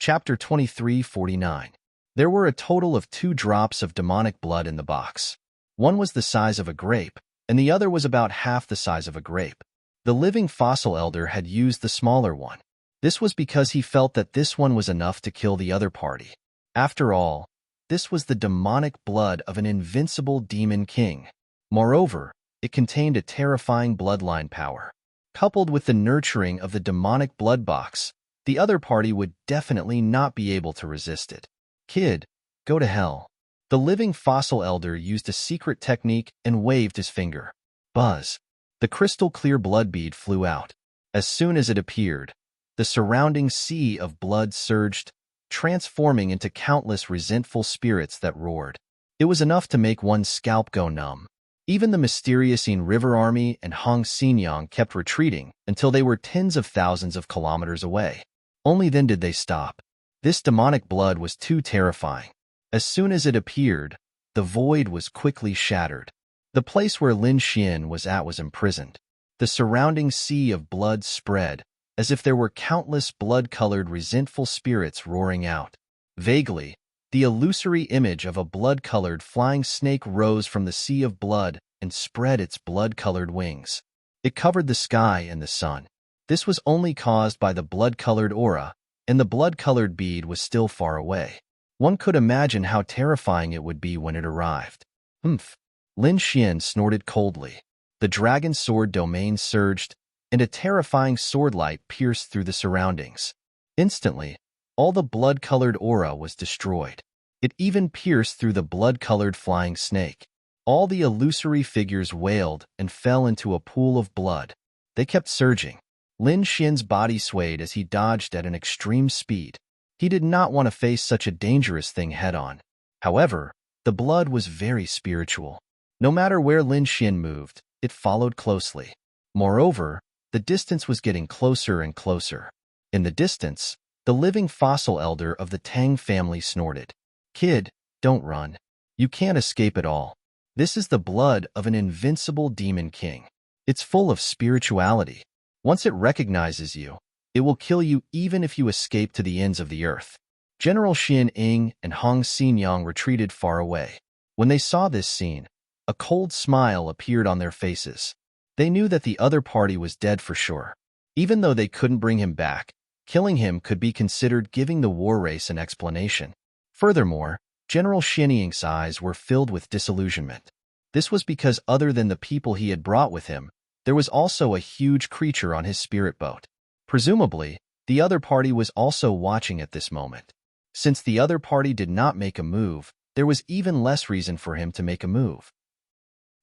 Chapter 2349. There were a total of 2 drops of demonic blood in the box. One was the size of a grape, and the other was about half the size of a grape. The living fossil elder had used the smaller one. This was because he felt that this one was enough to kill the other party. After all, this was the demonic blood of an invincible demon king. Moreover, it contained a terrifying bloodline power. Coupled with the nurturing of the demonic blood box, the other party would definitely not be able to resist it. Kid, go to hell. The living fossil elder used a secret technique and waved his finger. Buzz. The crystal-clear blood bead flew out. As soon as it appeared, the surrounding sea of blood surged, transforming into countless resentful spirits that roared. It was enough to make one's scalp go numb. Even the mysterious River Army and Hong Xinyang kept retreating until they were tens of thousands of kilometers away. Only then did they stop. This demonic blood was too terrifying. As soon as it appeared, the void was quickly shattered. The place where Lin Xian was at was imprisoned. The surrounding sea of blood spread, as if there were countless blood-colored resentful spirits roaring out. Vaguely, the illusory image of a blood-colored flying snake rose from the sea of blood and spread its blood-colored wings. It covered the sky and the sun. This was only caused by the blood-colored aura, and the blood-colored bead was still far away. One could imagine how terrifying it would be when it arrived. Humph! Lin Xian snorted coldly. The dragon sword domain surged, and a terrifying swordlight pierced through the surroundings. Instantly, all the blood-colored aura was destroyed. It even pierced through the blood-colored flying snake. All the illusory figures wailed and fell into a pool of blood. They kept surging. Lin Xian's body swayed as he dodged at an extreme speed. He did not want to face such a dangerous thing head-on. However, the blood was very spiritual. No matter where Lin Xian moved, it followed closely. Moreover, the distance was getting closer and closer. In the distance, the living fossil elder of the Tang family snorted. Kid, don't run. You can't escape at all. This is the blood of an invincible demon king. It's full of spirituality. Once it recognizes you, it will kill you even if you escape to the ends of the earth. General Xian Ying and Hong Xinyang retreated far away. When they saw this scene, a cold smile appeared on their faces. They knew that the other party was dead for sure. Even though they couldn't bring him back, killing him could be considered giving the war race an explanation. Furthermore, General Xian Ying's eyes were filled with disillusionment. This was because other than the people he had brought with him, there was also a huge creature on his spirit boat. Presumably, the other party was also watching at this moment. Since the other party did not make a move, there was even less reason for him to make a move.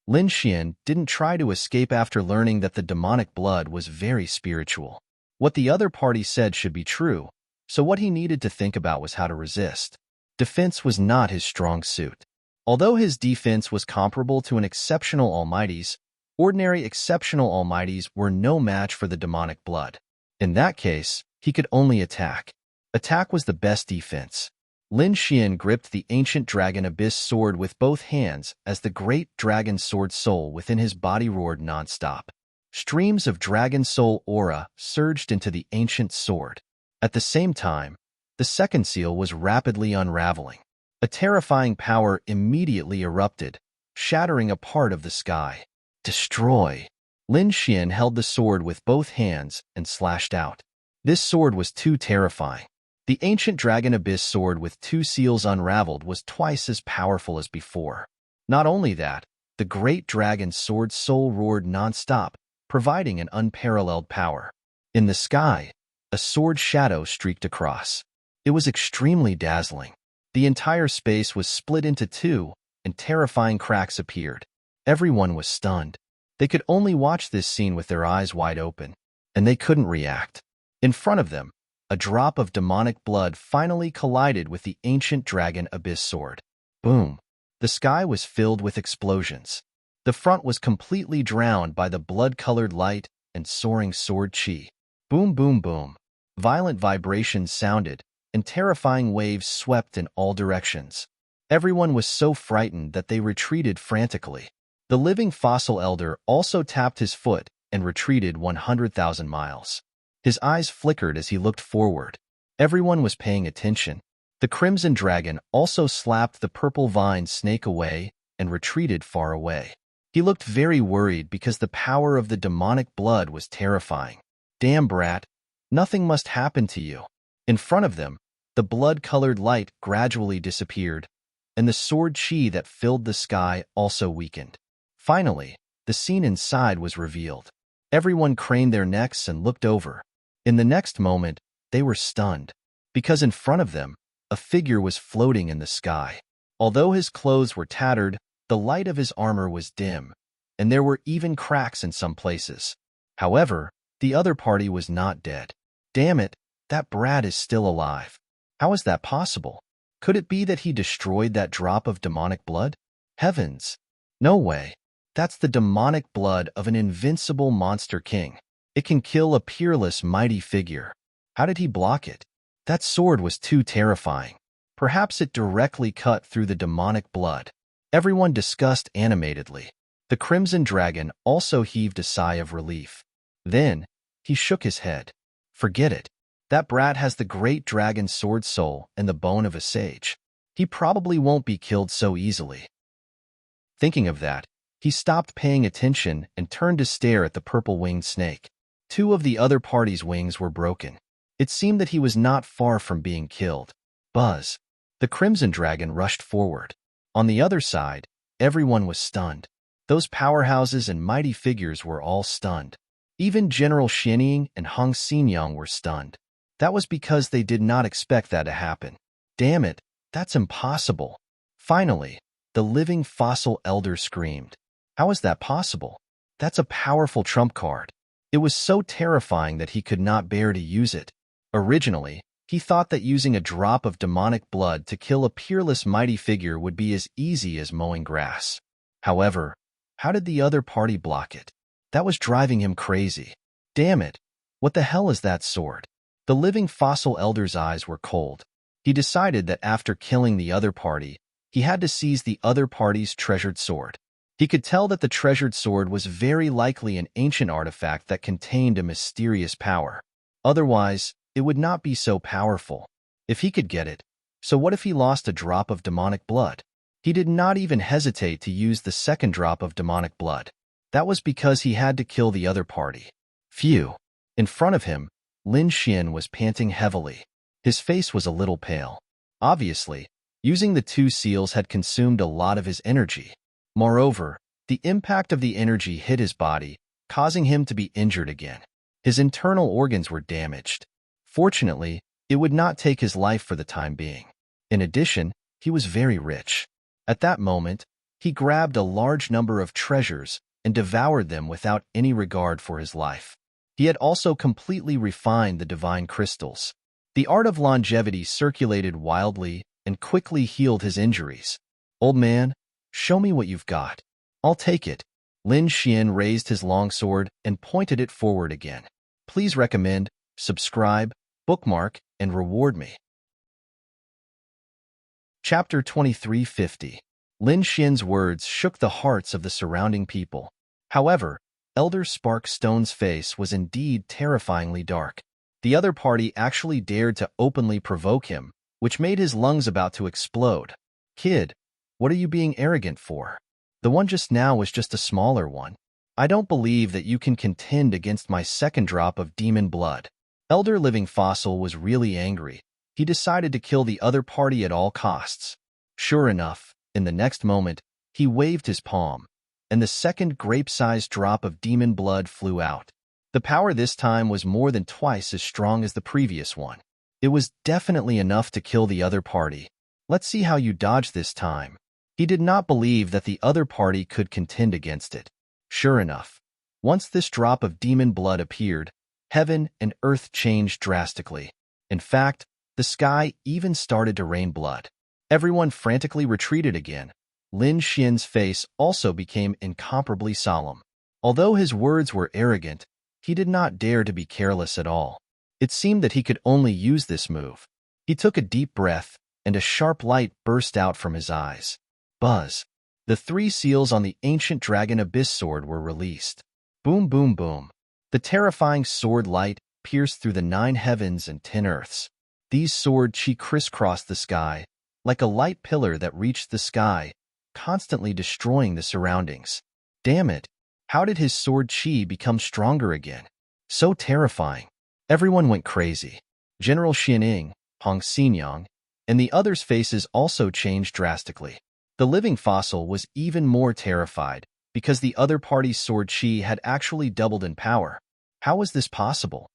Lin Xian didn't try to escape after learning that the demonic blood was very spiritual. What the other party said should be true, so what he needed to think about was how to resist. Defense was not his strong suit. Although his defense was comparable to an exceptional almighty's, ordinary exceptional almighties were no match for the demonic blood. In that case, he could only attack. Attack was the best defense. Lin Xian gripped the ancient dragon abyss sword with both hands as the great dragon sword soul within his body roared non-stop. Streams of dragon soul aura surged into the ancient sword. At the same time, the second seal was rapidly unraveling. A terrifying power immediately erupted, shattering a part of the sky. Destroy! Lin Xian held the sword with both hands and slashed out. This sword was too terrifying. The ancient dragon abyss sword with 2 seals unraveled was twice as powerful as before. Not only that, the great dragon sword soul roared non-stop, providing an unparalleled power. In the sky, a sword shadow streaked across. It was extremely dazzling. The entire space was split into 2, and terrifying cracks appeared. Everyone was stunned. They could only watch this scene with their eyes wide open, and they couldn't react. In front of them, a drop of demonic blood finally collided with the ancient dragon abyss sword. Boom! The sky was filled with explosions. The front was completely drowned by the blood-colored light and soaring sword chi. Boom, boom, boom. Violent vibrations sounded, and terrifying waves swept in all directions. Everyone was so frightened that they retreated frantically. The living fossil elder also tapped his foot and retreated 100,000 miles. His eyes flickered as he looked forward. Everyone was paying attention. The crimson dragon also slapped the purple vine snake away and retreated far away. He looked very worried because the power of the demonic blood was terrifying. Damn, brat, nothing must happen to you. In front of them, the blood-colored light gradually disappeared, and the sword chi that filled the sky also weakened. Finally, the scene inside was revealed. Everyone craned their necks and looked over. In the next moment, they were stunned, because in front of them, a figure was floating in the sky. Although his clothes were tattered, the light of his armor was dim, and there were even cracks in some places. However, the other party was not dead. Damn it, that brat is still alive. How is that possible? Could it be that he destroyed that drop of demonic blood? Heavens! No way. That's the demonic blood of an invincible monster king. It can kill a peerless, mighty figure. How did he block it? That sword was too terrifying. Perhaps it directly cut through the demonic blood. Everyone discussed animatedly. The crimson dragon also heaved a sigh of relief. Then, he shook his head. Forget it. That brat has the great dragon sword soul and the bone of a sage. He probably won't be killed so easily. Thinking of that, he stopped paying attention and turned to stare at the purple-winged snake. Two of the other party's wings were broken. It seemed that he was not far from being killed. Buzz! The crimson dragon rushed forward. On the other side, everyone was stunned. Those powerhouses and mighty figures were all stunned. Even General Xianying and Hong Xinyang were stunned. That was because they did not expect that to happen. Damn it, that's impossible. Finally, the living fossil elder screamed. How is that possible? That's a powerful trump card. It was so terrifying that he could not bear to use it. Originally, he thought that using a drop of demonic blood to kill a peerless mighty figure would be as easy as mowing grass. However, how did the other party block it? That was driving him crazy. Damn it, what the hell is that sword? The living fossil elder's eyes were cold. He decided that after killing the other party, he had to seize the other party's treasured sword. He could tell that the treasured sword was very likely an ancient artifact that contained a mysterious power. Otherwise, it would not be so powerful. If he could get it, so what if he lost a drop of demonic blood? He did not even hesitate to use the second drop of demonic blood. That was because he had to kill the other party. Phew! In front of him, Lin Xian was panting heavily. His face was a little pale. Obviously, using the two seals had consumed a lot of his energy. Moreover, the impact of the energy hit his body, causing him to be injured again. His internal organs were damaged. Fortunately, it would not take his life for the time being. In addition, he was very rich. At that moment, he grabbed a large number of treasures and devoured them without any regard for his life. He had also completely refined the divine crystals. The art of longevity circulated wildly and quickly healed his injuries. Old man, show me what you've got. I'll take it. Lin Xian raised his longsword and pointed it forward again. Please recommend, subscribe, bookmark, and reward me. Chapter 2350. Lin Xian's words shook the hearts of the surrounding people. However, Elder Spark Stone's face was indeed terrifyingly dark. The other party actually dared to openly provoke him, which made his lungs about to explode. Kid, what are you being arrogant for? The one just now was just a smaller one. I don't believe that you can contend against my second drop of demon blood. Elder Living Fossil was really angry. He decided to kill the other party at all costs. Sure enough, in the next moment, he waved his palm, and the second grape-sized drop of demon blood flew out. The power this time was more than twice as strong as the previous one. It was definitely enough to kill the other party. Let's see how you dodge this time. He did not believe that the other party could contend against it. Sure enough, once this drop of demon blood appeared, heaven and earth changed drastically. In fact, the sky even started to rain blood. Everyone frantically retreated again. Lin Xian's face also became incomparably solemn. Although his words were arrogant, he did not dare to be careless at all. It seemed that he could only use this move. He took a deep breath, and a sharp light burst out from his eyes. Buzz! The three seals on the ancient dragon abyss sword were released. Boom, boom, boom. The terrifying sword light pierced through the 9 heavens and 10 earths. These sword chi crisscrossed the sky, like a light pillar that reached the sky, constantly destroying the surroundings. Damn it! How did his sword chi become stronger again? So terrifying. Everyone went crazy. General Xianing, Hong Xinyang, and the others' faces also changed drastically. The living fossil was even more terrified because the other party's sword chi had actually doubled in power. How was this possible?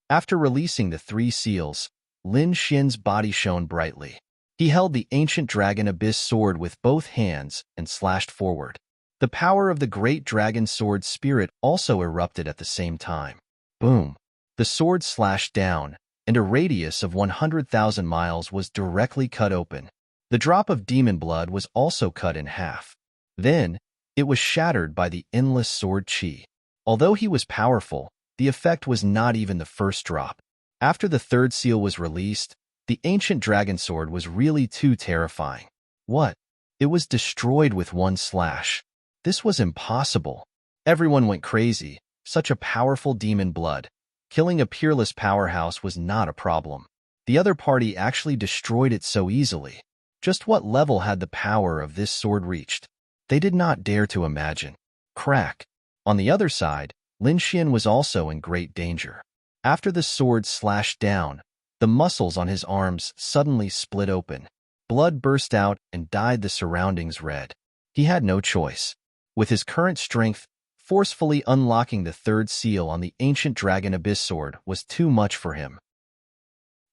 After releasing the 3 seals, Lin Xian's body shone brightly. He held the ancient dragon abyss sword with both hands and slashed forward. The power of the great dragon sword spirit also erupted at the same time. Boom! The sword slashed down, and a radius of 100,000 miles was directly cut open. The drop of demon blood was also cut in half. Then, it was shattered by the endless sword chi. Although he was powerful, the effect was not even the first drop. After the 3rd seal was released, the ancient dragon sword was really too terrifying. What? It was destroyed with one slash. This was impossible. Everyone went crazy. Such a powerful demon blood. Killing a peerless powerhouse was not a problem. The other party actually destroyed it so easily. Just what level had the power of this sword reached? They did not dare to imagine. Crack. On the other side, Lin Xian was also in great danger. After the sword slashed down, the muscles on his arms suddenly split open. Blood burst out and dyed the surroundings red. He had no choice. With his current strength, forcefully unlocking the 3rd seal on the ancient dragon abyss sword was too much for him.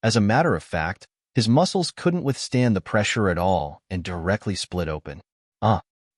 As a matter of fact, his muscles couldn't withstand the pressure at all and directly split open.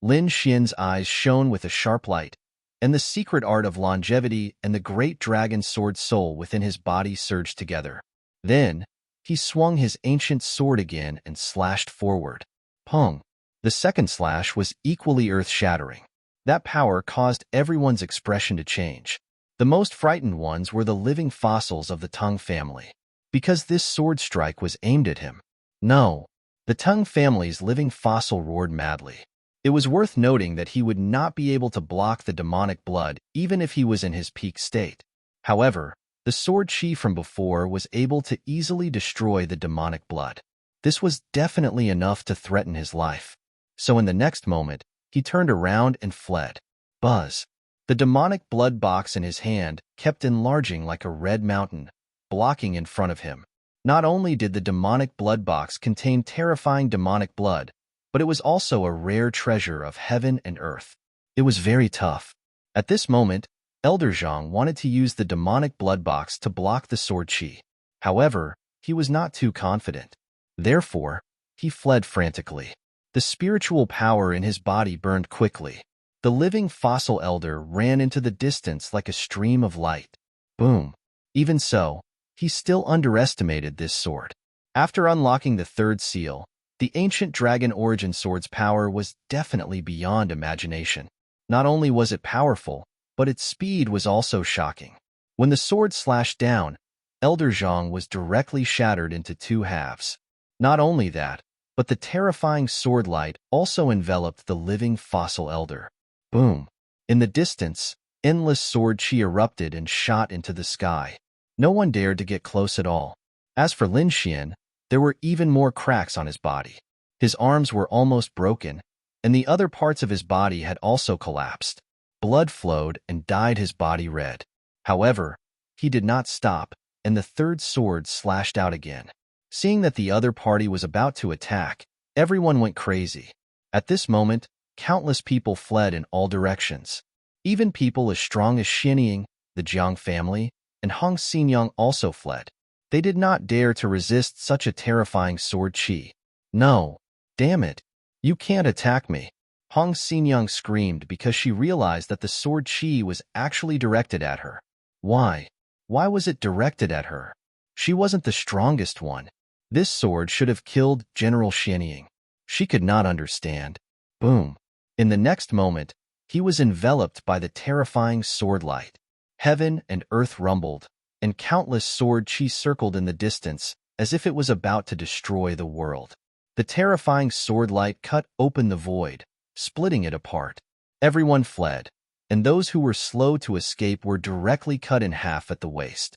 Lin Xian's eyes shone with a sharp light, and the secret art of longevity and the great dragon sword soul within his body surged together. Then, he swung his ancient sword again and slashed forward. Pong! The second slash was equally earth-shattering. That power caused everyone's expression to change. The most frightened ones were the living fossils of the Tang family, because this sword strike was aimed at him. No, the Tang family's living fossil roared madly. It was worth noting that he would not be able to block the demonic blood even if he was in his peak state. However, the sword chi from before was able to easily destroy the demonic blood. This was definitely enough to threaten his life. So in the next moment, he turned around and fled. Buzz. The demonic blood box in his hand kept enlarging like a red mountain, blocking in front of him. Not only did the demonic blood box contain terrifying demonic blood, but it was also a rare treasure of heaven and earth. It was very tough. At this moment, Elder Zhang wanted to use the demonic blood box to block the sword chi. However, he was not too confident. Therefore, he fled frantically. The spiritual power in his body burned quickly. The living fossil elder ran into the distance like a stream of light. Boom. Even so, he still underestimated this sword. After unlocking the 3rd seal, the ancient dragon origin sword's power was definitely beyond imagination. Not only was it powerful, but its speed was also shocking. When the sword slashed down, Elder Zhang was directly shattered into 2 halves. Not only that, but the terrifying sword light also enveloped the living fossil elder. Boom! In the distance, endless sword chi erupted and shot into the sky. No one dared to get close at all. As for Lin Xian, there were even more cracks on his body. His arms were almost broken, and the other parts of his body had also collapsed. Blood flowed and dyed his body red. However, he did not stop, and the 3rd sword slashed out again. Seeing that the other party was about to attack, everyone went crazy. At this moment, countless people fled in all directions. Even people as strong as Xinying, the Jiang family, and Hong Xinyang also fled. They did not dare to resist such a terrifying sword chi. No, damn it, you can't attack me. Hong Xinyang screamed because she realized that the sword chi was actually directed at her. Why? Why was it directed at her? She wasn't the strongest one. This sword should have killed General Xinying. She could not understand. Boom. In the next moment, he was enveloped by the terrifying sword light. Heaven and earth rumbled, and countless sword chi circled in the distance as if it was about to destroy the world. The terrifying sword light cut open the void, splitting it apart. Everyone fled, and those who were slow to escape were directly cut in half at the waist.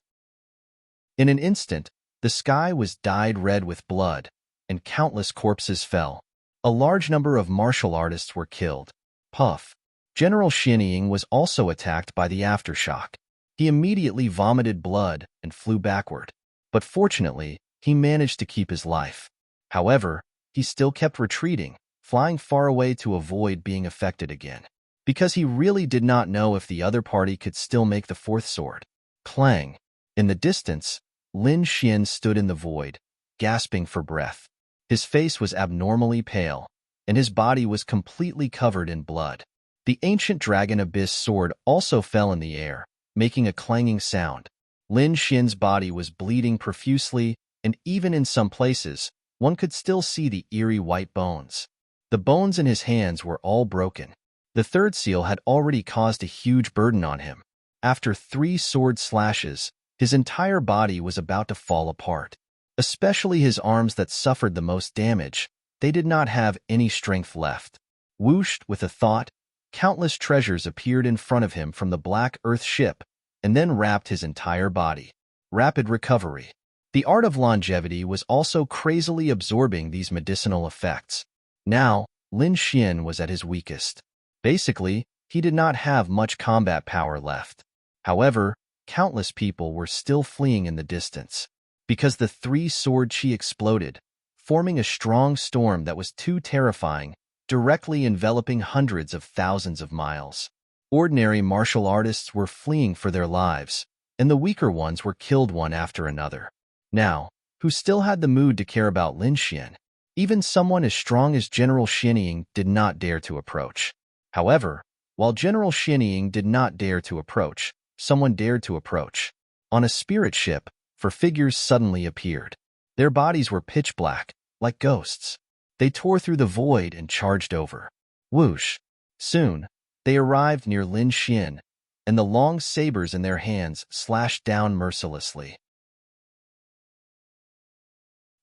In an instant, The sky was dyed red with blood, and countless corpses fell. A large number of martial artists were killed. Puff. General Xianying was also attacked by the aftershock. He immediately vomited blood and flew backward. But fortunately, he managed to keep his life. However, he still kept retreating, flying far away to avoid being affected again. Because he really did not know if the other party could still make the fourth sword. Clang. In the distance, Lin Xian stood in the void, gasping for breath. His face was abnormally pale, and his body was completely covered in blood. The ancient dragon abyss sword also fell in the air, making a clanging sound. Lin Xian's body was bleeding profusely, and even in some places, one could still see the eerie white bones. The bones in his hands were all broken. The third seal had already caused a huge burden on him. After 3 sword slashes, his entire body was about to fall apart. Especially his arms that suffered the most damage, they did not have any strength left. Whooshed with a thought, countless treasures appeared in front of him from the Black Earth ship, and then wrapped his entire body. Rapid recovery. The art of longevity was also crazily absorbing these medicinal effects. Now, Lin Xian was at his weakest. Basically, he did not have much combat power left. However, countless people were still fleeing in the distance. Because the 3-sword chi exploded, forming a strong storm that was too terrifying, directly enveloping hundreds of thousands of miles. Ordinary martial artists were fleeing for their lives, and the weaker ones were killed one after another. Now, who still had the mood to care about Lin Xian? Even someone as strong as General Xianying did not dare to approach. However, while General Xianying did not dare to approach, someone dared to approach. On a spirit ship, 4 figures suddenly appeared. Their bodies were pitch black, like ghosts. They tore through the void and charged over. Whoosh! Soon, they arrived near Lin Xian, and the long sabers in their hands slashed down mercilessly.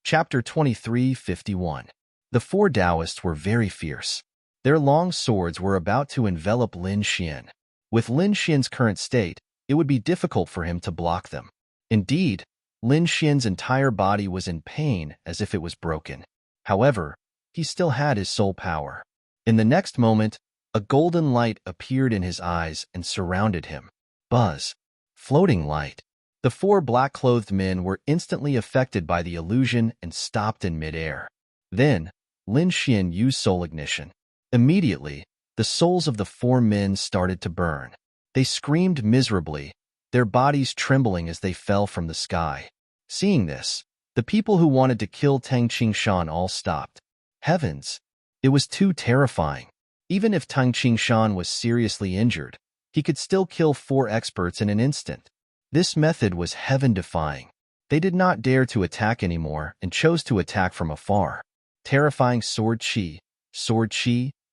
Chapter 23:51. The 4 Taoists were very fierce. Their long swords were about to envelop Lin Xian. With Lin Xian's current state, it would be difficult for him to block them. Indeed, Lin Xian's entire body was in pain as if it was broken. However, he still had his soul power. In the next moment, a golden light appeared in his eyes and surrounded him. Buzz. Floating light. The 4 black-clothed men were instantly affected by the illusion and stopped in midair. Then, Lin Xian used soul ignition. Immediately, the souls of the 4 men started to burn. They screamed miserably, their bodies trembling as they fell from the sky. Seeing this, the people who wanted to kill Tang Qingshan all stopped. Heavens! It was too terrifying. Even if Tang Qingshan was seriously injured, he could still kill 4 experts in an instant. This method was heaven-defying. They did not dare to attack anymore and chose to attack from afar. Terrifying sword chi,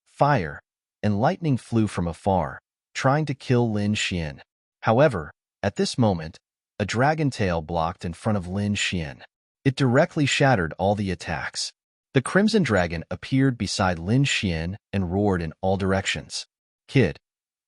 fire, and lightning flew from afar, trying to kill Lin Xian. However, at this moment, a dragon tail blocked in front of Lin Xian. It directly shattered all the attacks. The Crimson Dragon appeared beside Lin Xian and roared in all directions. "Kid,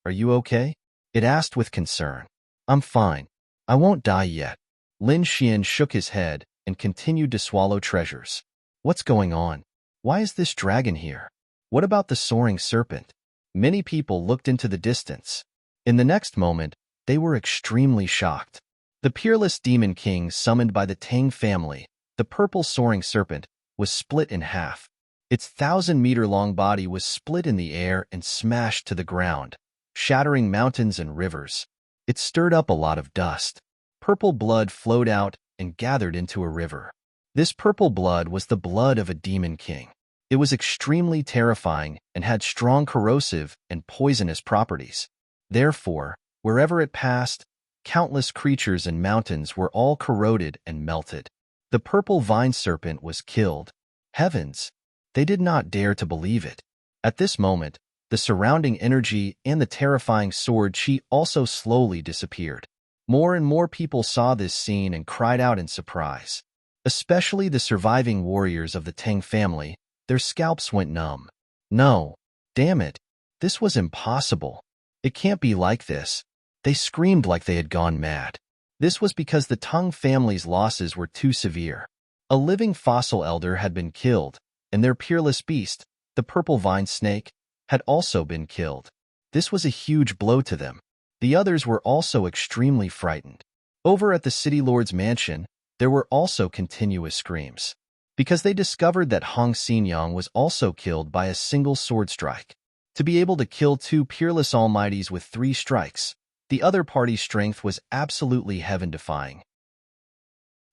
are you okay?" It asked with concern. "I'm fine. I won't die yet." Lin Xian shook his head and continued to swallow treasures. "What's going on? Why is this dragon here? What about the soaring serpent?" Many people looked into the distance. In the next moment, they were extremely shocked. The peerless demon king summoned by the Tang family, the purple soaring serpent, was split in half. Its 1,000-meter-long body was split in the air and smashed to the ground, shattering mountains and rivers. It stirred up a lot of dust. Purple blood flowed out and gathered into a river. This purple blood was the blood of a demon king. It was extremely terrifying and had strong corrosive and poisonous properties. Therefore, wherever it passed, countless creatures and mountains were all corroded and melted. The purple vine serpent was killed. Heavens! They did not dare to believe it. At this moment, the surrounding energy and the terrifying sword chi also slowly disappeared. More and more people saw this scene and cried out in surprise. Especially the surviving warriors of the Tang family, their scalps went numb. No, damn it, this was impossible. It can't be like this. They screamed like they had gone mad. This was because the Tang family's losses were too severe. A living fossil elder had been killed, and their peerless beast, the purple vine snake, had also been killed. This was a huge blow to them. The others were also extremely frightened. Over at the city lord's mansion, there were also continuous screams, because they discovered that Hong Xinyang was also killed by a single sword strike. To be able to kill two peerless almighties with 3 strikes, the other party's strength was absolutely heaven-defying.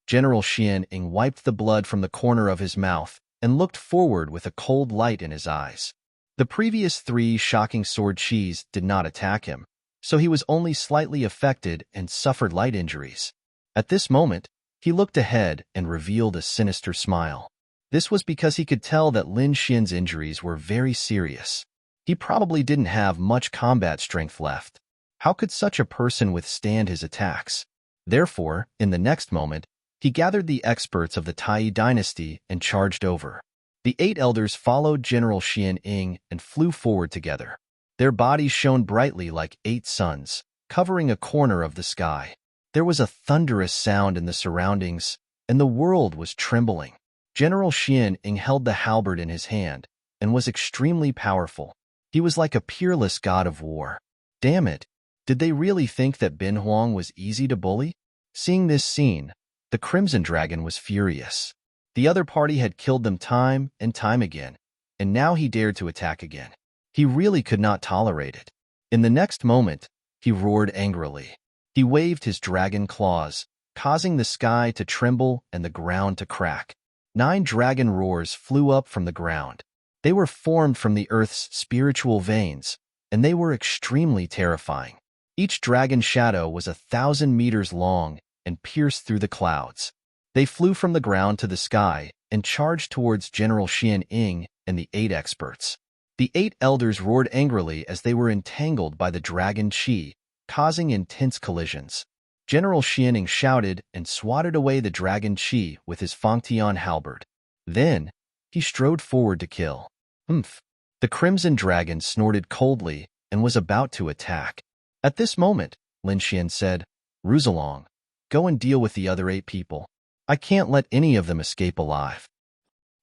General Xianying wiped the blood from the corner of his mouth and looked forward with a cold light in his eyes. The previous 3 shocking sword chis did not attack him, so he was only slightly affected and suffered light injuries. At this moment, he looked ahead and revealed a sinister smile. This was because he could tell that Lin Xian's injuries were very serious. He probably didn't have much combat strength left. How could such a person withstand his attacks? Therefore, in the next moment, he gathered the experts of the Tai dynasty and charged over. The 8 elders followed General Xianying and flew forward together. Their bodies shone brightly like 8 suns, covering a corner of the sky. There was a thunderous sound in the surroundings, and the world was trembling. General Xianying held the halberd in his hand and was extremely powerful. He was like a peerless god of war. Damn it! Did they really think that Bin Huang was easy to bully? Seeing this scene, the Crimson Dragon was furious. The other party had killed them time and time again, and now he dared to attack again. He really could not tolerate it. In the next moment, he roared angrily. He waved his dragon claws, causing the sky to tremble and the ground to crack. 9 dragon roars flew up from the ground. They were formed from the earth's spiritual veins, and they were extremely terrifying. Each dragon shadow was 1,000 meters long and pierced through the clouds. They flew from the ground to the sky and charged towards General Xianying and the 8 experts. The 8 elders roared angrily as they were entangled by the dragon chi, causing intense collisions. General Xianying shouted and swatted away the dragon chi with his Fangtian halberd. Then, he strode forward to kill. The Crimson Dragon snorted coldly and was about to attack. At this moment, Lin Xian said, "Ruzalong, go and deal with the other 8 people. I can't let any of them escape alive.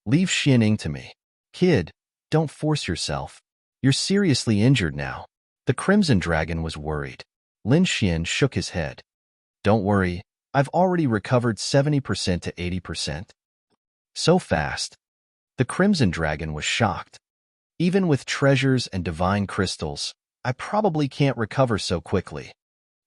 Leave Xianying to me. Kid, don't force yourself. You're seriously injured now." The Crimson Dragon was worried. Lin Xian shook his head. "Don't worry, I've already recovered 70% to 80%. So fast." The Crimson Dragon was shocked. "Even with treasures and divine crystals, I probably can't recover so quickly."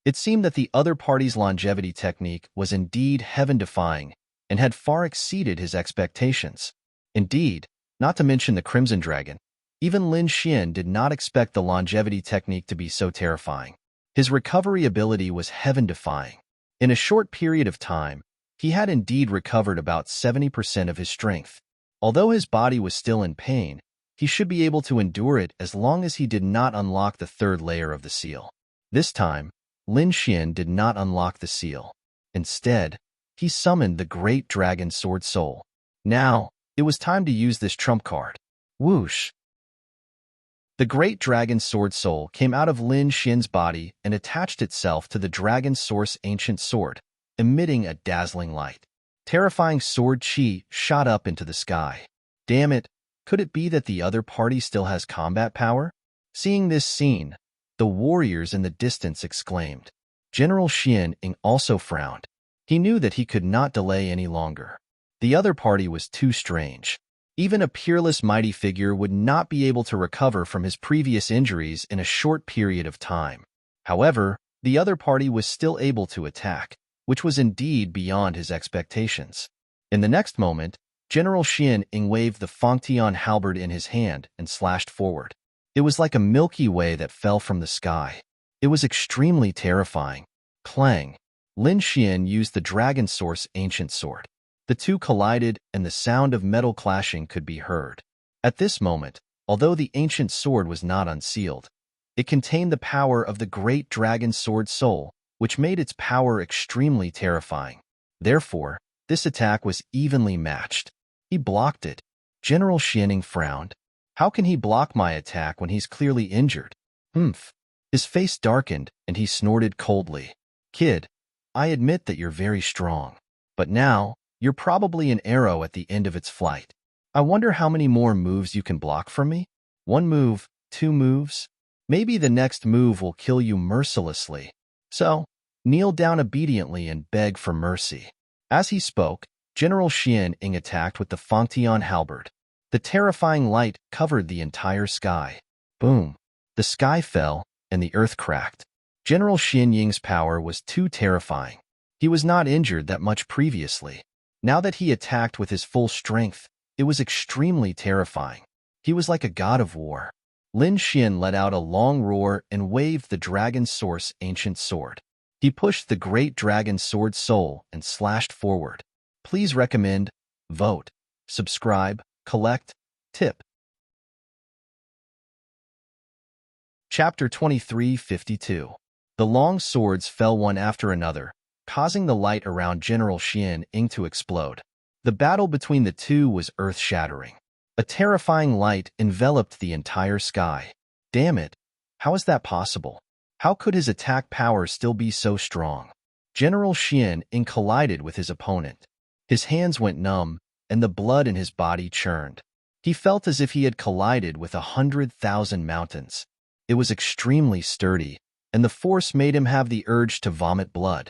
It seemed that the other party's longevity technique was indeed heaven-defying and had far exceeded his expectations. Indeed, not to mention the Crimson Dragon, even Lin Xian did not expect the longevity technique to be so terrifying. His recovery ability was heaven-defying. In a short period of time, he had indeed recovered about 70% of his strength. Although his body was still in pain, he should be able to endure it as long as he did not unlock the 3rd layer of the seal. This time, Lin Xian did not unlock the seal. Instead, he summoned the Great Dragon Sword Soul. Now, it was time to use this trump card. Whoosh! The Great Dragon Sword Soul came out of Lin Xian's body and attached itself to the Dragon Source Ancient Sword, emitting a dazzling light. Terrifying sword chi shot up into the sky. Damn it, could it be that the other party still has combat power? Seeing this scene, the warriors in the distance exclaimed. General Xianying also frowned. He knew that he could not delay any longer. The other party was too strange. Even a peerless mighty figure would not be able to recover from his previous injuries in a short period of time. However, the other party was still able to attack, which was indeed beyond his expectations. In the next moment, General Xianying waved the Fangtian halberd in his hand and slashed forward. It was like a Milky Way that fell from the sky. It was extremely terrifying. Clang! Lin Xian used the Dragon Source Ancient Sword. The two collided, and the sound of metal clashing could be heard. At this moment, although the ancient sword was not unsealed, it contained the power of the Great Dragon Sword Soul, which made its power extremely terrifying. Therefore, this attack was evenly matched. He blocked it. General Xianying frowned. How can he block my attack when he's clearly injured? His face darkened, and he snorted coldly. Kid, I admit that you're very strong. But now, you're probably an arrow at the end of its flight. I wonder how many more moves you can block from me? 1 move, 2 moves? Maybe the next move will kill you mercilessly. So, kneel down obediently and beg for mercy." As he spoke, General Xian Ying attacked with the Fangtian halberd. The terrifying light covered the entire sky. Boom! The sky fell, and the earth cracked. General Xian Ying's power was too terrifying. He was not injured that much previously. Now that he attacked with his full strength, it was extremely terrifying. He was like a god of war. Lin Xian let out a long roar and waved the dragon source ancient sword. He pushed the great dragon sword soul and slashed forward. Please recommend, vote, subscribe, collect, tip. Chapter 2352. The long swords fell one after another, causing the light around General Xian Ying to explode. The battle between the two was earth-shattering. A terrifying light enveloped the entire sky. Damn it! How is that possible? How could his attack power still be so strong? General Xian Ying collided with his opponent. His hands went numb, and the blood in his body churned. He felt as if he had collided with 100,000 mountains. It was extremely sturdy, and the force made him have the urge to vomit blood.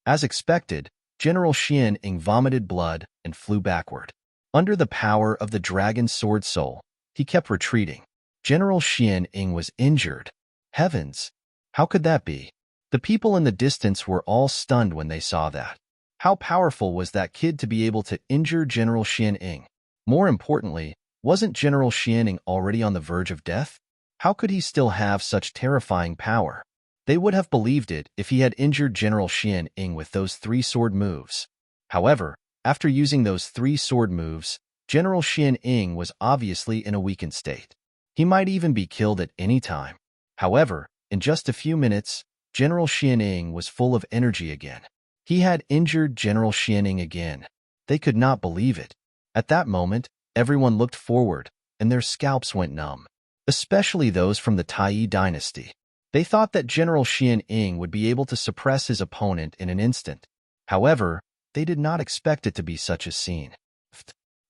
As expected, General Xian Ying vomited blood and flew backward. Under the power of the dragon sword soul, he kept retreating. General Xian Ying was injured. Heavens! How could that be? The people in the distance were all stunned when they saw that. How powerful was that kid to be able to injure General Xian Ying? More importantly, wasn't General Xian Ying already on the verge of death? How could he still have such terrifying power? They would have believed it if he had injured General Xian Ying with those 3 sword moves. However, after using those 3 sword moves, General Xian Ying was obviously in a weakened state. He might even be killed at any time. However, in just a few minutes, General Xian Ying was full of energy again. He had injured General Xian Ying again. They could not believe it. At that moment, everyone looked forward, and their scalps went numb. Especially those from the Tai dynasty. They thought that General Xian Ying would be able to suppress his opponent in an instant. However, they did not expect it to be such a scene.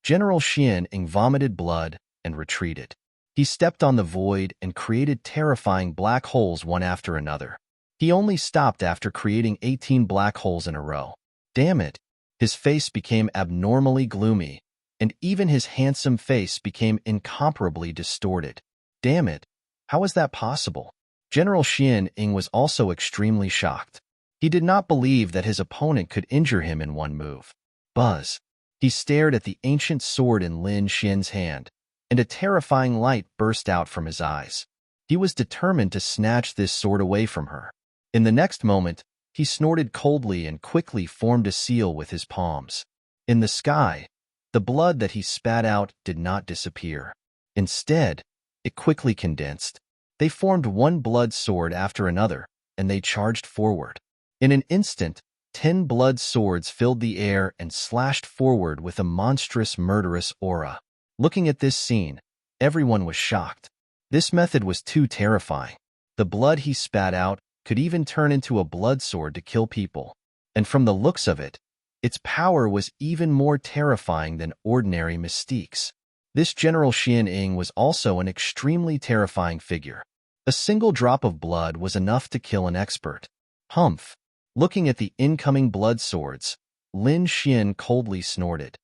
General Xian Ying vomited blood and retreated. He stepped on the void and created terrifying black holes one after another. He only stopped after creating 18 black holes in a row. Damn it! His face became abnormally gloomy, and even his handsome face became incomparably distorted. Damn it! How is that possible? General Xian Ying was also extremely shocked. He did not believe that his opponent could injure him in 1 move. Buzz! He stared at the ancient sword in Lin Xian's hand, and a terrifying light burst out from his eyes. He was determined to snatch this sword away from her. In the next moment, he snorted coldly and quickly formed a seal with his palms. In the sky, the blood that he spat out did not disappear. Instead, it quickly condensed. They formed one blood sword after another, and they charged forward. In an instant, 10 blood swords filled the air and slashed forward with a monstrous, murderous aura. Looking at this scene, everyone was shocked. This method was too terrifying. The blood he spat out could even turn into a blood sword to kill people. And from the looks of it, its power was even more terrifying than ordinary mystiques. This General Xian Ying was also an extremely terrifying figure. A single drop of blood was enough to kill an expert. Humph! Looking at the incoming blood swords, Lin Xian coldly snorted.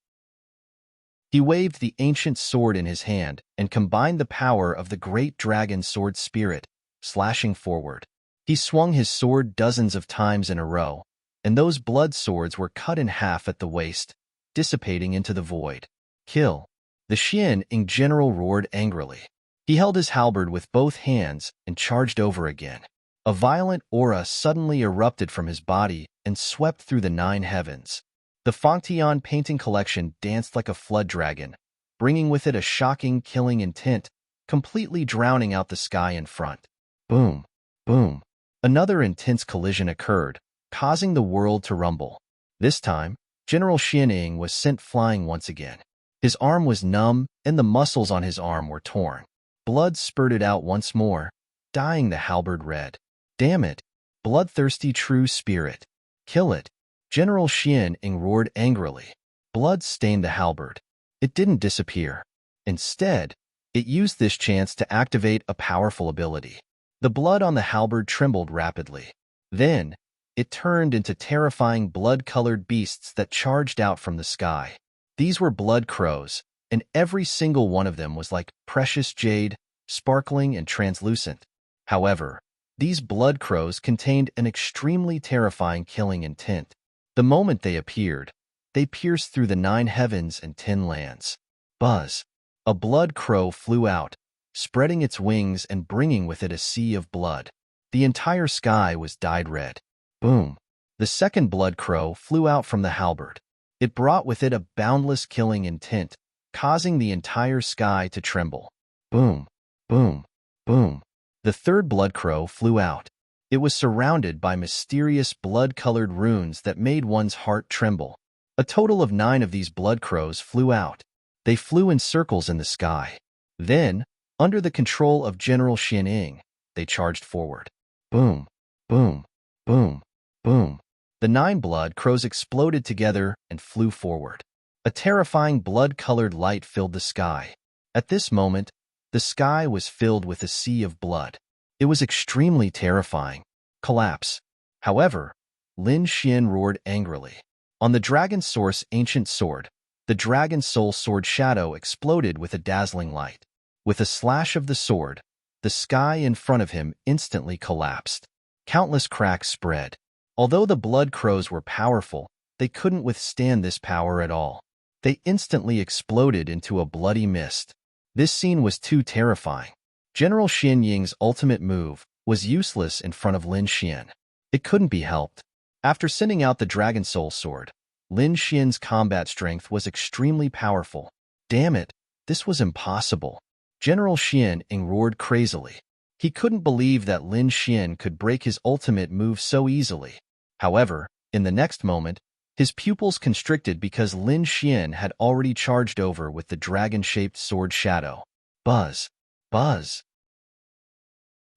He waved the ancient sword in his hand and combined the power of the great dragon sword spirit, slashing forward. He swung his sword dozens of times in a row, and those blood swords were cut in half at the waist, dissipating into the void. Kill! The Xian Ying general roared angrily. He held his halberd with both hands and charged over again. A violent aura suddenly erupted from his body and swept through the 9 heavens. The Fangtian painting collection danced like a flood dragon, bringing with it a shocking, killing intent, completely drowning out the sky in front. Boom! Boom! Another intense collision occurred, causing the world to rumble. This time, General Xian Ying was sent flying once again. His arm was numb, and the muscles on his arm were torn. Blood spurted out once more, dyeing the halberd red. Damn it! Bloodthirsty true spirit! Kill it! General Xian Ying roared angrily. Blood stained the halberd. It didn't disappear. Instead, it used this chance to activate a powerful ability. The blood on the halberd trembled rapidly. Then, it turned into terrifying blood-colored beasts that charged out from the sky. These were blood crows, and every single one of them was like precious jade, sparkling and translucent. However, these blood crows contained an extremely terrifying killing intent. The moment they appeared, they pierced through the 9 heavens and 10 lands. Buzz! A blood crow flew out, spreading its wings and bringing with it a sea of blood. The entire sky was dyed red. Boom! The second blood crow flew out from the halberd. It brought with it a boundless killing intent, causing the entire sky to tremble. Boom! Boom! Boom! The third blood crow flew out. It was surrounded by mysterious blood-colored runes that made one's heart tremble. A total of 9 of these blood crows flew out. They flew in circles in the sky. Then, under the control of General Xian Ying, they charged forward. Boom! Boom! Boom! Boom! The 9 blood crows exploded together and flew forward. A terrifying blood-colored light filled the sky. At this moment, the sky was filled with a sea of blood. It was extremely terrifying. Collapse. However, Lin Xian roared angrily. On the Dragon Source Ancient Sword, the Dragon Soul Sword Shadow exploded with a dazzling light. With a slash of the sword, the sky in front of him instantly collapsed. Countless cracks spread. Although the blood crows were powerful, they couldn't withstand this power at all. They instantly exploded into a bloody mist. This scene was too terrifying. General Xian Ying's ultimate move was useless in front of Lin Xian. It couldn't be helped. After sending out the Dragon Soul Sword, Lin Xian's combat strength was extremely powerful. Damn it, this was impossible. General Xian Ying roared crazily. He couldn't believe that Lin Xian could break his ultimate move so easily. However, in the next moment, his pupils constricted because Lin Xian had already charged over with the dragon-shaped sword shadow. Buzz! Buzz!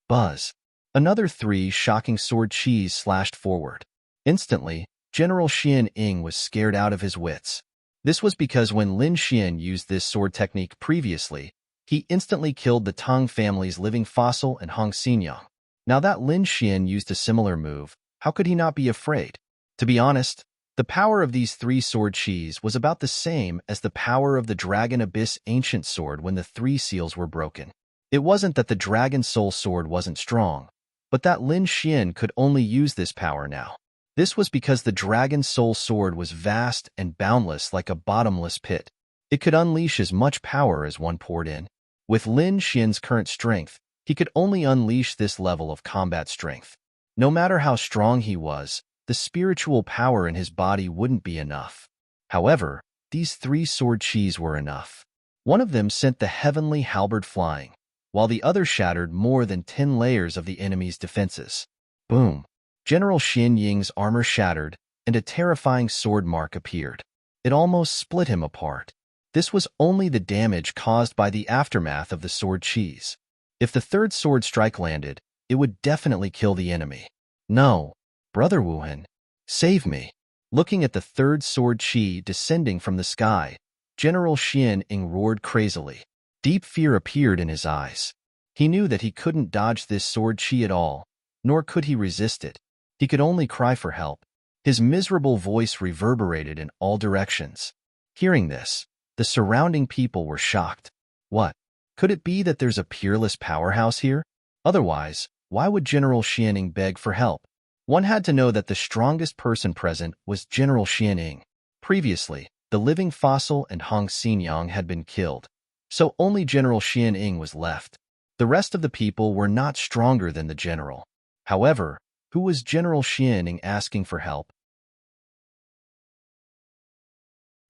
Buzz! Another 3 shocking sword cheese slashed forward. Instantly, General Xian Ying was scared out of his wits. This was because when Lin Xian used this sword technique previously, he instantly killed the Tang family's living fossil and Hong Xinyang. Now that Lin Xian used a similar move, how could he not be afraid? To be honest, the power of these 3 sword cheese was about the same as the power of the Dragon Abyss Ancient Sword when the 3 seals were broken. It wasn't that the Dragon Soul Sword wasn't strong, but that Lin Xian could only use this power now. This was because the Dragon Soul Sword was vast and boundless like a bottomless pit. It could unleash as much power as one poured in. With Lin Xian's current strength, he could only unleash this level of combat strength. No matter how strong he was, the spiritual power in his body wouldn't be enough. However, these 3 sword cheese were enough. One of them sent the heavenly halberd flying, while the other shattered more than 10 layers of the enemy's defenses. Boom! General Xian Ying's armor shattered, and a terrifying sword mark appeared. It almost split him apart. This was only the damage caused by the aftermath of the sword cheese. If the 3rd sword strike landed, it would definitely kill the enemy. No! Brother Wuhan, save me! Looking at the 3rd sword chi descending from the sky, General Xian Ying roared crazily. Deep fear appeared in his eyes. He knew that he couldn't dodge this sword chi at all, nor could he resist it. He could only cry for help. His miserable voice reverberated in all directions. Hearing this, the surrounding people were shocked. What? Could it be that there's a peerless powerhouse here? Otherwise, why would General Xian Ying beg for help? One had to know that the strongest person present was General Xian Ying. Previously, the living fossil and Hong Xinyang had been killed, so only General Xian Ying was left. The rest of the people were not stronger than the general. However, who was General Xian Ying asking for help?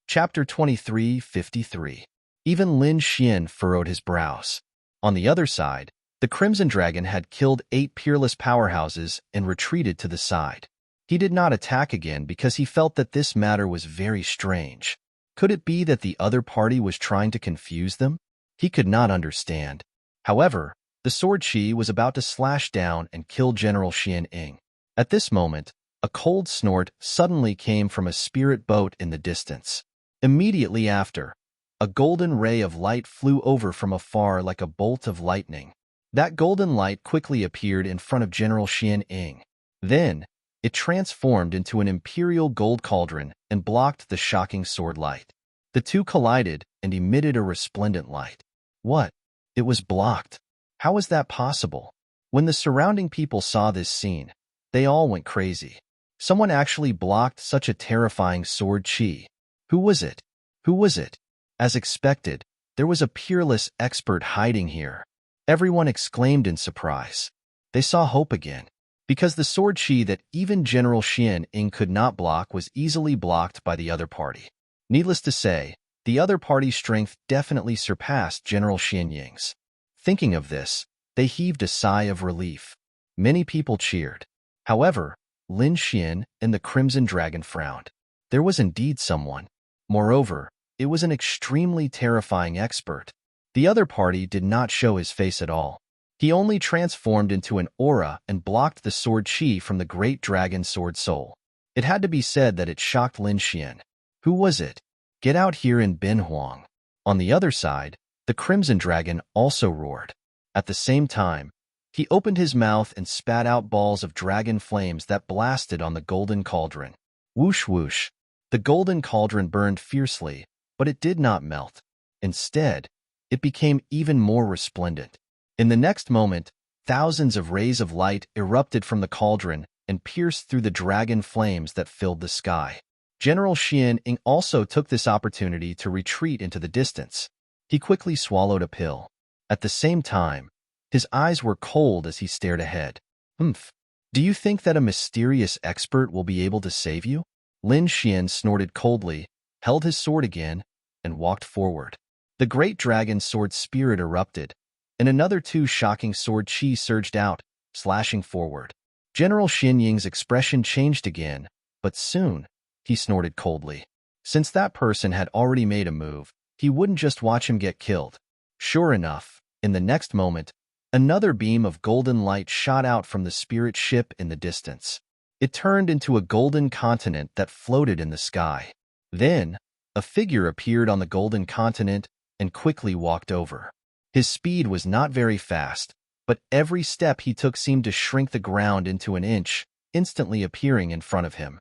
Chapter 23:53. Even Lin Xian furrowed his brows. On the other side, the Crimson Dragon had killed 8 peerless powerhouses and retreated to the side. He did not attack again because he felt that this matter was very strange. Could it be that the other party was trying to confuse them? He could not understand. However, the sword chi was about to slash down and kill General Xian Ying. At this moment, A cold snort suddenly came from a spirit boat in the distance. Immediately after, a golden ray of light flew over from afar like a bolt of lightning. That golden light quickly appeared in front of General Xian Ying. Then, it transformed into an imperial gold cauldron and blocked the shocking sword light. The two collided and emitted a resplendent light. What? It was blocked. How was that possible? When the surrounding people saw this scene, they all went crazy. Someone actually blocked such a terrifying sword chi. Who was it? Who was it? As expected, there was a peerless expert hiding here. Everyone exclaimed in surprise. They saw hope again. Because the sword chi that even General Xian Ying could not block was easily blocked by the other party. Needless to say, the other party's strength definitely surpassed General Xian Ying's. Thinking of this, they heaved a sigh of relief. Many people cheered. However, Lin Xian and the Crimson Dragon frowned. There was indeed someone. Moreover, it was an extremely terrifying expert. The other party did not show his face at all. He only transformed into an aura and blocked the sword chi from the great dragon sword soul. It had to be said that it shocked Lin Xian. Who was it? Get out here in Ben Huang. On the other side, the Crimson Dragon also roared. At the same time, he opened his mouth and spat out balls of dragon flames that blasted on the golden cauldron. Whoosh whoosh. The golden cauldron burned fiercely, but it did not melt. Instead, it became even more resplendent. In the next moment, thousands of rays of light erupted from the cauldron and pierced through the dragon flames that filled the sky. General Xian Ying also took this opportunity to retreat into the distance. He quickly swallowed a pill. At the same time, his eyes were cold as he stared ahead. Humph. Do you think that a mysterious expert will be able to save you? Lin Xian snorted coldly, held his sword again, and walked forward. The great dragon sword spirit erupted, and another two shocking sword chi surged out, slashing forward. General Xian Ying's expression changed again, but soon, he snorted coldly. Since that person had already made a move, he wouldn't just watch him get killed. Sure enough, in the next moment, another beam of golden light shot out from the spirit ship in the distance. It turned into a golden continent that floated in the sky. Then, a figure appeared on the golden continent and quickly walked over. His speed was not very fast, but every step he took seemed to shrink the ground into an inch, instantly appearing in front of him.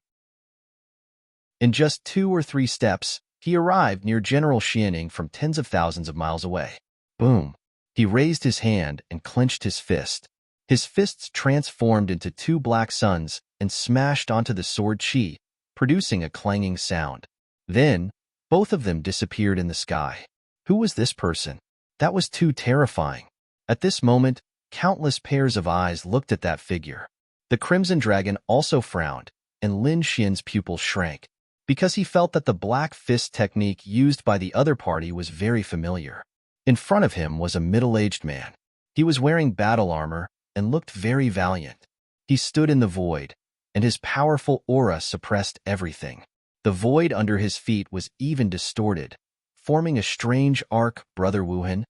In just 2 or 3 steps, he arrived near General Xian Ying from tens of thousands of miles away. Boom! He raised his hand and clenched his fist. His fists transformed into 2 black suns and smashed onto the sword chi, producing a clanging sound. Then, both of them disappeared in the sky. Who was this person? That was too terrifying. At this moment, countless pairs of eyes looked at that figure. The Crimson Dragon also frowned, and Lin Xian's pupils shrank, because he felt that the black fist technique used by the other party was very familiar. In front of him was a middle-aged man. He was wearing battle armor and looked very valiant. He stood in the void, and his powerful aura suppressed everything. The void under his feet was even distorted, forming a strange arc. Brother Wuhan,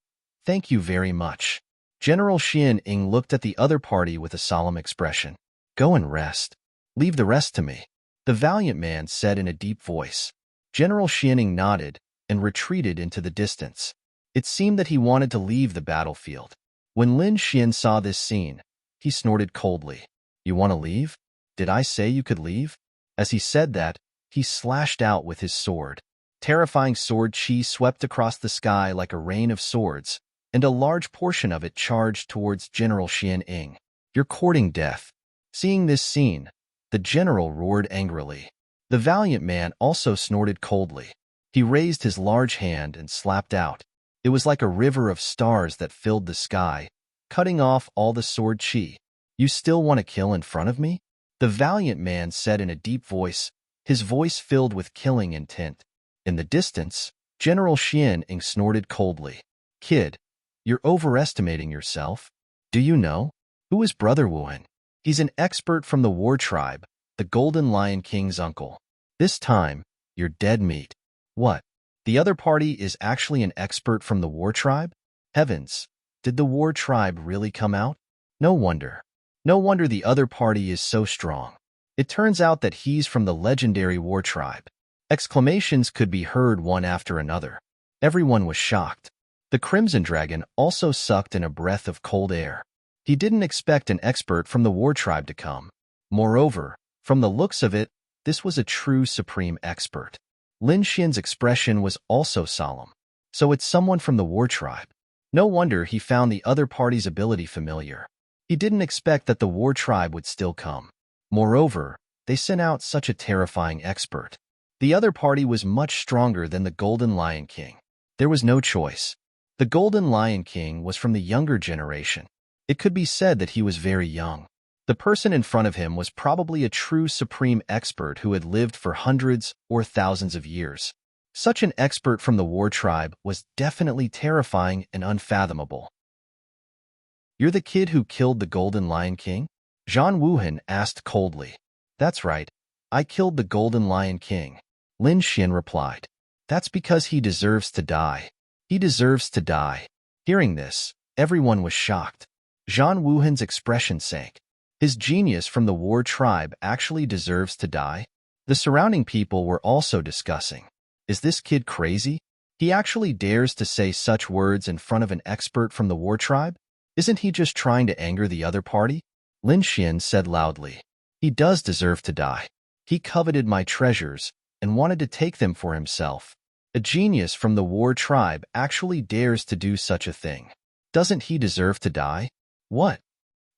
thank you very much. General Xian Ying looked at the other party with a solemn expression. Go and rest. Leave the rest to me, the valiant man said in a deep voice. General Xian Ying nodded and retreated into the distance. It seemed that he wanted to leave the battlefield. When Lin Xian saw this scene, he snorted coldly. You want to leave? Did I say you could leave? As he said that, he slashed out with his sword. Terrifying sword chi swept across the sky like a rain of swords, and a large portion of it charged towards General Xian Ying. You're courting death. Seeing this scene, the general roared angrily. The valiant man also snorted coldly. He raised his large hand and slapped out. It was like a river of stars that filled the sky, cutting off all the sword chi. You still want to kill in front of me? The valiant man said in a deep voice, his voice filled with killing intent. In the distance, General Xian Ying snorted coldly. Kid, you're overestimating yourself. Do you know? Who is Brother Wuhan? He's an expert from the war tribe, the Golden Lion King's uncle. This time, you're dead meat. What? The other party is actually an expert from the war tribe? Heavens, did the war tribe really come out? No wonder. No wonder the other party is so strong. It turns out that he's from the legendary war tribe. Exclamations could be heard one after another. Everyone was shocked. The Crimson Dragon also sucked in a breath of cold air. He didn't expect an expert from the war tribe to come. Moreover, from the looks of it, this was a true supreme expert. Lin Xian's expression was also solemn. So it's someone from the war tribe. No wonder he found the other party's ability familiar. He didn't expect that the war tribe would still come. Moreover, they sent out such a terrifying expert. The other party was much stronger than the Golden Lion King. There was no choice. The Golden Lion King was from the younger generation. It could be said that he was very young. The person in front of him was probably a true supreme expert who had lived for hundreds or thousands of years. Such an expert from the war tribe was definitely terrifying and unfathomable. "You're the kid who killed the Golden Lion King?" Zhang Wuhan asked coldly. "That's right. I killed the Golden Lion King," Lin Xian replied. "That's because he deserves to die. He deserves to die." Hearing this, everyone was shocked. Zhang Wuhan's expression sank. His genius from the war tribe actually deserves to die? The surrounding people were also discussing. Is this kid crazy? He actually dares to say such words in front of an expert from the war tribe? Isn't he just trying to anger the other party? Lin Xian said loudly. He does deserve to die. He coveted my treasures and wanted to take them for himself. A genius from the war tribe actually dares to do such a thing. Doesn't he deserve to die? What?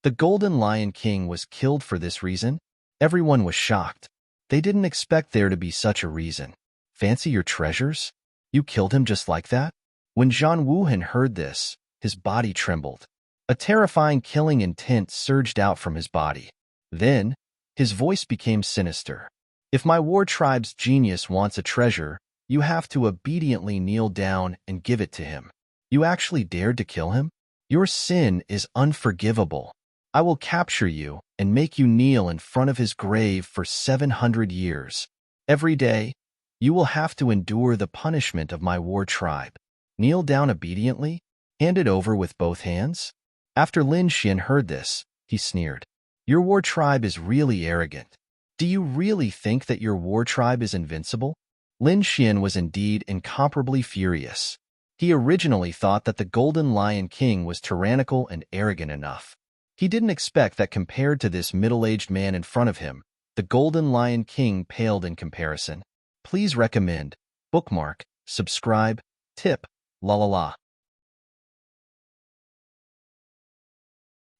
The Golden Lion King was killed for this reason? Everyone was shocked. They didn't expect there to be such a reason. Fancy your treasures? You killed him just like that? When Zhang Wuhan heard this, his body trembled. A terrifying killing intent surged out from his body. Then, his voice became sinister. If my war tribe's genius wants a treasure, you have to obediently kneel down and give it to him. You actually dared to kill him? Your sin is unforgivable. I will capture you and make you kneel in front of his grave for 700 years. Every day, you will have to endure the punishment of my war tribe. Kneel down obediently? Hand it over with both hands? After Lin Xian heard this, he sneered. Your war tribe is really arrogant. Do you really think that your war tribe is invincible? Lin Xian was indeed incomparably furious. He originally thought that the Golden Lion King was tyrannical and arrogant enough. He didn't expect that compared to this middle-aged man in front of him, the Golden Lion King paled in comparison. Please recommend, bookmark, subscribe, tip, la la la.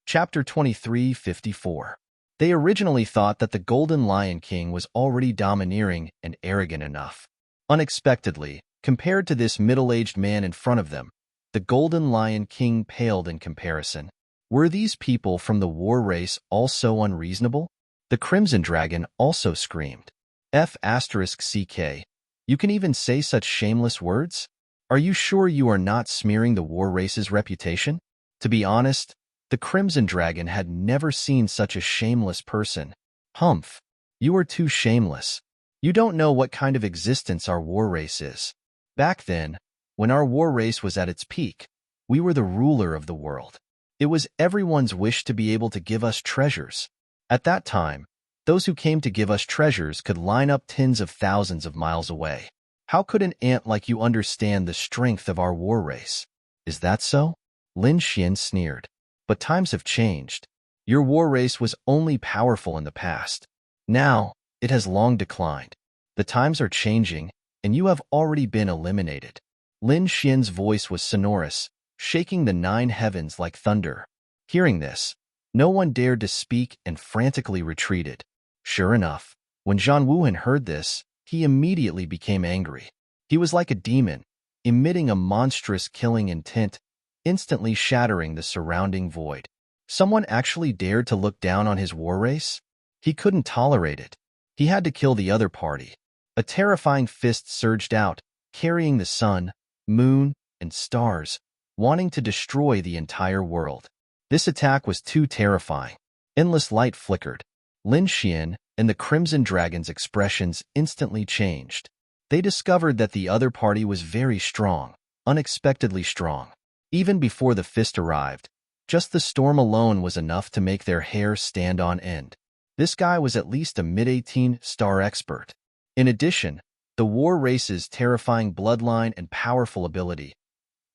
Chapter 23:54. They originally thought that the Golden Lion King was already domineering and arrogant enough. Unexpectedly, compared to this middle-aged man in front of them, the Golden Lion King paled in comparison. Were these people from the war race also unreasonable? The Crimson Dragon also screamed. F***CK. You can even say such shameless words? Are you sure you are not smearing the war race's reputation? To be honest, the Crimson Dragon had never seen such a shameless person. Humph. You are too shameless. You don't know what kind of existence our war race is. Back then, when our war race was at its peak, we were the ruler of the world. It was everyone's wish to be able to give us treasures. At that time, those who came to give us treasures could line up tens of thousands of miles away. How could an ant like you understand the strength of our war race? Is that so? Lin Xian sneered. But times have changed. Your war race was only powerful in the past. Now, it has long declined. The times are changing, and you have already been eliminated. Lin Xian's voice was sonorous, shaking the 9 heavens like thunder. Hearing this, no one dared to speak and frantically retreated. Sure enough, when Zhang Wuhan heard this, he immediately became angry. He was like a demon, emitting a monstrous killing intent, instantly shattering the surrounding void. Someone actually dared to look down on his war race? He couldn't tolerate it. He had to kill the other party. A terrifying fist surged out, carrying the sun, moon, and stars, wanting to destroy the entire world. This attack was too terrifying. Endless light flickered. Lin Xian and the Crimson Dragon's expressions instantly changed. They discovered that the other party was very strong, unexpectedly strong. Even before the fist arrived, just the storm alone was enough to make their hair stand on end. This guy was at least a mid-18 star expert. In addition, the war race's terrifying bloodline and powerful ability.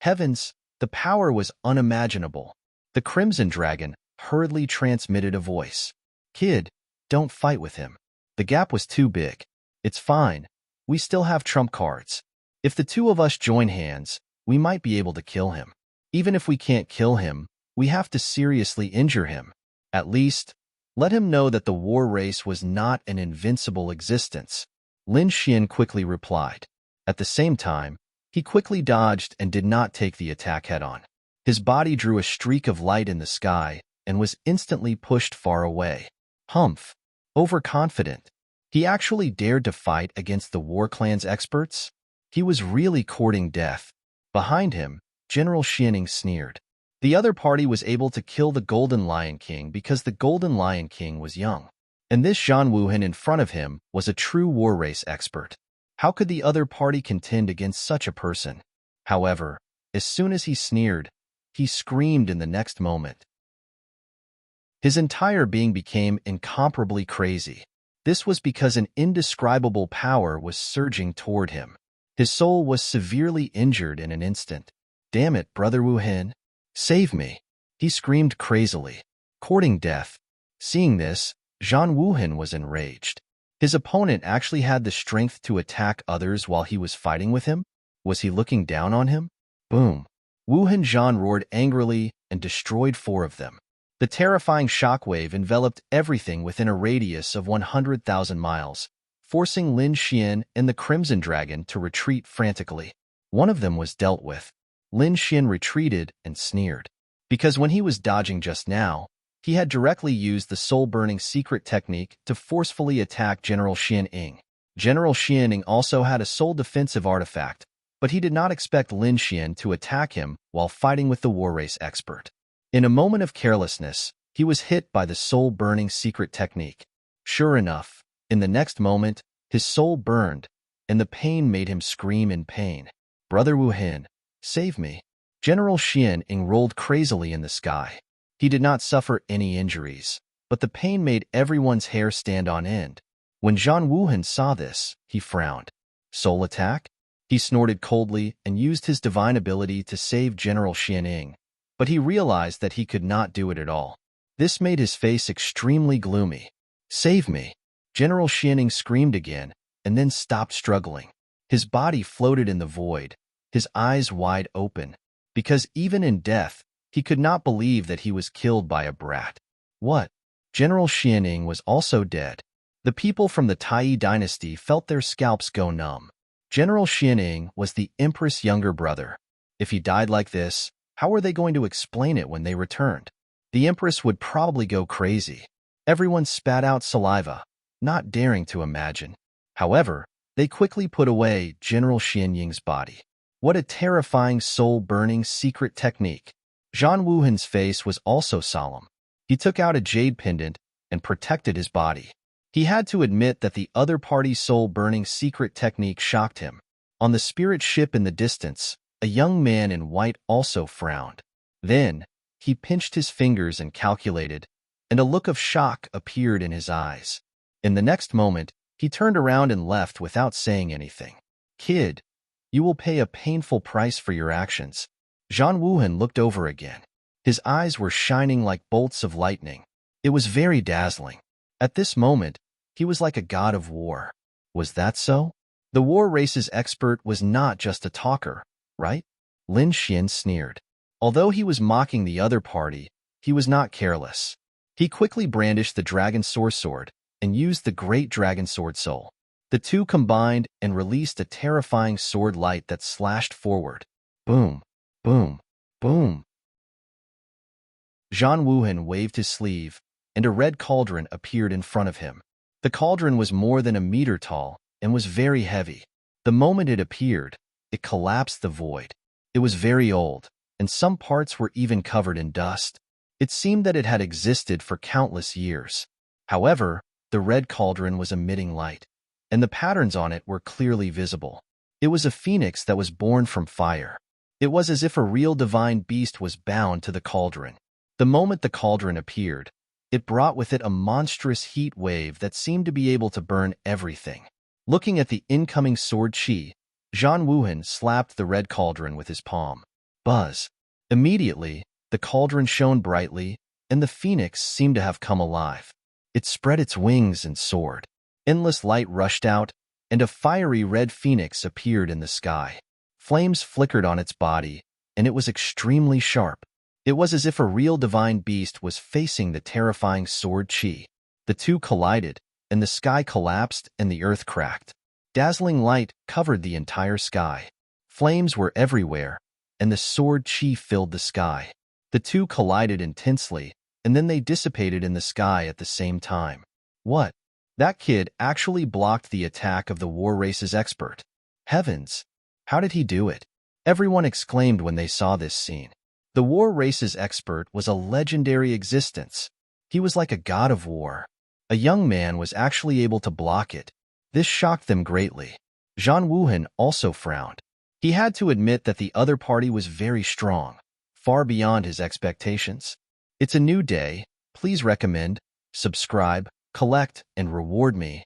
Heavens, the power was unimaginable. The Crimson Dragon hurriedly transmitted a voice. Kid, don't fight with him. The gap was too big. It's fine. We still have trump cards. If the two of us join hands, we might be able to kill him. Even if we can't kill him, we have to seriously injure him. At least, let him know that the war race was not an invincible existence. Lin Xian quickly replied. At the same time, he quickly dodged and did not take the attack head-on. His body drew a streak of light in the sky and was instantly pushed far away. Humph. Overconfident. He actually dared to fight against the War Clan's experts? He was really courting death. Behind him, General Xianing sneered. The other party was able to kill the Golden Lion King because the Golden Lion King was young. And this Zhan Wuhan in front of him was a true war race expert. How could the other party contend against such a person? However, as soon as he sneered, he screamed in the next moment. His entire being became incomparably crazy. This was because an indescribable power was surging toward him. His soul was severely injured in an instant. Damn it, Brother Wuhan. Save me. He screamed crazily, courting death. Seeing this, Zhan Wuhan was enraged. His opponent actually had the strength to attack others while he was fighting with him? Was he looking down on him? Boom. Wuhan Zhan roared angrily and destroyed 4 of them. The terrifying shockwave enveloped everything within a radius of 100,000 miles, forcing Lin Xian and the Crimson Dragon to retreat frantically. One of them was dealt with. Lin Xian retreated and sneered. Because when he was dodging just now, he had directly used the soul-burning secret technique to forcefully attack General Xianing. General Xianing also had a soul defensive artifact, but he did not expect Lin Xian to attack him while fighting with the war race expert. In a moment of carelessness, he was hit by the soul-burning secret technique. Sure enough, in the next moment, his soul burned, and the pain made him scream in pain. Brother Wuhan, save me. General Xianing rolled crazily in the sky. He did not suffer any injuries, but the pain made everyone's hair stand on end. When Zhan Wuhan saw this, he frowned. Soul attack? He snorted coldly and used his divine ability to save General Xianing, but he realized that he could not do it at all. This made his face extremely gloomy. Save me! General Xianing screamed again, and then stopped struggling. His body floated in the void, his eyes wide open, because even in death, he could not believe that he was killed by a brat. What? General Xianing was also dead. The people from the Tai dynasty felt their scalps go numb. General Xianing was the Empress' younger brother. If he died like this, how were they going to explain it when they returned? The Empress would probably go crazy. Everyone spat out saliva, not daring to imagine. However, they quickly put away General Xianing's body. What a terrifying soul-burning secret technique. Zhan Wuhan's face was also solemn. He took out a jade pendant and protected his body. He had to admit that the other party's soul-burning secret technique shocked him. On the spirit ship in the distance, a young man in white also frowned. Then, he pinched his fingers and calculated, and a look of shock appeared in his eyes. In the next moment, he turned around and left without saying anything. Kid, you will pay a painful price for your actions. Zhan Wuhan looked over again. His eyes were shining like bolts of lightning. It was very dazzling. At this moment, he was like a god of war. Was that so? The war race's expert was not just a talker, right? Lin Xian sneered. Although he was mocking the other party, he was not careless. He quickly brandished the Dragon Sword and used the Great Dragon Sword Soul. The two combined and released a terrifying sword light that slashed forward. Boom, boom, boom. Zhan Wuhan waved his sleeve, and a red cauldron appeared in front of him. The cauldron was more than a meter tall and was very heavy. The moment it appeared, it collapsed the void. It was very old, and some parts were even covered in dust. It seemed that it had existed for countless years. However, the red cauldron was emitting light, and the patterns on it were clearly visible. It was a phoenix that was born from fire. It was as if a real divine beast was bound to the cauldron. The moment the cauldron appeared, It brought with it a monstrous heat wave that seemed to be able to burn everything. Looking at the incoming sword chi, Zhang Wuhan slapped the red cauldron with his palm. Buzz. Immediately, the cauldron shone brightly, and the phoenix seemed to have come alive. It spread its wings and soared. Endless light rushed out, and a fiery red phoenix appeared in the sky. Flames flickered on its body, and it was extremely sharp. It was as if a real divine beast was facing the terrifying sword chi. The two collided, and the sky collapsed and the earth cracked. Dazzling light covered the entire sky. Flames were everywhere, and the sword chi filled the sky. The two collided intensely, and then they dissipated in the sky at the same time. What? That kid actually blocked the attack of the war race's expert. Heavens! How did he do it? Everyone exclaimed when they saw this scene. The war race's expert was a legendary existence. He was like a god of war. A young man was actually able to block it. This shocked them greatly. Zhang Wuhan also frowned. He had to admit that the other party was very strong, far beyond his expectations. It's a new day. Please recommend, subscribe, collect, and reward me.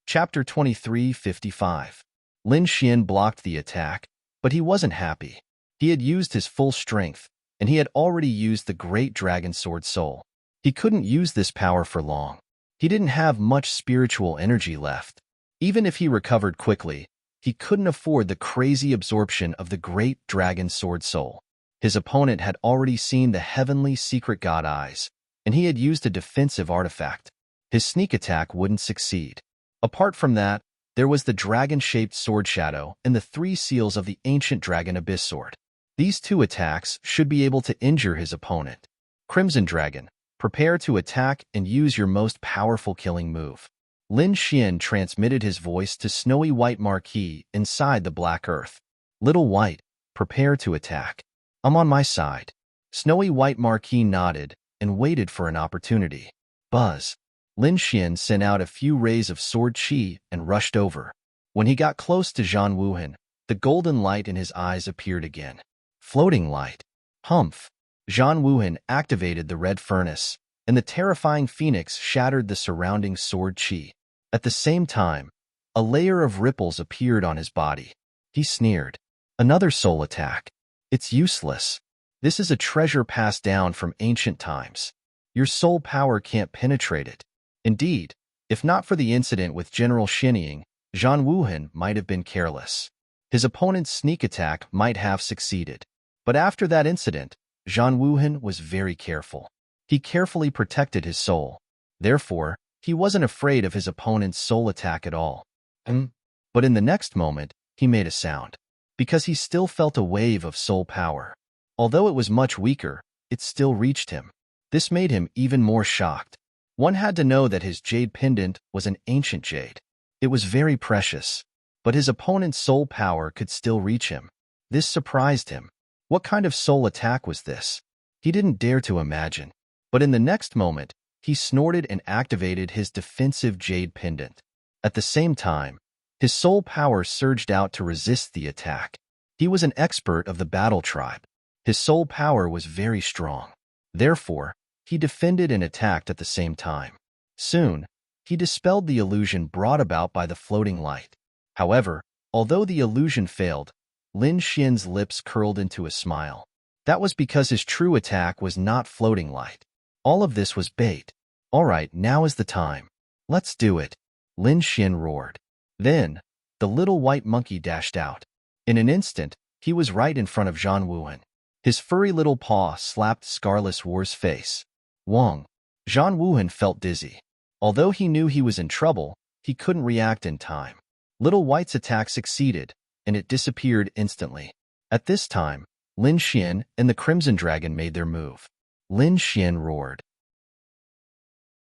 Chapter 23:55. Lin Xian blocked the attack, but he wasn't happy. He had used his full strength, and he had already used the great dragon sword soul. He couldn't use this power for long. He didn't have much spiritual energy left. Even if he recovered quickly, he couldn't afford the crazy absorption of the great dragon sword soul. His opponent had already seen the heavenly secret god eyes, and he had used a defensive artifact. His sneak attack wouldn't succeed. Apart from that, there was the dragon-shaped sword shadow and the 3 seals of the ancient dragon abyss sword. These 2 attacks should be able to injure his opponent. Crimson Dragon, prepare to attack and use your most powerful killing move. Lin Xian transmitted his voice to Snowy White Marquis inside the Black Earth. Little White, prepare to attack. I'm on my side. Snowy White Marquis nodded and waited for an opportunity. Buzz. Lin Xian sent out a few rays of sword chi and rushed over. When he got close to Zhang Wuhan, the golden light in his eyes appeared again. Floating light. Humph. Zhang Wuhan activated the red furnace, and the terrifying phoenix shattered the surrounding sword chi. At the same time, a layer of ripples appeared on his body. He sneered. Another soul attack. It's useless. This is a treasure passed down from ancient times. Your soul power can't penetrate it. Indeed, if not for the incident with General Shinying, Zhang Wuhan might have been careless. His opponent's sneak attack might have succeeded. But after that incident, Zhang Wuhan was very careful. He carefully protected his soul. Therefore, he wasn't afraid of his opponent's soul attack at all. But in the next moment, he made a sound. Because he still felt a wave of soul power. Although it was much weaker, it still reached him. This made him even more shocked. One had to know that his jade pendant was an ancient jade. It was very precious, but his opponent's soul power could still reach him. This surprised him. What kind of soul attack was this? He didn't dare to imagine. But in the next moment, he snorted and activated his defensive jade pendant. At the same time, his soul power surged out to resist the attack. He was an expert of the battle tribe. His soul power was very strong. Therefore, he defended and attacked at the same time. Soon, he dispelled the illusion brought about by the floating light. However, although the illusion failed, Lin Xian's lips curled into a smile. That was because his true attack was not floating light. All of this was bait. All right, now is the time. Let's do it. Lin Xian roared. Then, the little white monkey dashed out. In an instant, he was right in front of Zhang Wuhan. His furry little paw slapped Scarlet War's face. Wong. Zhang Wuhan felt dizzy. Although he knew he was in trouble, he couldn't react in time. Little White's attack succeeded, and it disappeared instantly. At this time, Lin Xian and the Crimson Dragon made their move. Lin Xian roared.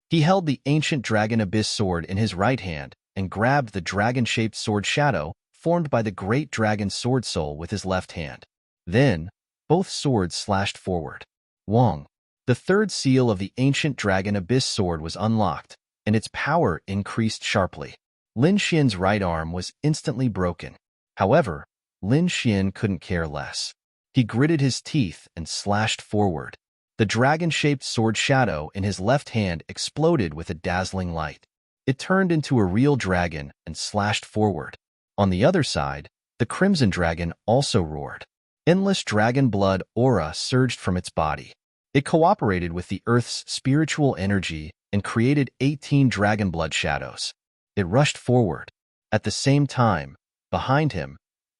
He held the ancient dragon abyss sword in his right hand and grabbed the dragon-shaped sword shadow formed by the great dragon sword soul with his left hand. Then, both swords slashed forward. Wong. The 3rd seal of the ancient dragon abyss sword was unlocked, and its power increased sharply. Lin Xian's right arm was instantly broken. However, Lin Xian couldn't care less. He gritted his teeth and slashed forward. The dragon-shaped sword shadow in his left hand exploded with a dazzling light. It turned into a real dragon and slashed forward. On the other side, the crimson dragon also roared. Endless dragon blood aura surged from its body. It cooperated with the Earth's spiritual energy and created 18 dragon blood shadows. It rushed forward. At the same time, behind him,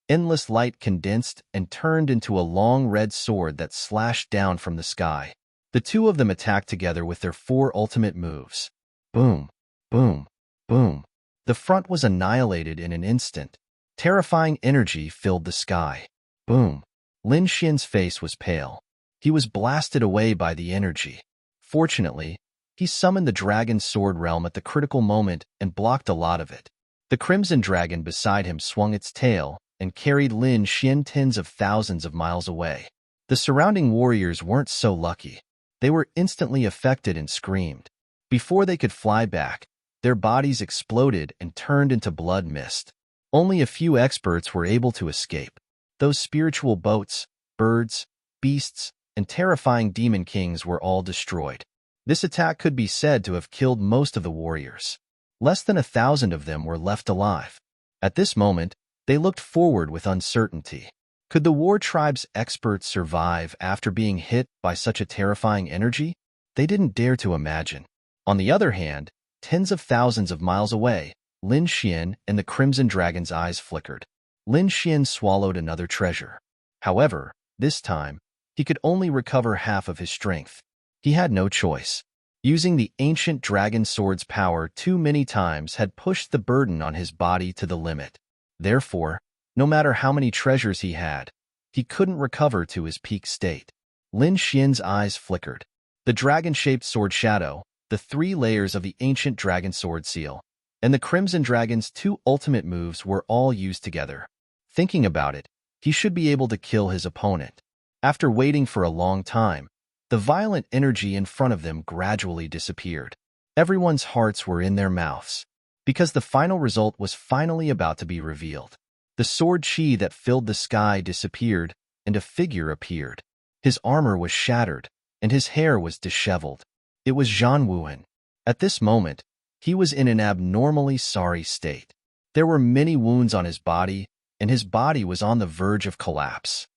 endless light condensed and turned into a long red sword that slashed down from the sky. The two of them attacked together with their 4 ultimate moves. Boom, boom, boom. The front was annihilated in an instant. Terrifying energy filled the sky. Boom. Lin Xian's face was pale. He was blasted away by the energy. Fortunately, he summoned the dragon sword realm at the critical moment and blocked a lot of it. The crimson dragon beside him swung its tail and carried Lin Xian tens of thousands of miles away. The surrounding warriors weren't so lucky. They were instantly affected and screamed. Before they could fly back, their bodies exploded and turned into blood mist. Only a few experts were able to escape. Those spiritual boats, birds, beasts, and terrifying demon kings were all destroyed. This attack could be said to have killed most of the warriors. Less than 1,000 of them were left alive. At this moment, they looked forward with uncertainty. Could the war tribe's experts survive after being hit by such a terrifying energy? They didn't dare to imagine. On the other hand, tens of thousands of miles away, Lin Xian and the Crimson Dragon's eyes flickered. Lin Xian swallowed another treasure. However, this time, he could only recover half of his strength. He had no choice. Using the ancient dragon sword's power too many times had pushed the burden on his body to the limit. Therefore, no matter how many treasures he had, he couldn't recover to his peak state. Lin Xian's eyes flickered. The dragon-shaped sword shadow, the 3 layers of the ancient dragon sword seal, and the Crimson Dragon's 2 ultimate moves were all used together. Thinking about it, he should be able to kill his opponent. After waiting for a long time, the violent energy in front of them gradually disappeared. Everyone's hearts were in their mouths, because the final result was finally about to be revealed. The sword chi that filled the sky disappeared, and a figure appeared. His armor was shattered, and his hair was disheveled. It was Zhan Wuhan. At this moment, he was in an abnormally sorry state. There were many wounds on his body, and his body was on the verge of collapse.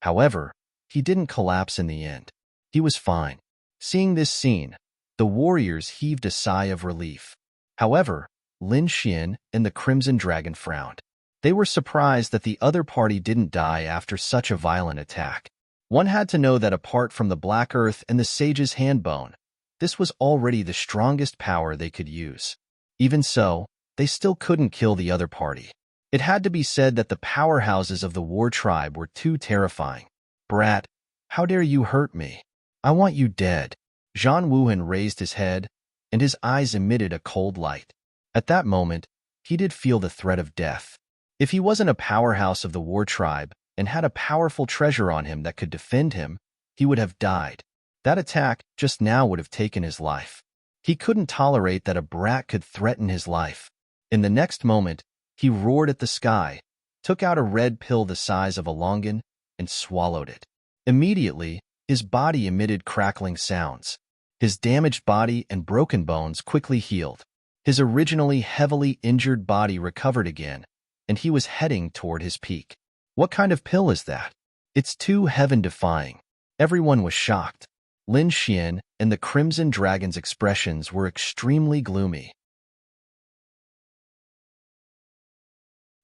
However, he didn't collapse in the end. He was fine. Seeing this scene, the warriors heaved a sigh of relief. However, Lin Xian and the Crimson Dragon frowned. They were surprised that the other party didn't die after such a violent attack. One had to know that apart from the Black Earth and the Sage's Handbone, this was already the strongest power they could use. Even so, they still couldn't kill the other party. It had to be said that the powerhouses of the war tribe were too terrifying. Brat, how dare you hurt me? I want you dead. Zhan Wuhan raised his head, and his eyes emitted a cold light. At that moment, he did feel the threat of death. If he wasn't a powerhouse of the war tribe and had a powerful treasure on him that could defend him, he would have died. That attack just now would have taken his life. He couldn't tolerate that a brat could threaten his life. In the next moment, he roared at the sky, took out a red pill the size of a longan, and swallowed it. Immediately, his body emitted crackling sounds. His damaged body and broken bones quickly healed. His originally heavily injured body recovered again, and he was heading toward his peak. What kind of pill is that? It's too heaven-defying. Everyone was shocked. Lin Xian and the Crimson Dragon's expressions were extremely gloomy.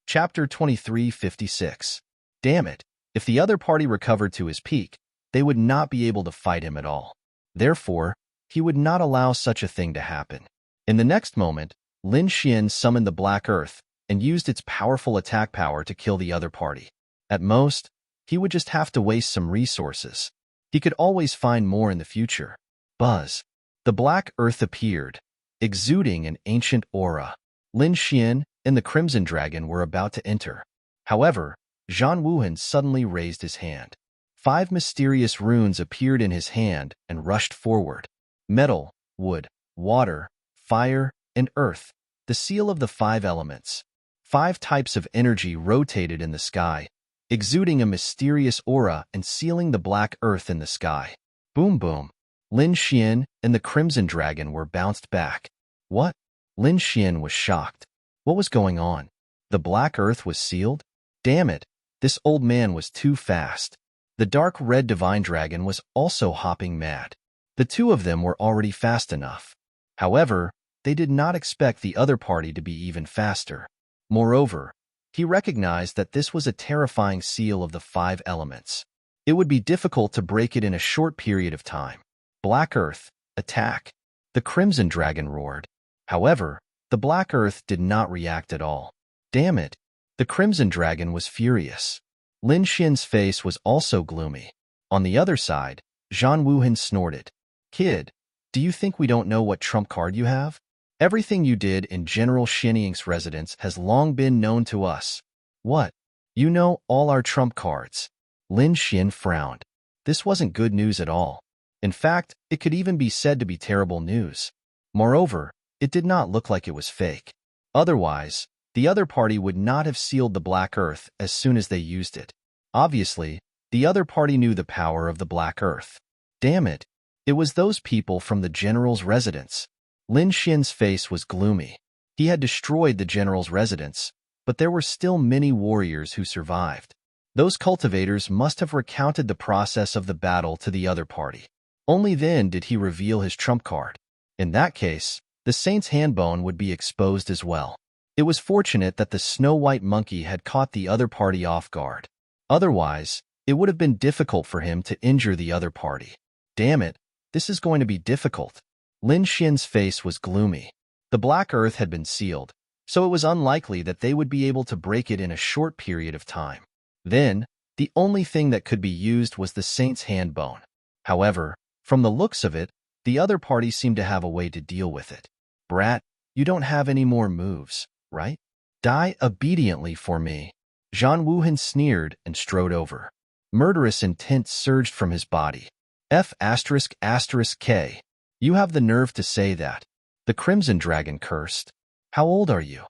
Chapter 2356. Damn it, if the other party recovered to his peak, they would not be able to fight him at all. Therefore, he would not allow such a thing to happen. In the next moment, Lin Xian summoned the Black Earth and used its powerful attack power to kill the other party. At most, he would just have to waste some resources. He could always find more in the future. Buzz. The Black Earth appeared, exuding an ancient aura. Lin Xian and the Crimson Dragon were about to enter. However, Zhan Wuhan suddenly raised his hand. 5 mysterious runes appeared in his hand and rushed forward. Metal, wood, water, fire, and earth, the seal of the 5 elements. 5 types of energy rotated in the sky, exuding a mysterious aura and sealing the black earth in the sky. Boom boom. Lin Xian and the Crimson Dragon were bounced back. What? Lin Xian was shocked. What was going on? The black earth was sealed? Damn it, this old man was too fast. The dark red divine dragon was also hopping mad. The two of them were already fast enough. However, they did not expect the other party to be even faster. Moreover, he recognized that this was a terrifying seal of the 5 elements. It would be difficult to break it in a short period of time. Black Earth, attack! The Crimson Dragon roared. However, the Black Earth did not react at all. Damn it! The Crimson Dragon was furious. Lin Xian's face was also gloomy. On the other side, Zhan Wuhan snorted. Kid, do you think we don't know what trump card you have? Everything you did in General Xianying's residence has long been known to us. What? You know all our trump cards. Lin Xian frowned. This wasn't good news at all. In fact, it could even be said to be terrible news. Moreover, it did not look like it was fake. Otherwise, the other party would not have sealed the Black Earth as soon as they used it. Obviously, the other party knew the power of the Black Earth. Damn it! It was those people from the general's residence. Lin Xian's face was gloomy. He had destroyed the general's residence, but there were still many warriors who survived. Those cultivators must have recounted the process of the battle to the other party. Only then did he reveal his trump card. In that case, the saint's handbone would be exposed as well. It was fortunate that the snow-white monkey had caught the other party off guard. Otherwise, it would have been difficult for him to injure the other party. Damn it, this is going to be difficult. Lin Xian's face was gloomy. The Black Earth had been sealed, so it was unlikely that they would be able to break it in a short period of time. Then, the only thing that could be used was the saint's handbone. However, from the looks of it, the other party seemed to have a way to deal with it. Brat, you don't have any more moves, right? Die obediently for me. Zhan Wuhan sneered and strode over. Murderous intent surged from his body. F***K. You have the nerve to say that. The Crimson Dragon cursed. How old are you?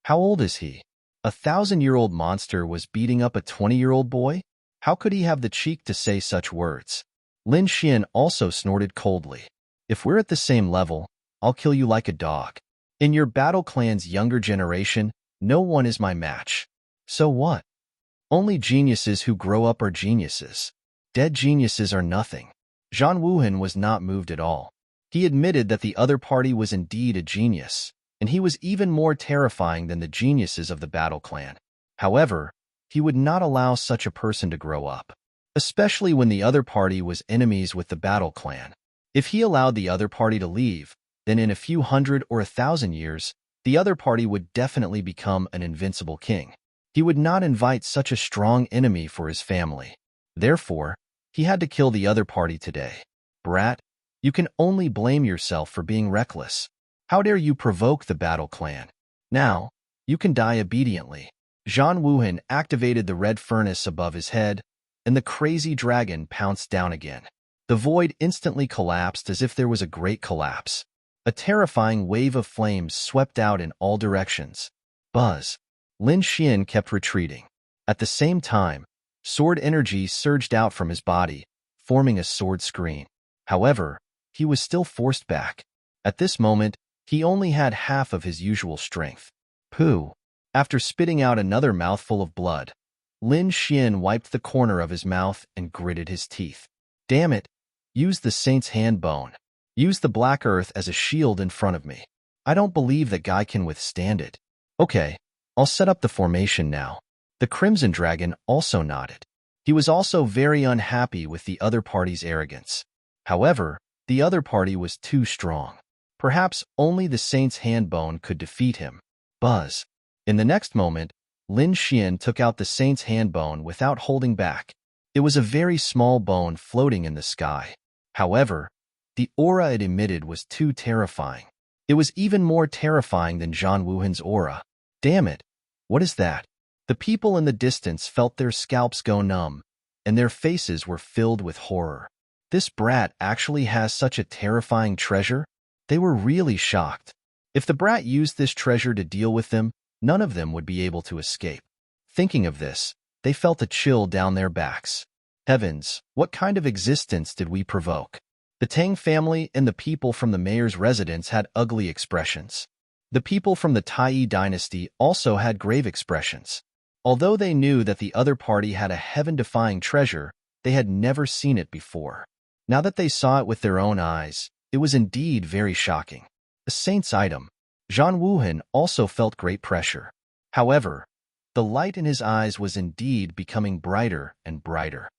How old is he? A 1,000-year-old monster was beating up a 20-year-old boy? How could he have the cheek to say such words? Lin Xian also snorted coldly. If we're at the same level, I'll kill you like a dog. In your battle clan's younger generation, no one is my match. So what? Only geniuses who grow up are geniuses. Dead geniuses are nothing. Zhan Wuhan was not moved at all. He admitted that the other party was indeed a genius, and he was even more terrifying than the geniuses of the battle clan. However, he would not allow such a person to grow up, especially when the other party was enemies with the battle clan. If he allowed the other party to leave, then in a few hundred or 1,000 years, the other party would definitely become an invincible king. He would not invite such a strong enemy for his family. Therefore, he had to kill the other party today. Brat, you can only blame yourself for being reckless. How dare you provoke the battle clan? Now, you can die obediently. Zhan Wuhan activated the red furnace above his head, and the crazy dragon pounced down again. The void instantly collapsed as if there was a great collapse. A terrifying wave of flames swept out in all directions. Buzz. Lin Xian kept retreating. At the same time, sword energy surged out from his body, forming a sword screen. However, he was still forced back. At this moment, he only had half of his usual strength. Pooh. After spitting out another mouthful of blood, Lin Xian wiped the corner of his mouth and gritted his teeth. Damn it. Use the saint's handbone. Use the Black Earth as a shield in front of me. I don't believe that guy can withstand it. Okay, I'll set up the formation now. The Crimson Dragon also nodded. He was also very unhappy with the other party's arrogance. However, the other party was too strong. Perhaps only the saint's handbone could defeat him. Buzz. In the next moment, Lin Xian took out the saint's handbone without holding back. It was a very small bone floating in the sky. However, the aura it emitted was too terrifying. It was even more terrifying than Zhan Wuhan's aura. Damn it! What is that? The people in the distance felt their scalps go numb, and their faces were filled with horror. This brat actually has such a terrifying treasure? They were really shocked. If the brat used this treasure to deal with them, none of them would be able to escape. Thinking of this, they felt a chill down their backs. Heavens, what kind of existence did we provoke? The Tang family and the people from the mayor's residence had ugly expressions. The people from the Tai dynasty also had grave expressions. Although they knew that the other party had a heaven-defying treasure, they had never seen it before. Now that they saw it with their own eyes, it was indeed very shocking. A saint's item. Zhang Wuhan also felt great pressure. However, the light in his eyes was indeed becoming brighter and brighter.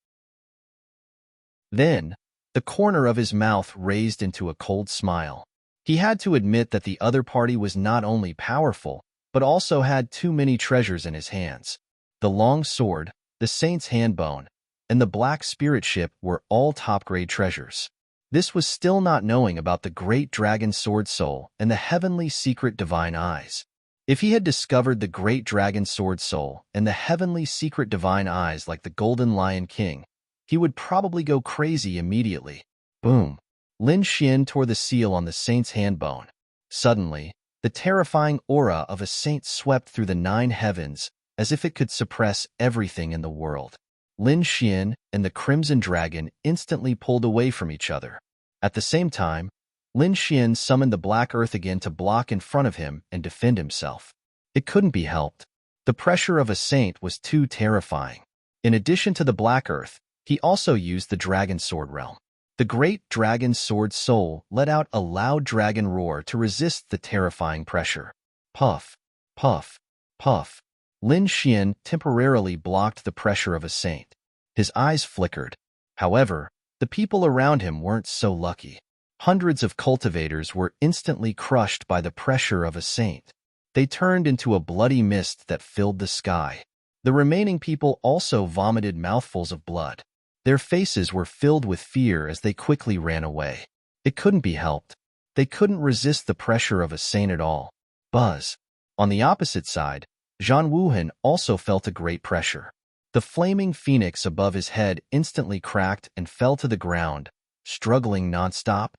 Then, the corner of his mouth raised into a cold smile. He had to admit that the other party was not only powerful, but also had too many treasures in his hands. The long sword, the saint's handbone, and the black spirit ship were all top-grade treasures. This was still not knowing about the great dragon sword soul and the heavenly secret divine eyes. If he had discovered the great dragon sword soul and the heavenly secret divine eyes like the golden lion king, he would probably go crazy immediately. Boom! Lin Xian tore the seal on the saint's handbone. Suddenly, the terrifying aura of a saint swept through the 9 heavens as if it could suppress everything in the world. Lin Xian and the Crimson Dragon instantly pulled away from each other. At the same time, Lin Xian summoned the Black Earth again to block in front of him and defend himself. It couldn't be helped. The pressure of a saint was too terrifying. In addition to the Black Earth, he also used the Dragon Sword realm. The great dragon sword soul let out a loud dragon roar to resist the terrifying pressure. Puff, puff, puff. Lin Xian temporarily blocked the pressure of a saint. His eyes flickered. However, the people around him weren't so lucky. Hundreds of cultivators were instantly crushed by the pressure of a saint. They turned into a bloody mist that filled the sky. The remaining people also vomited mouthfuls of blood. Their faces were filled with fear as they quickly ran away. It couldn't be helped. They couldn't resist the pressure of a saint at all. Buzz. On the opposite side, Zhang Wuhan also felt a great pressure. The flaming phoenix above his head instantly cracked and fell to the ground, struggling non-stop.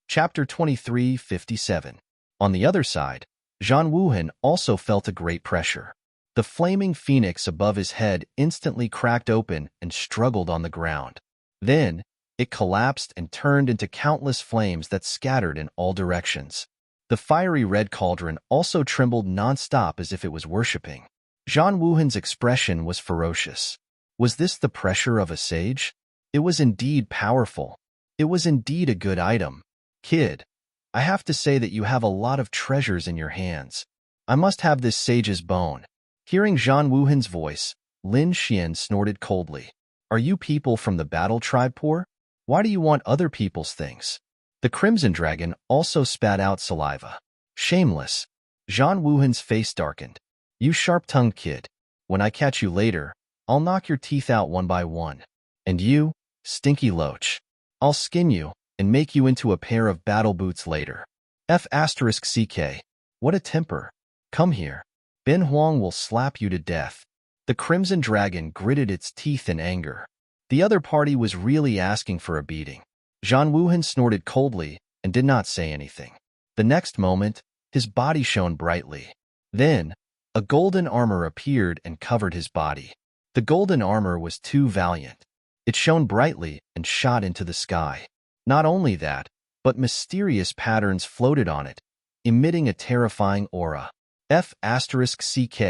Chapter 23:57. On the other side, Zhang Wuhan also felt a great pressure. The flaming phoenix above his head instantly cracked open and struggled on the ground. Then, it collapsed and turned into countless flames that scattered in all directions. The fiery red cauldron also trembled non-stop as if it was worshipping. Zhang Wuhan's expression was ferocious. Was this the pressure of a sage? It was indeed powerful. It was indeed a good item. Kid, I have to say that you have a lot of treasures in your hands. I must have this sage's bone. Hearing Zhang Wuhan's voice, Lin Xian snorted coldly. Are you people from the battle tribe poor? Why do you want other people's things? The Crimson Dragon also spat out saliva. Shameless. Zhang Wuhan's face darkened. You sharp-tongued kid. When I catch you later, I'll knock your teeth out one by one. And you, stinky loach. I'll skin you and make you into a pair of battle boots later. F***CK. What a temper. Come here. Ben Huang will slap you to death. The Crimson Dragon gritted its teeth in anger. The other party was really asking for a beating. Zhang Wuhan snorted coldly and did not say anything. The next moment, his body shone brightly. Then, a golden armor appeared and covered his body. The golden armor was too valiant. It shone brightly and shot into the sky. Not only that, but mysterious patterns floated on it, emitting a terrifying aura. F***CK.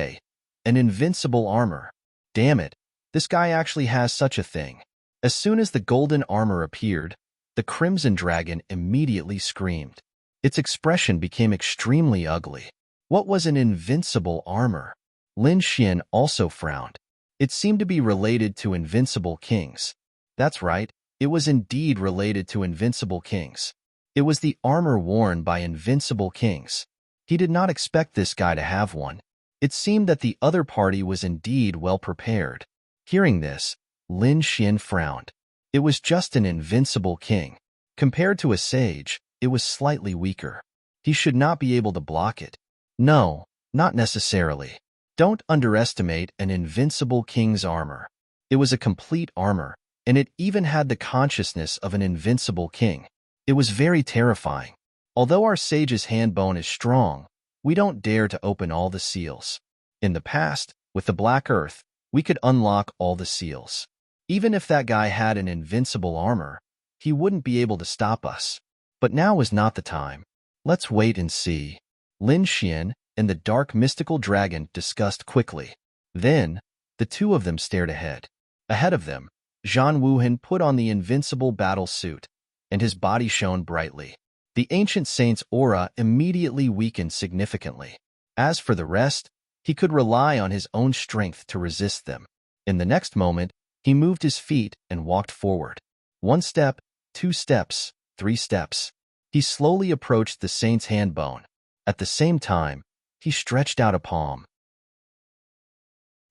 An invincible armor. Damn it, this guy actually has such a thing. As soon as the golden armor appeared, the Crimson Dragon immediately screamed. Its expression became extremely ugly. What was an invincible armor? Lin Xian also frowned. It seemed to be related to invincible kings. That's right, it was indeed related to invincible kings. It was the armor worn by invincible kings. He did not expect this guy to have one. It seemed that the other party was indeed well prepared. Hearing this, Lin Xian frowned. It was just an invincible king. Compared to a sage, it was slightly weaker. He should not be able to block it. No, not necessarily. Don't underestimate an invincible king's armor. It was a complete armor, and it even had the consciousness of an invincible king. It was very terrifying. Although our sage's hand bone is strong, We don't dare to open all the seals. In the past, with the Black Earth, we could unlock all the seals. Even if that guy had an invincible armor, he wouldn't be able to stop us. But now was not the time. Let's wait and see. Lin Xian and the dark mystical dragon discussed quickly. Then, the two of them stared ahead. Ahead of them, Zhan Wuhan put on the invincible battle suit, and his body shone brightly. The ancient saint's aura immediately weakened significantly. As for the rest, he could rely on his own strength to resist them. In the next moment, he moved his feet and walked forward. 1 step, 2 steps, 3 steps. He slowly approached the saint's hand bone. At the same time, he stretched out a palm.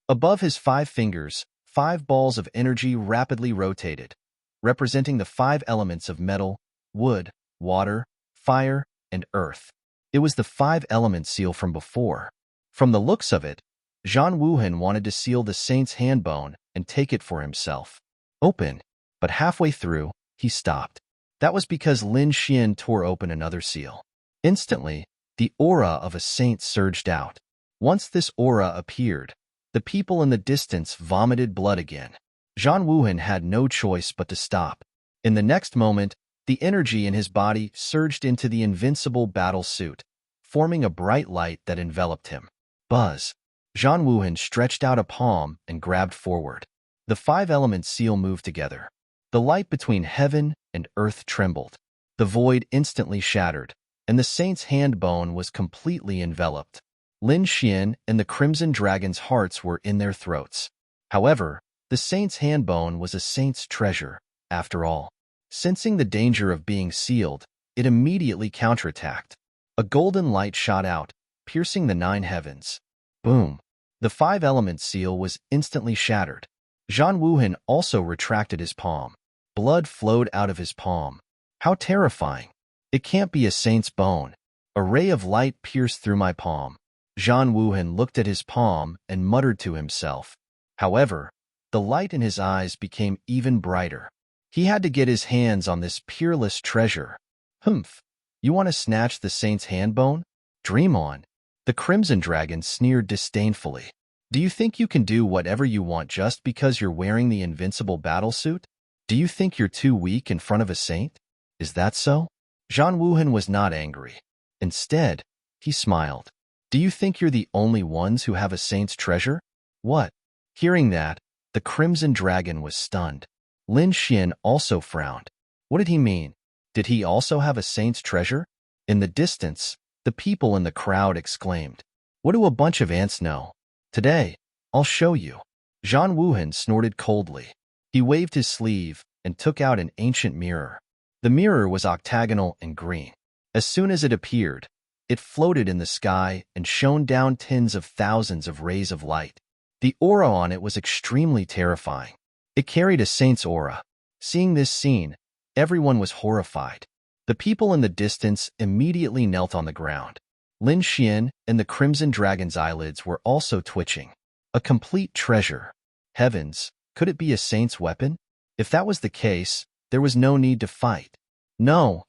Above his 5 fingers, 5 balls of energy rapidly rotated, representing the 5 elements of metal, wood, water, fire, and earth. It was the 5 element seal from before. From the looks of it, Zhan Wuhan wanted to seal the saint's hand bone and take it for himself. Open, but halfway through, he stopped. That was because Lin Xian tore open another seal. Instantly, the aura of a saint surged out. Once this aura appeared, the people in the distance vomited blood again. Zhan Wuhan had no choice but to stop. In the next moment, the energy in his body surged into the invincible battle suit, forming a bright light that enveloped him. Buzz! Zhan Wuhan stretched out a palm and grabbed forward. The 5-element seal moved together. The light between heaven and earth trembled. The void instantly shattered, and the saint's hand bone was completely enveloped. Lin Xian and the Crimson Dragon's hearts were in their throats. However, the saint's hand bone was a saint's treasure, after all. Sensing the danger of being sealed, it immediately counterattacked. A golden light shot out, piercing the 9 heavens. Boom! The 5-element seal was instantly shattered. Zhan Wuhan also retracted his palm. Blood flowed out of his palm. How terrifying! It can't be a saint's bone. A ray of light pierced through my palm. Zhan Wuhan looked at his palm and muttered to himself. However, the light in his eyes became even brighter. He had to get his hands on this peerless treasure. Humph! You want to snatch the saint's hand bone? Dream on. The Crimson Dragon sneered disdainfully. Do you think you can do whatever you want just because you're wearing the invincible battlesuit? Do you think you're too weak in front of a saint? Is that so? Zhan Wuhan was not angry. Instead, he smiled. Do you think you're the only ones who have a saint's treasure? What? Hearing that, the Crimson Dragon was stunned. Lin Xian also frowned. What did he mean? Did he also have a saint's treasure? In the distance, the people in the crowd exclaimed, "What do a bunch of ants know? Today, I'll show you." Zhan Wuhan snorted coldly. He waved his sleeve and took out an ancient mirror. The mirror was octagonal and green. As soon as it appeared, it floated in the sky and shone down tens of thousands of rays of light. The aura on it was extremely terrifying. It carried a saint's aura. Seeing this scene, everyone was horrified. The people in the distance immediately knelt on the ground. Lin Xian and the Crimson Dragon's eyelids were also twitching. A complete treasure. Heavens, could it be a saint's weapon? If that was the case, there was no need to fight. No,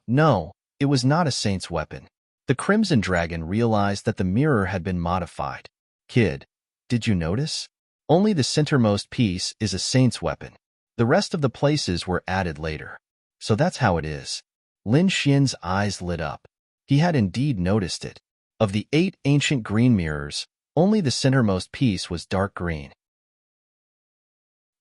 it was not a saint's weapon. The Crimson Dragon realized that the mirror had been modified. Kid, did you notice? Only the centermost piece is a saint's weapon. The rest of the places were added later. So that's how it is. Lin Xian's eyes lit up. He had indeed noticed it. Of the 8 ancient green mirrors, only the centermost piece was dark green.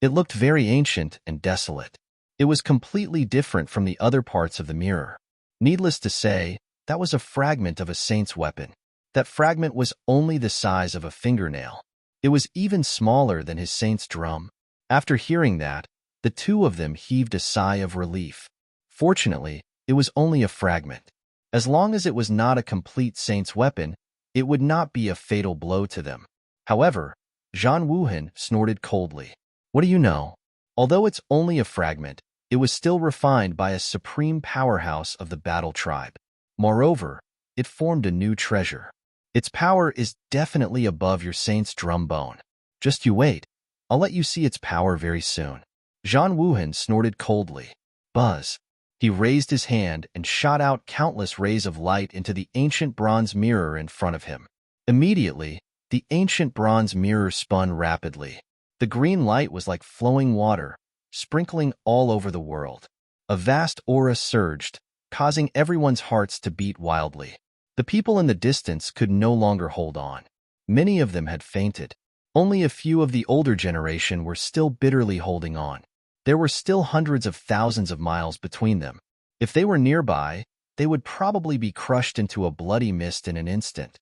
It looked very ancient and desolate. It was completely different from the other parts of the mirror. Needless to say, that was a fragment of a saint's weapon. That fragment was only the size of a fingernail. It was even smaller than his saint's drum. After hearing that, the two of them heaved a sigh of relief. Fortunately, it was only a fragment. As long as it was not a complete saint's weapon, it would not be a fatal blow to them. However, Zhan Wuhan snorted coldly. What do you know? Although it's only a fragment, it was still refined by a supreme powerhouse of the battle tribe. Moreover, it formed a new treasure. Its power is definitely above your saint's drum bone. Just you wait. I'll let you see its power very soon. Zhan Wuhan snorted coldly. Buzz. He raised his hand and shot out countless rays of light into the ancient bronze mirror in front of him. Immediately, the ancient bronze mirror spun rapidly. The green light was like flowing water, sprinkling all over the world. A vast aura surged, causing everyone's hearts to beat wildly. The people in the distance could no longer hold on. Many of them had fainted. Only a few of the older generation were still bitterly holding on. There were still hundreds of thousands of miles between them. If they were nearby, they would probably be crushed into a bloody mist in an instant.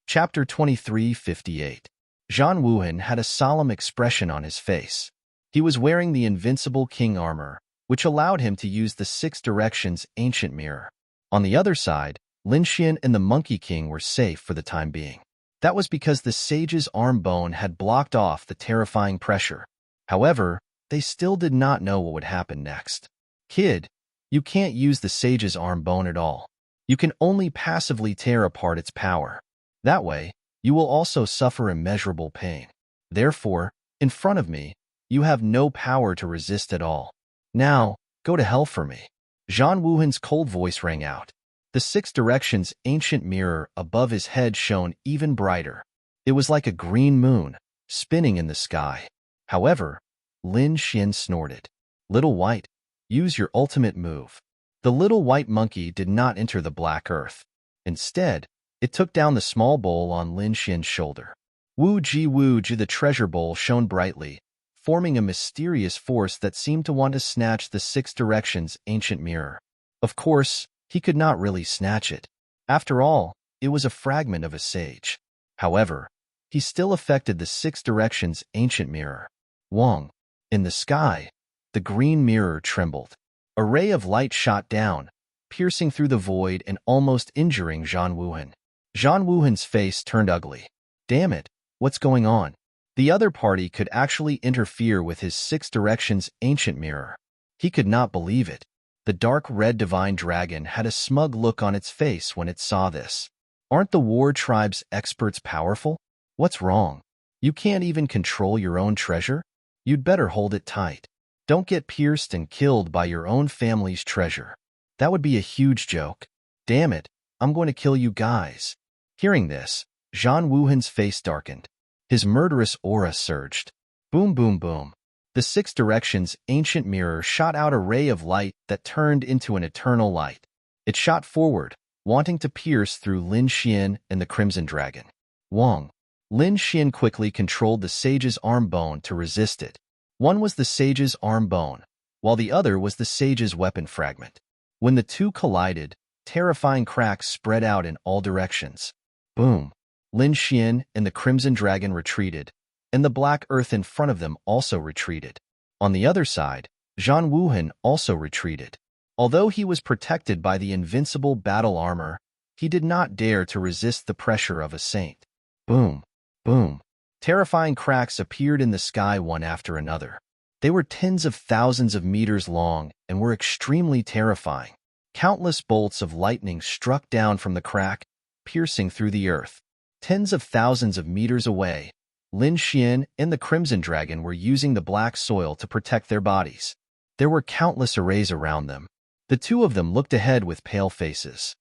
Chapter 23:58. Zhang Wuhan had a solemn expression on his face. He was wearing the invincible king armor, which allowed him to use the six directions ancient mirror. On the other side, Lin Xian and the Monkey King were safe for the time being. That was because the sage's arm bone had blocked off the terrifying pressure. However, they still did not know what would happen next. Kid, you can't use the sage's arm bone at all. You can only passively tear apart its power. That way, you will also suffer immeasurable pain. Therefore, in front of me, you have no power to resist at all. Now, go to hell for me. Zhang Wuhan's cold voice rang out. The six directions ancient mirror above his head shone even brighter. It was like a green moon, spinning in the sky. However, Lin Xian snorted. Little White, use your ultimate move. The little white monkey did not enter the black earth. Instead, it took down the small bowl on Lin Xian's shoulder. Wu ji, the treasure bowl shone brightly, forming a mysterious force that seemed to want to snatch the six directions ancient mirror. Of course, he could not really snatch it. After all, it was a fragment of a sage. However, he still affected the six directions ancient mirror. Wong. In the sky, the green mirror trembled. A ray of light shot down, piercing through the void and almost injuring Zhang Wuhan. Zhang Wuhan's face turned ugly. Damn it, what's going on? The other party could actually interfere with his six directions ancient mirror. He could not believe it. The dark red divine dragon had a smug look on its face when it saw this. Aren't the war tribe's experts powerful? What's wrong? You can't even control your own treasure? You'd better hold it tight. Don't get pierced and killed by your own family's treasure. That would be a huge joke. Damn it, I'm going to kill you guys. Hearing this, Zhang Wuhan's face darkened. His murderous aura surged. Boom, boom, boom. The six directions ancient mirror shot out a ray of light that turned into an eternal light. It shot forward, wanting to pierce through Lin Xian and the Crimson Dragon. Wong. Lin Xian quickly controlled the sage's arm bone to resist it. One was the sage's arm bone, while the other was the sage's weapon fragment. When the two collided, terrifying cracks spread out in all directions. Boom. Lin Xian and the Crimson Dragon retreated, and the black earth in front of them also retreated. On the other side, Zhang Wuhan also retreated. Although he was protected by the invincible battle armor, he did not dare to resist the pressure of a saint. Boom. Boom. Terrifying cracks appeared in the sky one after another. They were tens of thousands of meters long and were extremely terrifying. Countless bolts of lightning struck down from the crack, piercing through the earth. Tens of thousands of meters away, Lin Xian and the Crimson Dragon were using the black soil to protect their bodies. There were countless arrays around them. The two of them looked ahead with pale faces.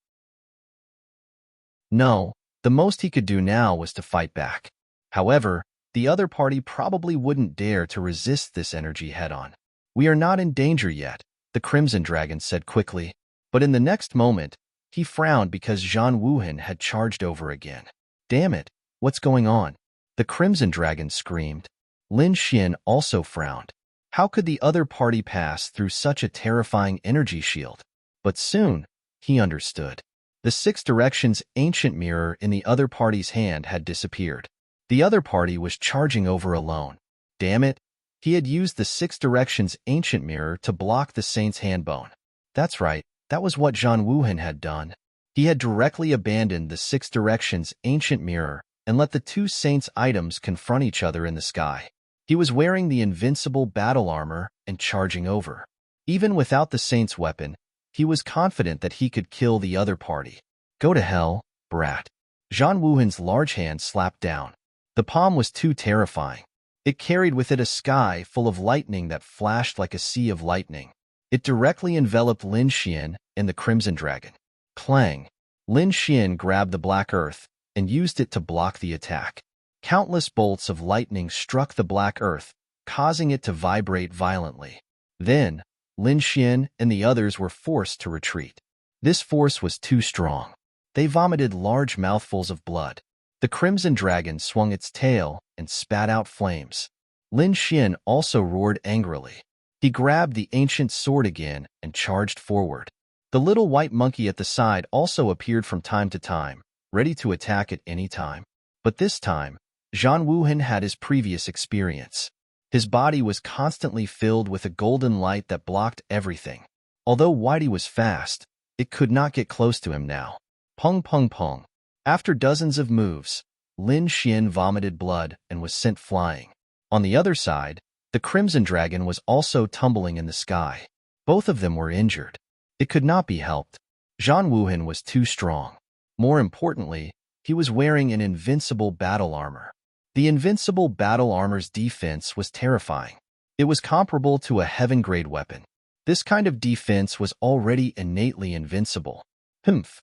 No, the most he could do now was to fight back. However, the other party probably wouldn't dare to resist this energy head-on. We are not in danger yet, the Crimson Dragon said quickly, but in the next moment, he frowned because Zhang Wuhan had charged over again. Damn it, what's going on? The Crimson Dragon screamed. Lin Xian also frowned. How could the other party pass through such a terrifying energy shield? But soon, he understood. The six directions ancient mirror in the other party's hand had disappeared. The other party was charging over alone. Damn it, he had used the six directions ancient mirror to block the saint's handbone. That's right, that was what Zhang Wuhan had done. He had directly abandoned the six directions ancient mirror and let the two saints' items confront each other in the sky. He was wearing the invincible battle armor and charging over. Even without the saint's weapon, he was confident that he could kill the other party. Go to hell, brat. Zhang Wuhan's large hand slapped down. The palm was too terrifying. It carried with it a sky full of lightning that flashed like a sea of lightning. It directly enveloped Lin Xian and the Crimson Dragon. Clang! Lin Xian grabbed the black earth and used it to block the attack. Countless bolts of lightning struck the black earth, causing it to vibrate violently. Then, Lin Xian and the others were forced to retreat. This force was too strong. They vomited large mouthfuls of blood. The Crimson Dragon swung its tail and spat out flames. Lin Xian also roared angrily. He grabbed the ancient sword again and charged forward. The little white monkey at the side also appeared from time to time, ready to attack at any time. But this time, Zhang Wuhan had his previous experience. His body was constantly filled with a golden light that blocked everything. Although Whitey was fast, it could not get close to him now. Pung pung pung. After dozens of moves, Lin Xian vomited blood and was sent flying. On the other side, the Crimson Dragon was also tumbling in the sky. Both of them were injured. It could not be helped. Zhang Wuhan was too strong. More importantly, he was wearing an invincible battle armor. The invincible battle armor's defense was terrifying. It was comparable to a heaven-grade weapon. This kind of defense was already innately invincible. Humph!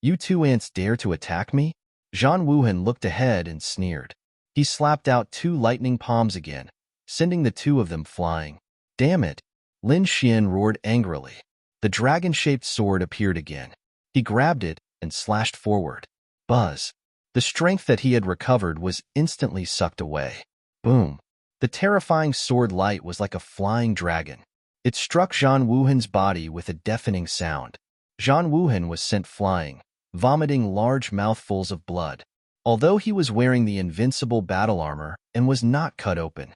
You two ants dare to attack me? Zhang Wuhan looked ahead and sneered. He slapped out 2 lightning palms again, sending the 2 of them flying. Damn it! Lin Xian roared angrily. The dragon-shaped sword appeared again. He grabbed it and slashed forward. Buzz! The strength that he had recovered was instantly sucked away. Boom! The terrifying sword light was like a flying dragon. It struck Zhang Wuhan's body with a deafening sound. Zhang Wuhan was sent flying, vomiting large mouthfuls of blood, although he was wearing the invincible battle armor and was not cut open.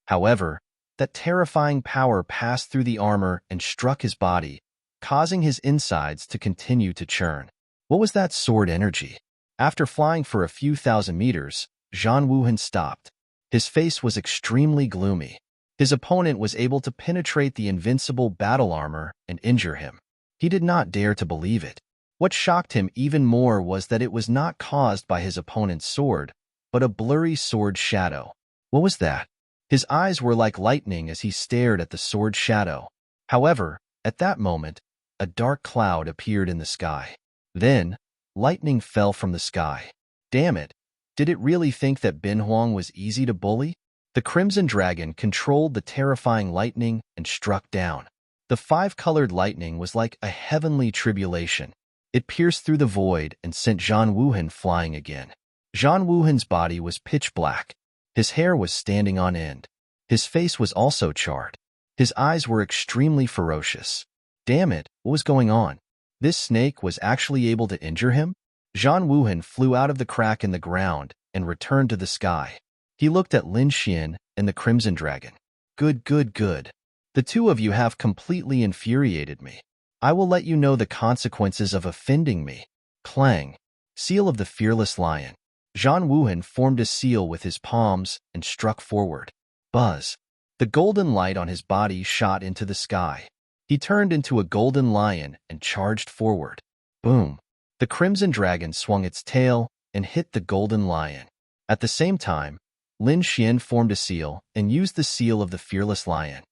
However, that terrifying power passed through the armor and struck his body, causing his insides to continue to churn. What was that sword energy? After flying for a few thousand meters, Zhang Wuhan stopped. His face was extremely gloomy. His opponent was able to penetrate the invincible battle armor and injure him. He did not dare to believe it. What shocked him even more was that it was not caused by his opponent's sword, but a blurry sword shadow. What was that? His eyes were like lightning as he stared at the sword shadow. However, at that moment, a dark cloud appeared in the sky. Then, lightning fell from the sky. Damn it! Did it really think that Bin Huang was easy to bully? The Crimson Dragon controlled the terrifying lightning and struck down. The 5-colored lightning was like a heavenly tribulation. It pierced through the void and sent Zhang Wuhan flying again. Zhang Wuhan's body was pitch black. His hair was standing on end. His face was also charred. His eyes were extremely ferocious. Damn it, what was going on? This snake was actually able to injure him? Zhang Wuhan flew out of the crack in the ground and returned to the sky. He looked at Lin Xian and the Crimson Dragon. Good, good, good. The 2 of you have completely infuriated me. I will let you know the consequences of offending me. Clang! Seal of the Fearless Lion. Zhang Wuhan formed a seal with his palms and struck forward. Buzz! The golden light on his body shot into the sky. He turned into a golden lion and charged forward. Boom! The Crimson Dragon swung its tail and hit the golden lion. At the same time, Lin Xian formed a seal and used the seal of the Fearless Lion.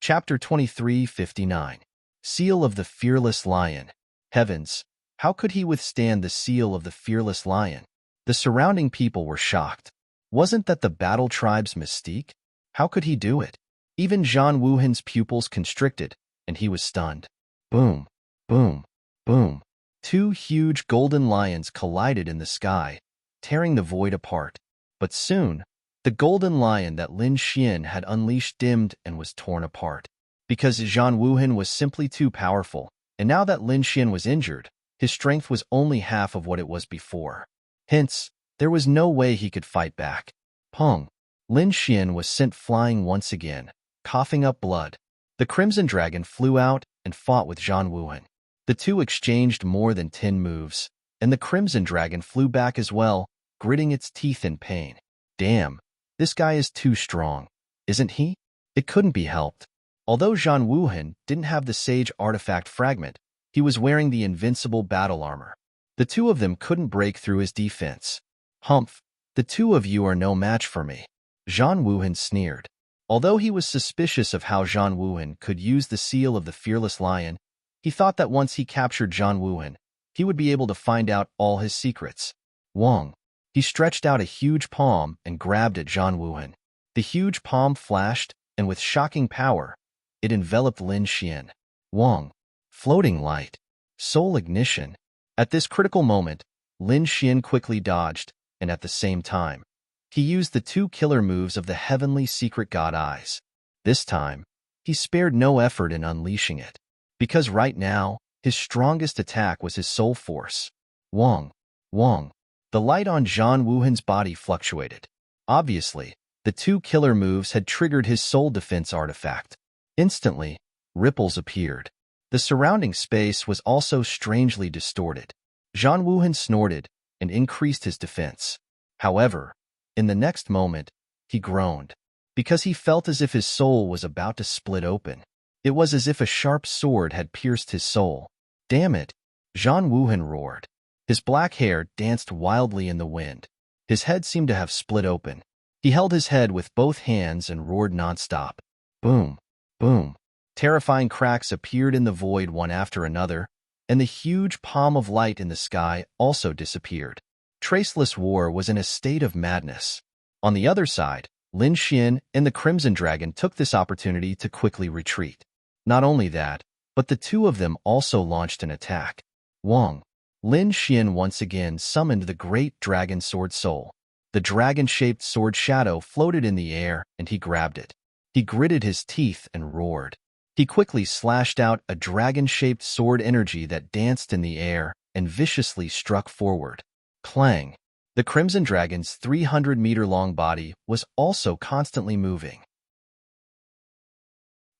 Chapter 23:59. Seal of the Fearless Lion. Heavens! How could he withstand the seal of the Fearless Lion? The surrounding people were shocked. Wasn't that the battle tribe's mystique? How could he do it? Even Zhang Wuhan's pupils constricted, and he was stunned. Boom! Boom! Boom! 2 huge golden lions collided in the sky, tearing the void apart. But soon, the golden lion that Lin Xian had unleashed dimmed and was torn apart. Because Zhang Wuhan was simply too powerful, and now that Lin Xian was injured, his strength was only half of what it was before. Hence, there was no way he could fight back. Pong! Lin Xian was sent flying once again, coughing up blood. The Crimson Dragon flew out and fought with Zhang Wuhan. The 2 exchanged more than 10 moves, and the Crimson Dragon flew back as well, gritting its teeth in pain. Damn, this guy is too strong, isn't he? It couldn't be helped. Although Zhang Wuhan didn't have the Sage Artifact Fragment, he was wearing the invincible battle armor. The two of them couldn't break through his defense. Humph, the two of you are no match for me. Zhang Wuhan sneered. Although he was suspicious of how Zhang Wuhan could use the seal of the fearless lion, he thought that once he captured Zhang Wuhan, he would be able to find out all his secrets. Wong. He stretched out a huge palm and grabbed at Zhang Wuhan. The huge palm flashed, and with shocking power, it enveloped Lin Xian. Wong. Floating light. Soul ignition. At this critical moment, Lin Xian quickly dodged, and at the same time, he used the two killer moves of the heavenly secret god eyes. This time, he spared no effort in unleashing it, because right now, his strongest attack was his soul force. Wong. Wong. The light on Zhang Wuhan's body fluctuated. Obviously, the two killer moves had triggered his soul defense artifact. Instantly, ripples appeared. The surrounding space was also strangely distorted. Zhang Wuhan snorted and increased his defense. However, in the next moment, he groaned, because he felt as if his soul was about to split open. It was as if a sharp sword had pierced his soul. Damn it! Zhang Wuhan roared. His black hair danced wildly in the wind. His head seemed to have split open. He held his head with both hands and roared nonstop. Boom! Boom! Terrifying cracks appeared in the void one after another, and the huge palm of light in the sky also disappeared. Traceless War was in a state of madness. On the other side, Lin Xian and the Crimson Dragon took this opportunity to quickly retreat. Not only that, but the two of them also launched an attack. Wong. Lin Xian once again summoned the great dragon sword soul. The dragon-shaped sword shadow floated in the air, and he grabbed it. He gritted his teeth and roared. He quickly slashed out a dragon-shaped sword energy that danced in the air and viciously struck forward. Clang! The Crimson Dragon's 300-meter-long body was also constantly moving.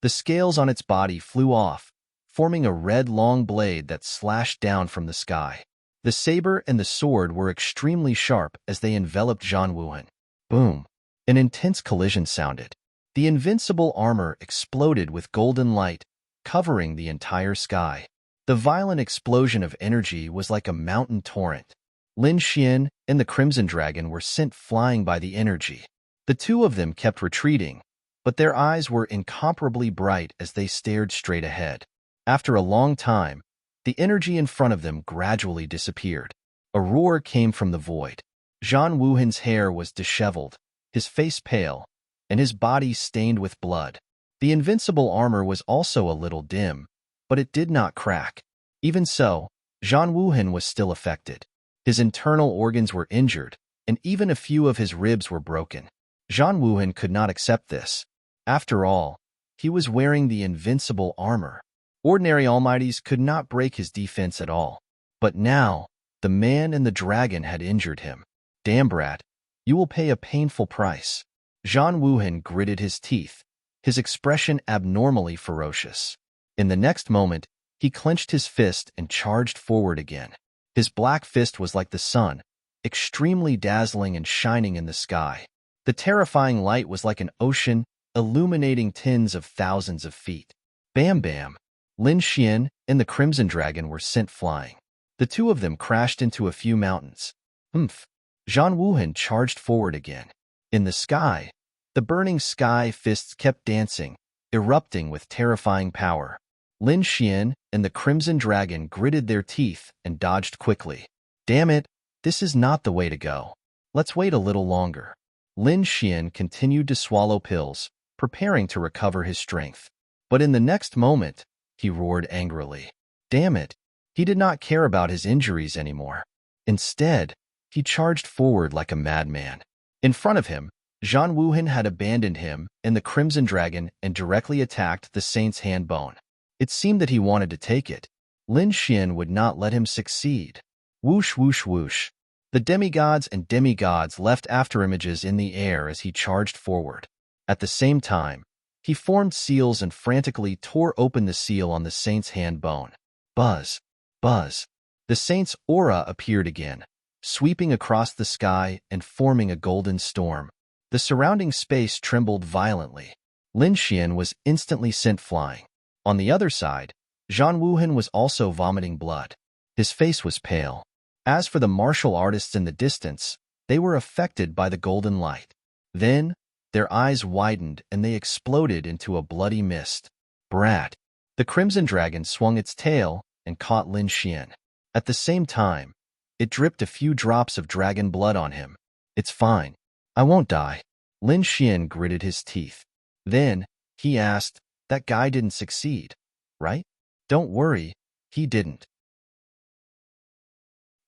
The scales on its body flew off, forming a red long blade that slashed down from the sky. The saber and the sword were extremely sharp as they enveloped Zhang Wuhan. Boom! An intense collision sounded. The invincible armor exploded with golden light, covering the entire sky. The violent explosion of energy was like a mountain torrent. Lin Xian and the Crimson Dragon were sent flying by the energy. The two of them kept retreating, but their eyes were incomparably bright as they stared straight ahead. After a long time, the energy in front of them gradually disappeared. A roar came from the void. Zhang Wuhan's hair was disheveled, his face pale, and his body stained with blood. The invincible armor was also a little dim, but it did not crack. Even so, Zhang Wuhan was still affected. His internal organs were injured, and even a few of his ribs were broken. Zhang Wuhan could not accept this. After all, he was wearing the invincible armor. Ordinary almighties could not break his defense at all. But now, the man and the dragon had injured him. Damn brat, you will pay a painful price. Zhang Wuhan gritted his teeth, his expression abnormally ferocious. In the next moment, he clenched his fist and charged forward again. His black fist was like the sun, extremely dazzling and shining in the sky. The terrifying light was like an ocean, illuminating tens of thousands of feet. Bam bam! Lin Xian and the Crimson Dragon were sent flying. The two of them crashed into a few mountains. Humph! Zhang Wuhan charged forward again. In the sky, the burning sky fists kept dancing, erupting with terrifying power. Lin Xian and the Crimson Dragon gritted their teeth and dodged quickly. Damn it, this is not the way to go. Let's wait a little longer. Lin Xian continued to swallow pills, preparing to recover his strength. But in the next moment, he roared angrily. Damn it, he did not care about his injuries anymore. Instead, he charged forward like a madman. In front of him, Zhang Wuhan had abandoned him and the Crimson Dragon and directly attacked the Saint's hand bone. It seemed that he wanted to take it. Lin Xian would not let him succeed. Whoosh whoosh whoosh. The demigods and demigods left afterimages in the air as he charged forward. At the same time, he formed seals and frantically tore open the seal on the Saint's hand bone. Buzz! Buzz! The Saint's aura appeared again, sweeping across the sky and forming a golden storm. The surrounding space trembled violently. Lin Xian was instantly sent flying. On the other side, Zhang Wuhan was also vomiting blood. His face was pale. As for the martial artists in the distance, they were affected by the golden light. Then, their eyes widened and they exploded into a bloody mist. Brat! The crimson dragon swung its tail and caught Lin Xian. At the same time, it dripped a few drops of dragon blood on him. It's fine. I won't die. Lin Xian gritted his teeth. Then, he asked, that guy didn't succeed, right? Don't worry, he didn't.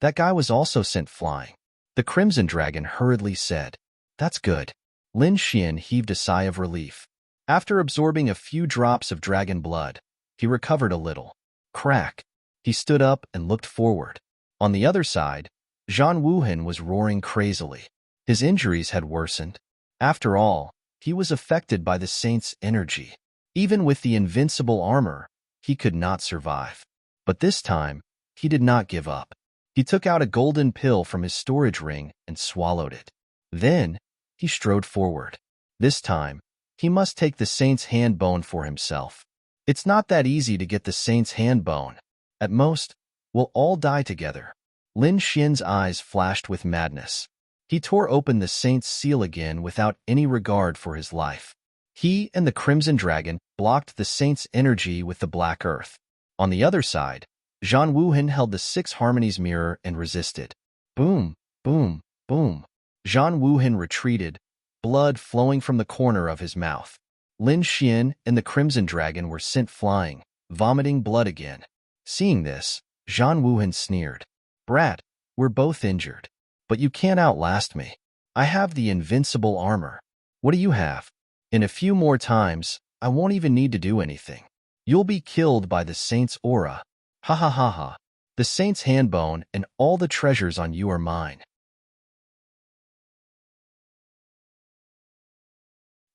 That guy was also sent flying. The crimson dragon hurriedly said. That's good. Lin Xian heaved a sigh of relief. After absorbing a few drops of dragon blood, he recovered a little. Crack. He stood up and looked forward. On the other side, Zhang Wuhan was roaring crazily. His injuries had worsened. After all, he was affected by the saint's energy. Even with the invincible armor, he could not survive. But this time, he did not give up. He took out a golden pill from his storage ring and swallowed it. Then, he strode forward. This time, he must take the saint's hand bone for himself. It's not that easy to get the saint's hand bone. At most, we'll all die together. Lin Xian's eyes flashed with madness. He tore open the saint's seal again without any regard for his life. He and the crimson dragon blocked the saint's energy with the black earth. On the other side, Zhang Wuhan held the six harmonies mirror and resisted. Boom, boom, boom. Zhang Wuhan retreated, blood flowing from the corner of his mouth. Lin Xian and the crimson dragon were sent flying, vomiting blood again. Seeing this, Zhang Wuhan sneered. Brat, we're both injured. But you can't outlast me. I have the invincible armor. What do you have? In a few more times, I won't even need to do anything. You'll be killed by the saint's aura. Ha ha ha ha. The saint's handbone and all the treasures on you are mine.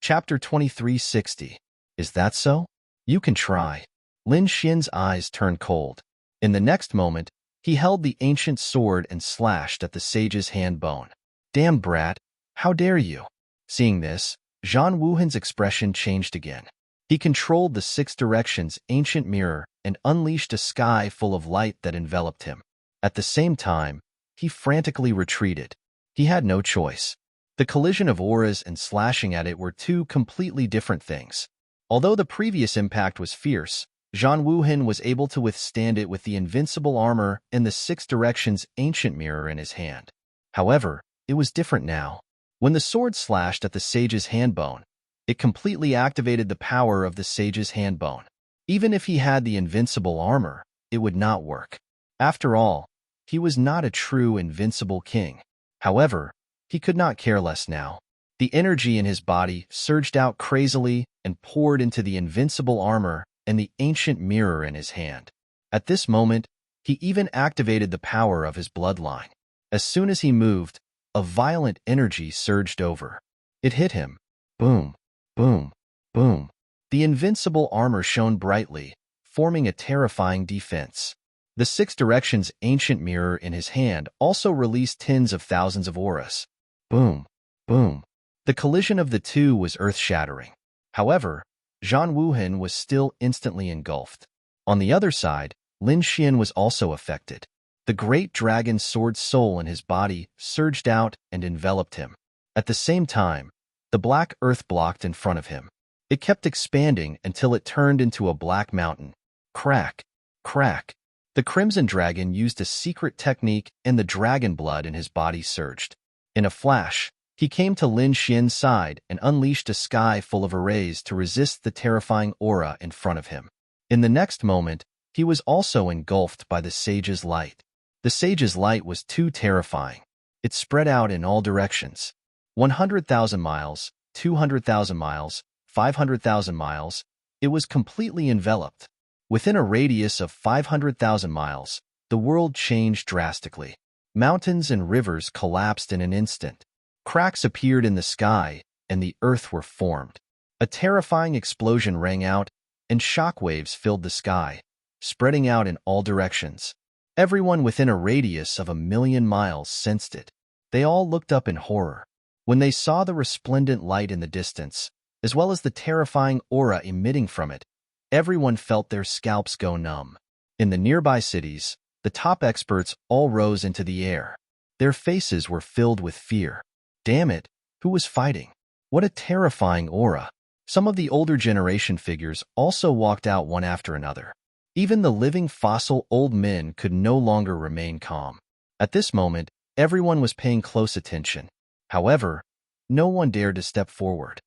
Chapter 2360. Is that so? You can try. Lin Xian's eyes turned cold. In the next moment, he held the ancient sword and slashed at the sage's hand bone. Damn brat, how dare you? Seeing this, Zhang Wuhan's expression changed again. He controlled the six directions ancient mirror and unleashed a sky full of light that enveloped him. At the same time, he frantically retreated. He had no choice. The collision of auras and slashing at it were two completely different things. Although the previous impact was fierce, Zhang Wuhan was able to withstand it with the invincible armor and the six directions ancient mirror in his hand. However, it was different now. When the sword slashed at the sage's handbone, it completely activated the power of the sage's handbone. Even if he had the invincible armor, it would not work. After all, he was not a true invincible king. However, he could not care less now. The energy in his body surged out crazily and poured into the invincible armor and the ancient mirror in his hand. At this moment, he even activated the power of his bloodline. As soon as he moved, a violent energy surged over. It hit him. Boom, boom, boom. The invincible armor shone brightly, forming a terrifying defense. The six directions ancient mirror in his hand also released tens of thousands of auras. Boom, boom. The collision of the two was earth-shattering. However, Zhang Wuhan was still instantly engulfed. On the other side, Lin Xian was also affected. The great dragon sword soul in his body surged out and enveloped him. At the same time, the black earth blocked in front of him. It kept expanding until it turned into a black mountain. Crack, crack. The crimson dragon used a secret technique and the dragon blood in his body surged. In a flash, he came to Lin Xian's side and unleashed a sky full of arrays to resist the terrifying aura in front of him. In the next moment, he was also engulfed by the sage's light. The sage's light was too terrifying. It spread out in all directions. 100,000 miles, 200,000 miles, 500,000 miles. It was completely enveloped. Within a radius of 500,000 miles, the world changed drastically. Mountains and rivers collapsed in an instant. Cracks appeared in the sky, and the earth were formed. A terrifying explosion rang out, and shockwaves filled the sky, spreading out in all directions. Everyone within a radius of 1,000,000 miles sensed it. They all looked up in horror. When they saw the resplendent light in the distance, as well as the terrifying aura emitting from it, everyone felt their scalps go numb. In the nearby cities, The top experts all rose into the air. Their faces were filled with fear. Damn it, who was fighting? What a terrifying aura. Some of the older generation figures also walked out one after another. Even the living fossil old men could no longer remain calm. At this moment, everyone was paying close attention. However, no one dared to step forward.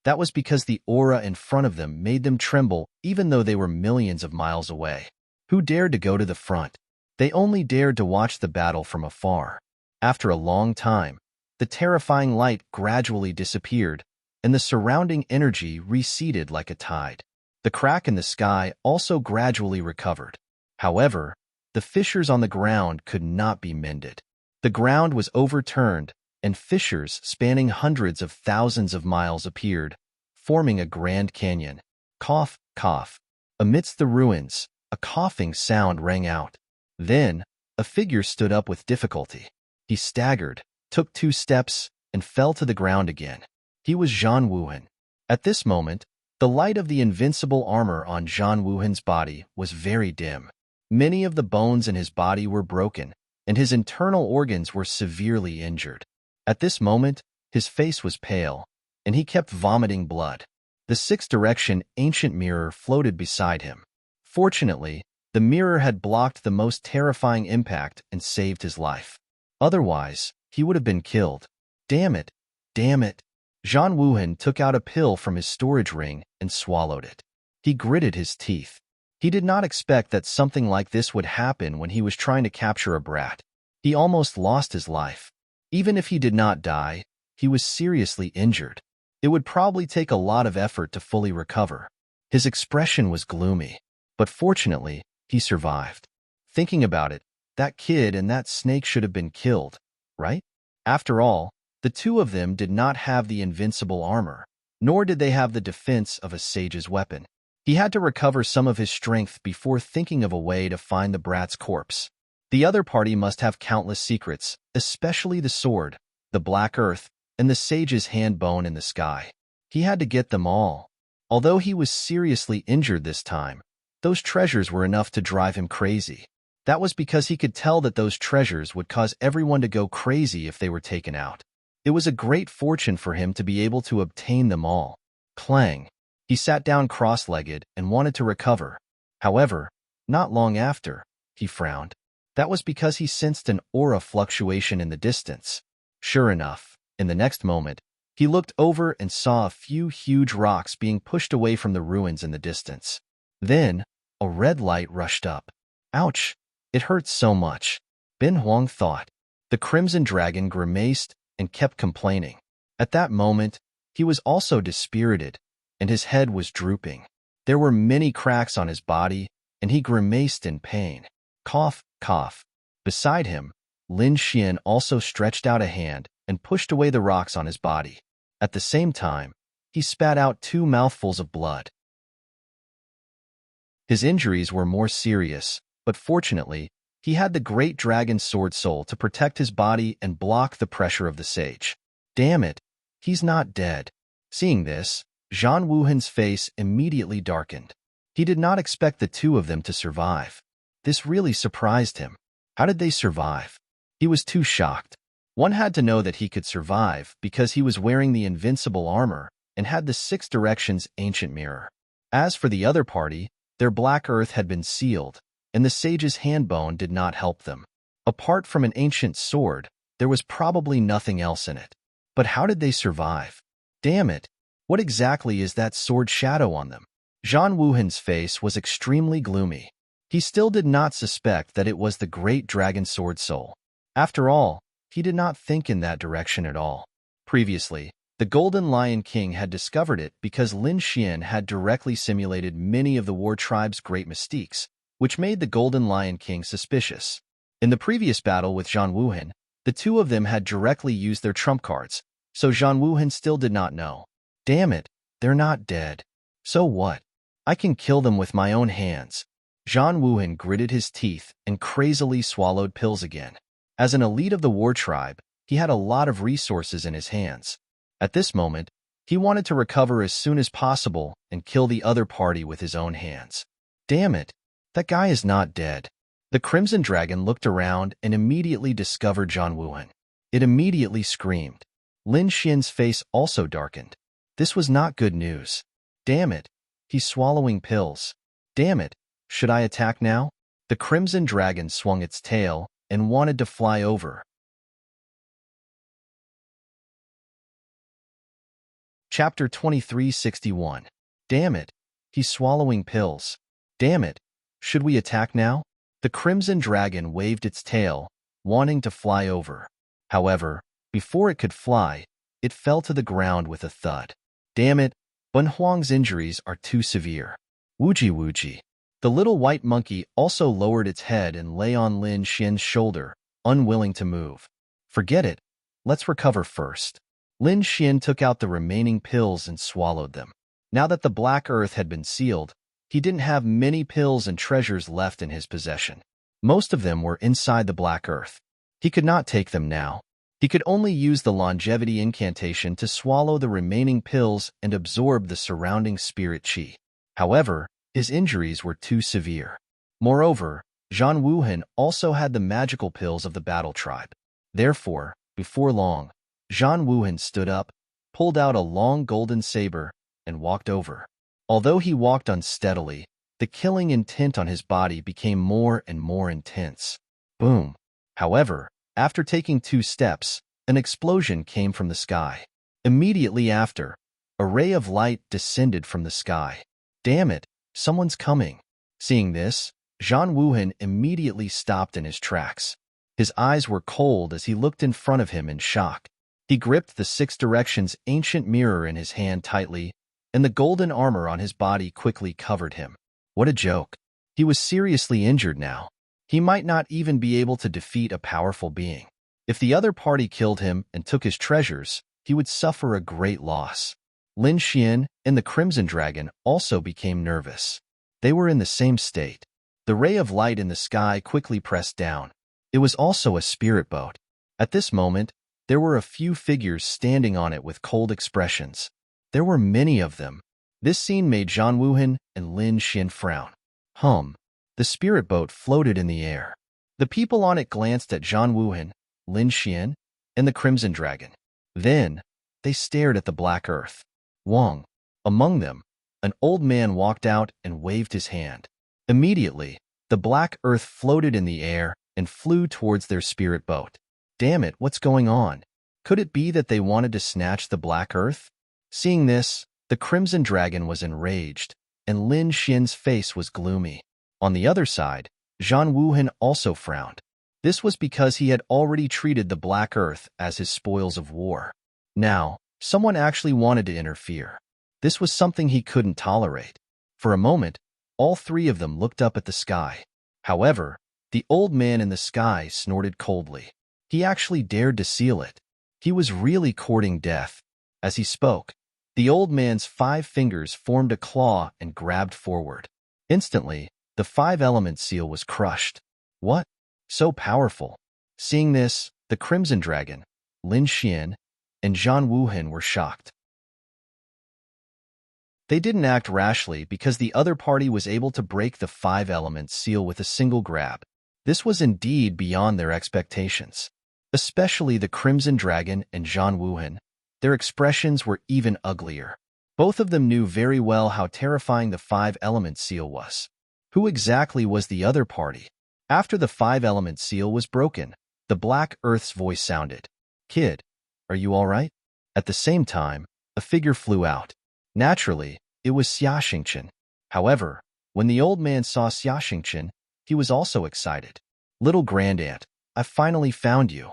That was because the aura in front of them made them tremble even though they were millions of miles away. Who dared to go to the front? They only dared to watch the battle from afar. After a long time, the terrifying light gradually disappeared, and the surrounding energy receded like a tide. The crack in the sky also gradually recovered. However, the fissures on the ground could not be mended. The ground was overturned, and fissures spanning hundreds of thousands of miles appeared, forming a grand canyon. Cough, cough. Amidst the ruins, a coughing sound rang out. Then, a figure stood up with difficulty. He staggered, took 2 steps, and fell to the ground again. He was Zhang Wuhan. At this moment, the light of the invincible armor on Zhang Wuhan's body was very dim. Many of the bones in his body were broken, and his internal organs were severely injured. At this moment, his face was pale, and he kept vomiting blood. The 6th direction ancient mirror floated beside him. Fortunately, the mirror had blocked the most terrifying impact and saved his life. Otherwise, he would have been killed. Damn it! Damn it! Zhang Wuhan took out a pill from his storage ring and swallowed it. He gritted his teeth. He did not expect that something like this would happen when he was trying to capture a brat. He almost lost his life. Even if he did not die, he was seriously injured. It would probably take a lot of effort to fully recover. His expression was gloomy, but fortunately, he survived. Thinking about it, that kid and that snake should have been killed, right? After all, the 2 of them did not have the invincible armor, nor did they have the defense of a sage's weapon. He had to recover some of his strength before thinking of a way to find the brat's corpse. The other party must have countless secrets, especially the sword, the black earth, and the sage's hand bone in the sky. He had to get them all. Although he was seriously injured this time, those treasures were enough to drive him crazy. That was because he could tell that those treasures would cause everyone to go crazy if they were taken out. It was a great fortune for him to be able to obtain them all. Clang. He sat down cross-legged and wanted to recover. However, not long after, he frowned. That was because he sensed an aura fluctuation in the distance. Sure enough, in the next moment, he looked over and saw a few huge rocks being pushed away from the ruins in the distance. Then, a red light rushed up. Ouch! It hurts so much. Ben Huang thought. The Crimson Dragon grimaced and kept complaining. At that moment, he was also dispirited, and his head was drooping. There were many cracks on his body, and he grimaced in pain. Cough, cough. Beside him, Lin Xian also stretched out a hand and pushed away the rocks on his body. At the same time, he spat out 2 mouthfuls of blood. His injuries were more serious, but fortunately, he had the great dragon sword soul to protect his body and block the pressure of the sage. Damn it, he's not dead. Seeing this, Zhang Wuhan's face immediately darkened. He did not expect the 2 of them to survive. This really surprised him. How did they survive? He was too shocked. One had to know that he could survive because he was wearing the invincible armor and had the 6 directions ancient mirror. As for the other party, their black earth had been sealed, and the sage's hand bone did not help them. Apart from an ancient sword, there was probably nothing else in it. But how did they survive? Damn it! What exactly is that sword shadow on them? Zhang Wuhan's face was extremely gloomy. He still did not suspect that it was the great dragon sword soul. After all, he did not think in that direction at all. Previously, the Golden Lion King had discovered it because Lin Xian had directly simulated many of the war tribe's great mystiques, which made the Golden Lion King suspicious. In the previous battle with Zhang Wuhan, the 2 of them had directly used their trump cards, so Zhang Wuhan still did not know. Damn it, they're not dead. So what? I can kill them with my own hands. Zhang Wuhan gritted his teeth and crazily swallowed pills again. As an elite of the war tribe, he had a lot of resources in his hands. At this moment, he wanted to recover as soon as possible and kill the other party with his own hands. Damn it, That guy is not dead. The Crimson Dragon looked around and immediately discovered Zhang Wuhan. It immediately screamed. Lin Xian's face also darkened. This was not good news. Damn it. He's swallowing pills. Damn it. Should I attack now? The Crimson Dragon swung its tail and wanted to fly over. Chapter 2361. Damn it. He's swallowing pills. Damn it. Should we attack now? The Crimson Dragon waved its tail, wanting to fly over. However, before it could fly, it fell to the ground with a thud. Damn it. Bun Huang's injuries are too severe. Wuji wuji. The little white monkey also lowered its head and lay on Lin Xian's shoulder, unwilling to move. Forget it. Let's recover first. Lin Xian took out the remaining pills and swallowed them. Now that the Black Earth had been sealed, he didn't have many pills and treasures left in his possession. Most of them were inside the Black Earth. He could not take them now. He could only use the longevity incantation to swallow the remaining pills and absorb the surrounding spirit qi. However, his injuries were too severe. Moreover, Zhang Wuhan also had the magical pills of the battle tribe. Therefore, before long, Zhang Wuhan stood up, pulled out a long golden saber, and walked over. Although he walked unsteadily, the killing intent on his body became more and more intense. Boom. However, after taking 2 steps, an explosion came from the sky. Immediately after, a ray of light descended from the sky. Damn it, someone's coming. Seeing this, Zhang Wuhan immediately stopped in his tracks. His eyes were cold as he looked in front of him in shock. He gripped the 6 directions ancient mirror in his hand tightly, and the golden armor on his body quickly covered him. What a joke. He was seriously injured now. He might not even be able to defeat a powerful being. If the other party killed him and took his treasures, he would suffer a great loss. Lin Xian and the Crimson Dragon also became nervous. They were in the same state. The ray of light in the sky quickly pressed down. It was also a spirit boat. At this moment, there were a few figures standing on it with cold expressions. There were many of them. This scene made Zhang Wuhan and Lin Xian frown. The spirit boat floated in the air. The people on it glanced at Zhang Wuhan, Lin Xian, and the Crimson Dragon. Then, they stared at the Black Earth. Wang. Among them, an old man walked out and waved his hand. Immediately, the Black Earth floated in the air and flew towards their spirit boat. Damn it, what's going on? Could it be that they wanted to snatch the Black Earth? Seeing this, the Crimson Dragon was enraged, and Lin Xian's face was gloomy. On the other side, Zhang Wuhan also frowned. This was because he had already treated the Black Earth as his spoils of war. Now, someone actually wanted to interfere. This was something he couldn't tolerate. For a moment, all 3 of them looked up at the sky. However, the old man in the sky snorted coldly. He actually dared to seal it. He was really courting death. As he spoke, the old man's 5 fingers formed a claw and grabbed forward. Instantly, the 5-element seal was crushed. What? So powerful. Seeing this, the Crimson Dragon, Lin Xian, and Zhang Wuhan were shocked. They didn't act rashly because the other party was able to break the 5-element seal with a single grab. This was indeed beyond their expectations. Especially the Crimson Dragon and Zhang Wuhan. Their expressions were even uglier. Both of them knew very well how terrifying the 5-element seal was. Who exactly was the other party? After the 5-element seal was broken, the Black Earth's voice sounded. Kid, are you all right? At the same time, a figure flew out. Naturally, it was Xia Xingqian. However, when the old man saw Xia Xingqian, he was also excited. Little Grandaunt, I finally found you.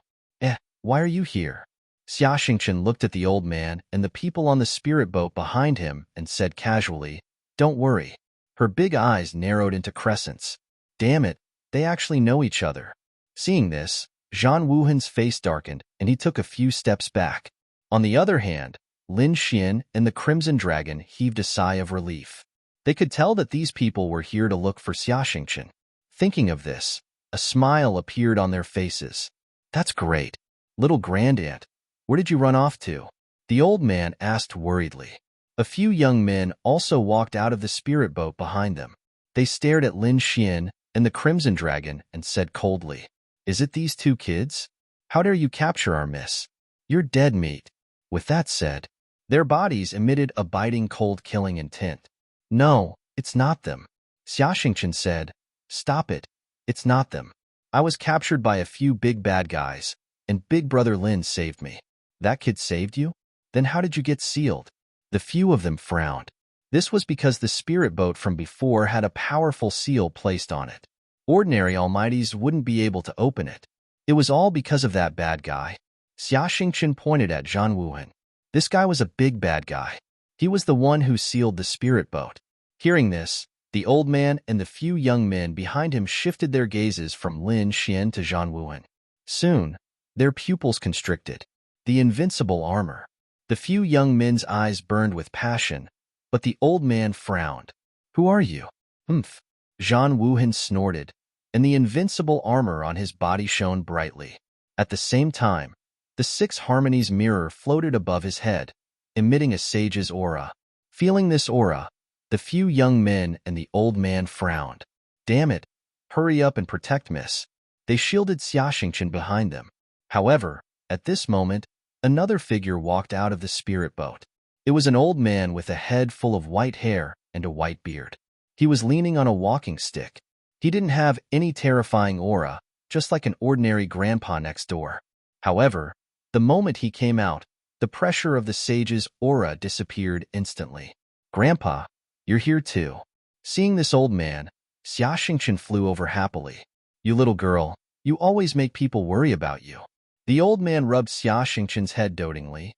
Why are you here? Xia Xingqian looked at the old man and the people on the spirit boat behind him and said casually, Don't worry. Her big eyes narrowed into crescents. Damn it, they actually know each other. Seeing this, Zhang Wuhan's face darkened and he took a few steps back. On the other hand, Lin Xian and the Crimson Dragon heaved a sigh of relief. They could tell that these people were here to look for Xia Xingqian. Thinking of this, a smile appeared on their faces. That's great. Little Grandaunt, where did you run off to? The old man asked worriedly. A few young men also walked out of the spirit boat behind them. They stared at Lin Xian and the Crimson Dragon and said coldly, "Is it these two kids? How dare you capture our miss? You're dead meat." With that said, their bodies emitted a biting cold killing intent. "No, it's not them." Xia Xingqian said, "Stop it. It's not them. I was captured by a few big bad guys, and Big Brother Lin saved me." "That kid saved you? Then how did you get sealed?" The few of them frowned. This was because the spirit boat from before had a powerful seal placed on it. Ordinary almighties wouldn't be able to open it. It was all because of that bad guy. Xia Xingqian pointed at Zhan Wuhan. This guy was a big bad guy. He was the one who sealed the spirit boat. Hearing this, the old man and the few young men behind him shifted their gazes from Lin Xian to Zhan Wuhan. Soon, their pupils constricted. The invincible armor. The few young men's eyes burned with passion, but the old man frowned. "Who are you?" "Humph." Zhan Wuhan snorted, and the invincible armor on his body shone brightly. At the same time, the Six Harmonies mirror floated above his head, emitting a sage's aura. Feeling this aura, the few young men and the old man frowned. "Damn it. Hurry up and protect Miss." They shielded Xia Xingqian behind them. However, at this moment, another figure walked out of the spirit boat. It was an old man with a head full of white hair and a white beard. He was leaning on a walking stick. He didn't have any terrifying aura, just like an ordinary grandpa next door. However, the moment he came out, the pressure of the sage's aura disappeared instantly. "Grandpa, you're here too." Seeing this old man, Xia Xingqian flew over happily. "You little girl, you always make people worry about you." The old man rubbed Xia Xingqian's head dotingly.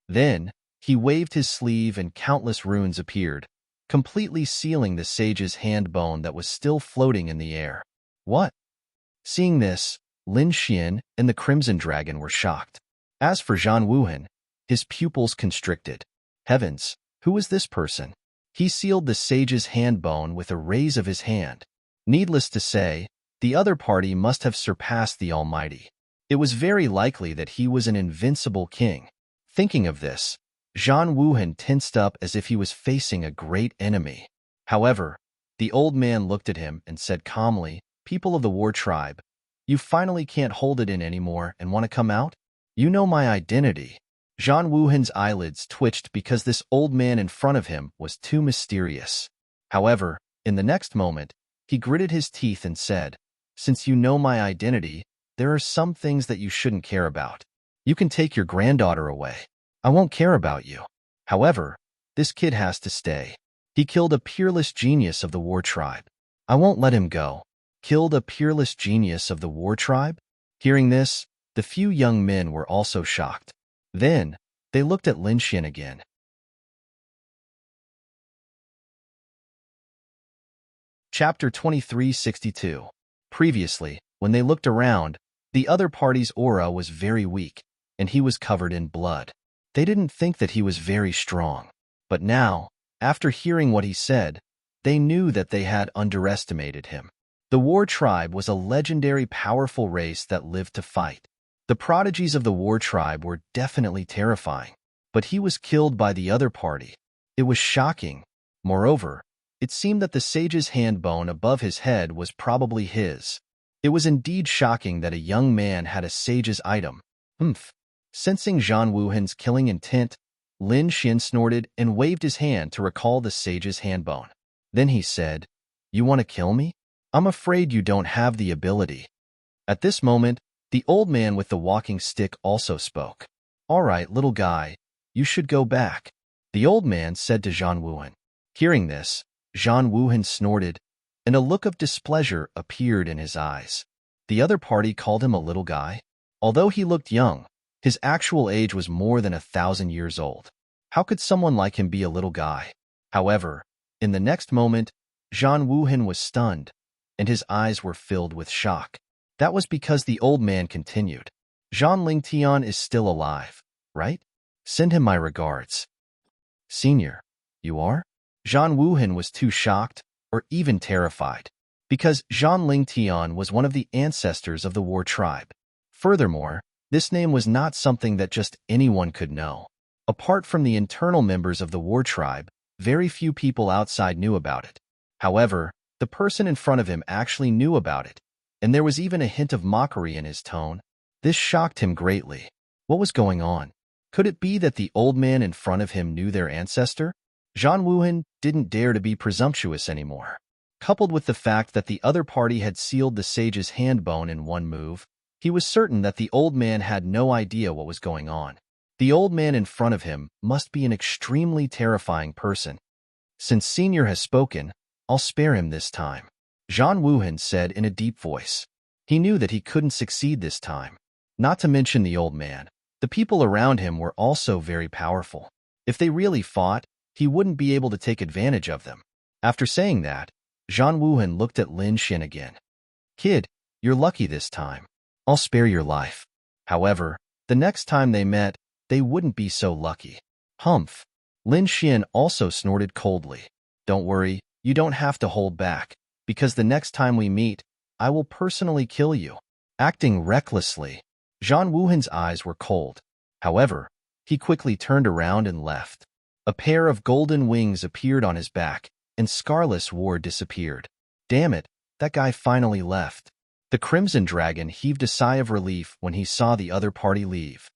Then, he waved his sleeve and countless runes appeared, completely sealing the sage's hand bone that was still floating in the air. "What?" Seeing this, Lin Xian and the Crimson Dragon were shocked. As for Zhan Wuhan, his pupils constricted. Heavens, who is this person? He sealed the sage's hand bone with a raise of his hand. Needless to say, the other party must have surpassed the Almighty. It was very likely that he was an invincible king. Thinking of this, Zhan Wuhan tensed up as if he was facing a great enemy. However, the old man looked at him and said calmly, "People of the war tribe, you finally can't hold it in anymore and want to come out? You know my identity." Zhan Wuhan's eyelids twitched because this old man in front of him was too mysterious. However, in the next moment, he gritted his teeth and said, "Since you know my identity, there are some things that you shouldn't care about. You can take your granddaughter away. I won't care about you. However, this kid has to stay. He killed a peerless genius of the war tribe. I won't let him go." Killed a peerless genius of the war tribe? Hearing this, the few young men were also shocked. Then, they looked at Lin Xian again. Chapter 2362. Previously, when they looked around, the other party's aura was very weak, and he was covered in blood. They didn't think that he was very strong. But now, after hearing what he said, they knew that they had underestimated him. The war tribe was a legendary powerful race that lived to fight. The prodigies of the war tribe were definitely terrifying, but he was killed by the other party. It was shocking. Moreover, it seemed that the sage's hand bone above his head was probably his. It was indeed shocking that a young man had a sage's item. "Humph." Sensing Zhan Wuhan's killing intent, Lin Xian snorted and waved his hand to recall the sage's hand bone. Then he said, "You want to kill me? I'm afraid you don't have the ability." At this moment, the old man with the walking stick also spoke. "All right, little guy, you should go back," the old man said to Zhan Wuhan. Hearing this, Zhan Wuhan snorted, and a look of displeasure appeared in his eyes. The other party called him a little guy. Although he looked young, his actual age was more than 1,000 years old. How could someone like him be a little guy? However, in the next moment, Zhan Wuhan was stunned, and his eyes were filled with shock. That was because the old man continued. "Zhan Lingtian is still alive, right? Send him my regards." "Senior, you are?" Zhan Wuhan was too shocked, or even terrified, because Zhan Lingtian was one of the ancestors of the war tribe. Furthermore, this name was not something that just anyone could know. Apart from the internal members of the war tribe, Very few people outside knew about it. However, the person in front of him actually knew about it, and there was even a hint of mockery in his tone. This shocked him greatly. What was going on? Could it be that the old man in front of him knew their ancestor? Zhang Wuhan didn't dare to be presumptuous anymore. Coupled with the fact that the other party had sealed the sage's hand bone in one move, he was certain that the old man had no idea what was going on. The old man in front of him must be an extremely terrifying person. Since Senior has spoken, I'll spare him this time, Zhang Wuhan said in a deep voice. He knew that he couldn't succeed this time. Not to mention the old man. The people around him were also very powerful. If they really fought, he wouldn't be able to take advantage of them. After saying that, Zhang Wuhan looked at Lin Xian again. Kid, you're lucky this time. I'll spare your life. However, the next time they met, they wouldn't be so lucky. Humph. Lin Xian also snorted coldly. Don't worry, you don't have to hold back, because the next time we meet, I will personally kill you. Acting recklessly, Zhang Wuhan's eyes were cold. However, he quickly turned around and left. A pair of golden wings appeared on his back, and Scarlet's war disappeared. Damn it, that guy finally left. The Crimson Dragon heaved a sigh of relief when he saw the other party leave.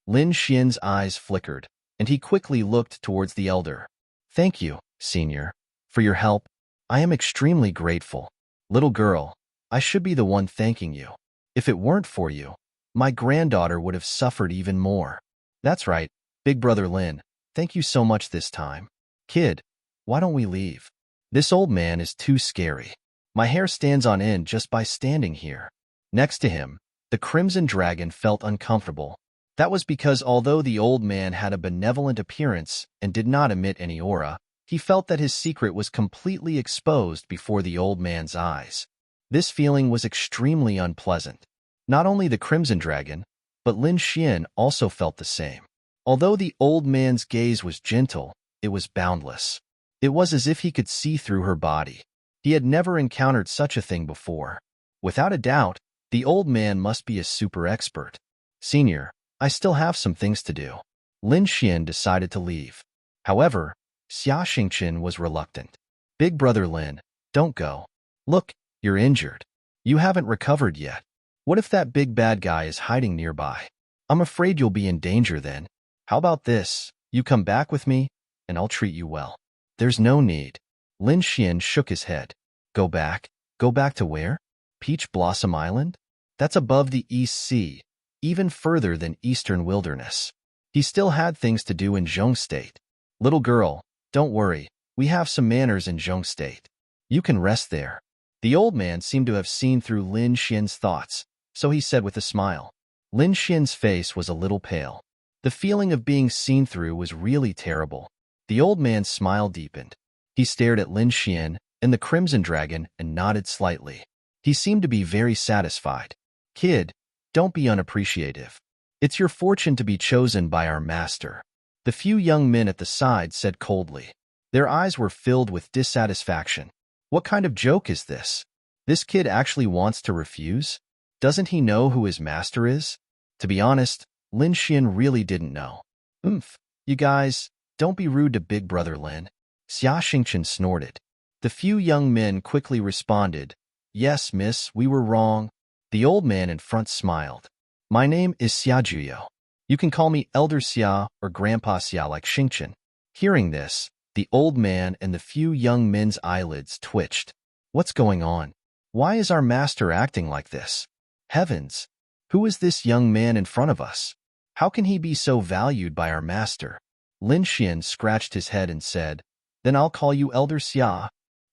Lin Xian's eyes flickered, and he quickly looked towards the elder. Thank you, Senior, for your help. I am extremely grateful. Little girl, I should be the one thanking you. If it weren't for you, my granddaughter would have suffered even more. That's right, Big Brother Lin, thank you so much this time. Kid, why don't we leave? This old man is too scary. My hair stands on end just by standing here. Next to him, the Crimson Dragon felt uncomfortable. That was because although the old man had a benevolent appearance and did not emit any aura, he felt that his secret was completely exposed before the old man's eyes. This feeling was extremely unpleasant. Not only the Crimson Dragon, but Lin Xian also felt the same. Although the old man's gaze was gentle, it was boundless. It was as if he could see through her body. He had never encountered such a thing before. Without a doubt, the old man must be a super expert. Senior, I still have some things to do. Lin Xian decided to leave. However, Xia Xingqian was reluctant. Big Brother Lin, don't go. Look, you're injured. You haven't recovered yet. What if that big bad guy is hiding nearby? I'm afraid you'll be in danger then. How about this? You come back with me, and I'll treat you well. There's no need. Lin Xian shook his head. Go back? Go back to where? Peach Blossom Island? That's above the East Sea, even further than Eastern Wilderness. He still had things to do in Zhong State. Little girl, don't worry, we have some manners in Zhong State. You can rest there. The old man seemed to have seen through Lin Xian's thoughts, so he said with a smile. Lin Xian's face was a little pale. The feeling of being seen through was really terrible. The old man's smile deepened. He stared at Lin Xian and the Crimson Dragon and nodded slightly. He seemed to be very satisfied. Kid, don't be unappreciative. It's your fortune to be chosen by our master. The few young men at the side said coldly. Their eyes were filled with dissatisfaction. What kind of joke is this? This kid actually wants to refuse? Doesn't he know who his master is? To be honest, Lin Xian really didn't know. You guys, don't be rude to Big Brother Lin. Xia Xingqian snorted. The few young men quickly responded, Yes, miss, we were wrong. The old man in front smiled. My name is Xia Juyo. You can call me Elder Xia or Grandpa Xia like Xingqian. Hearing this, the old man and the few young men's eyelids twitched. What's going on? Why is our master acting like this? Heavens! Who is this young man in front of us? How can he be so valued by our master? Lin Xian scratched his head and said, Then I'll call you Elder Xia.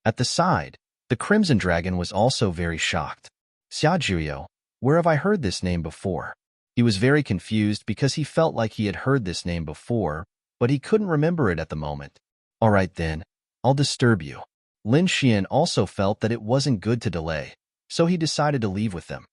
At the side, the Crimson Dragon was also very shocked. Xia Juyo, where have I heard this name before? He was very confused because he felt like he had heard this name before, but he couldn't remember it at the moment. All right then, I'll disturb you. Lin Xian also felt that it wasn't good to delay, so he decided to leave with them.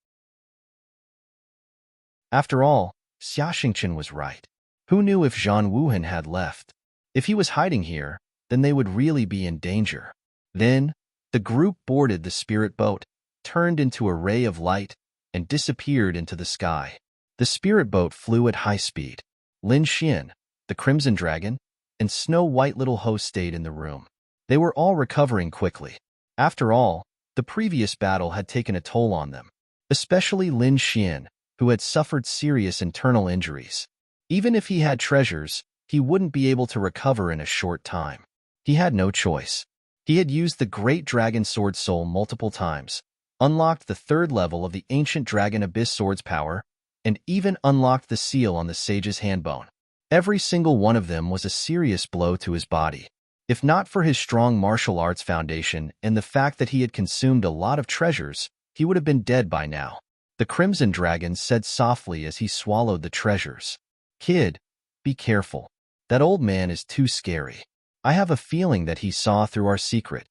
After all, Xia Xingqian was right. Who knew if Zhang Wuhan had left? If he was hiding here, then they would really be in danger. Then, the group boarded the spirit boat, turned into a ray of light, and disappeared into the sky. The spirit boat flew at high speed. Lin Xian, the Crimson Dragon, and snow-white little host stayed in the room. They were all recovering quickly. After all, the previous battle had taken a toll on them, especially Lin Xian, who had suffered serious internal injuries. Even if he had treasures, he wouldn't be able to recover in a short time. He had no choice. He had used the Great Dragon Sword Soul multiple times, unlocked the 3rd level of the Ancient Dragon Abyss Sword's power, and even unlocked the seal on the Sage's handbone. Every single one of them was a serious blow to his body. If not for his strong martial arts foundation and the fact that he had consumed a lot of treasures, he would have been dead by now. The Crimson Dragon said softly as he swallowed the treasures. "Kid, be careful. That old man is too scary. I have a feeling that he saw through our secret."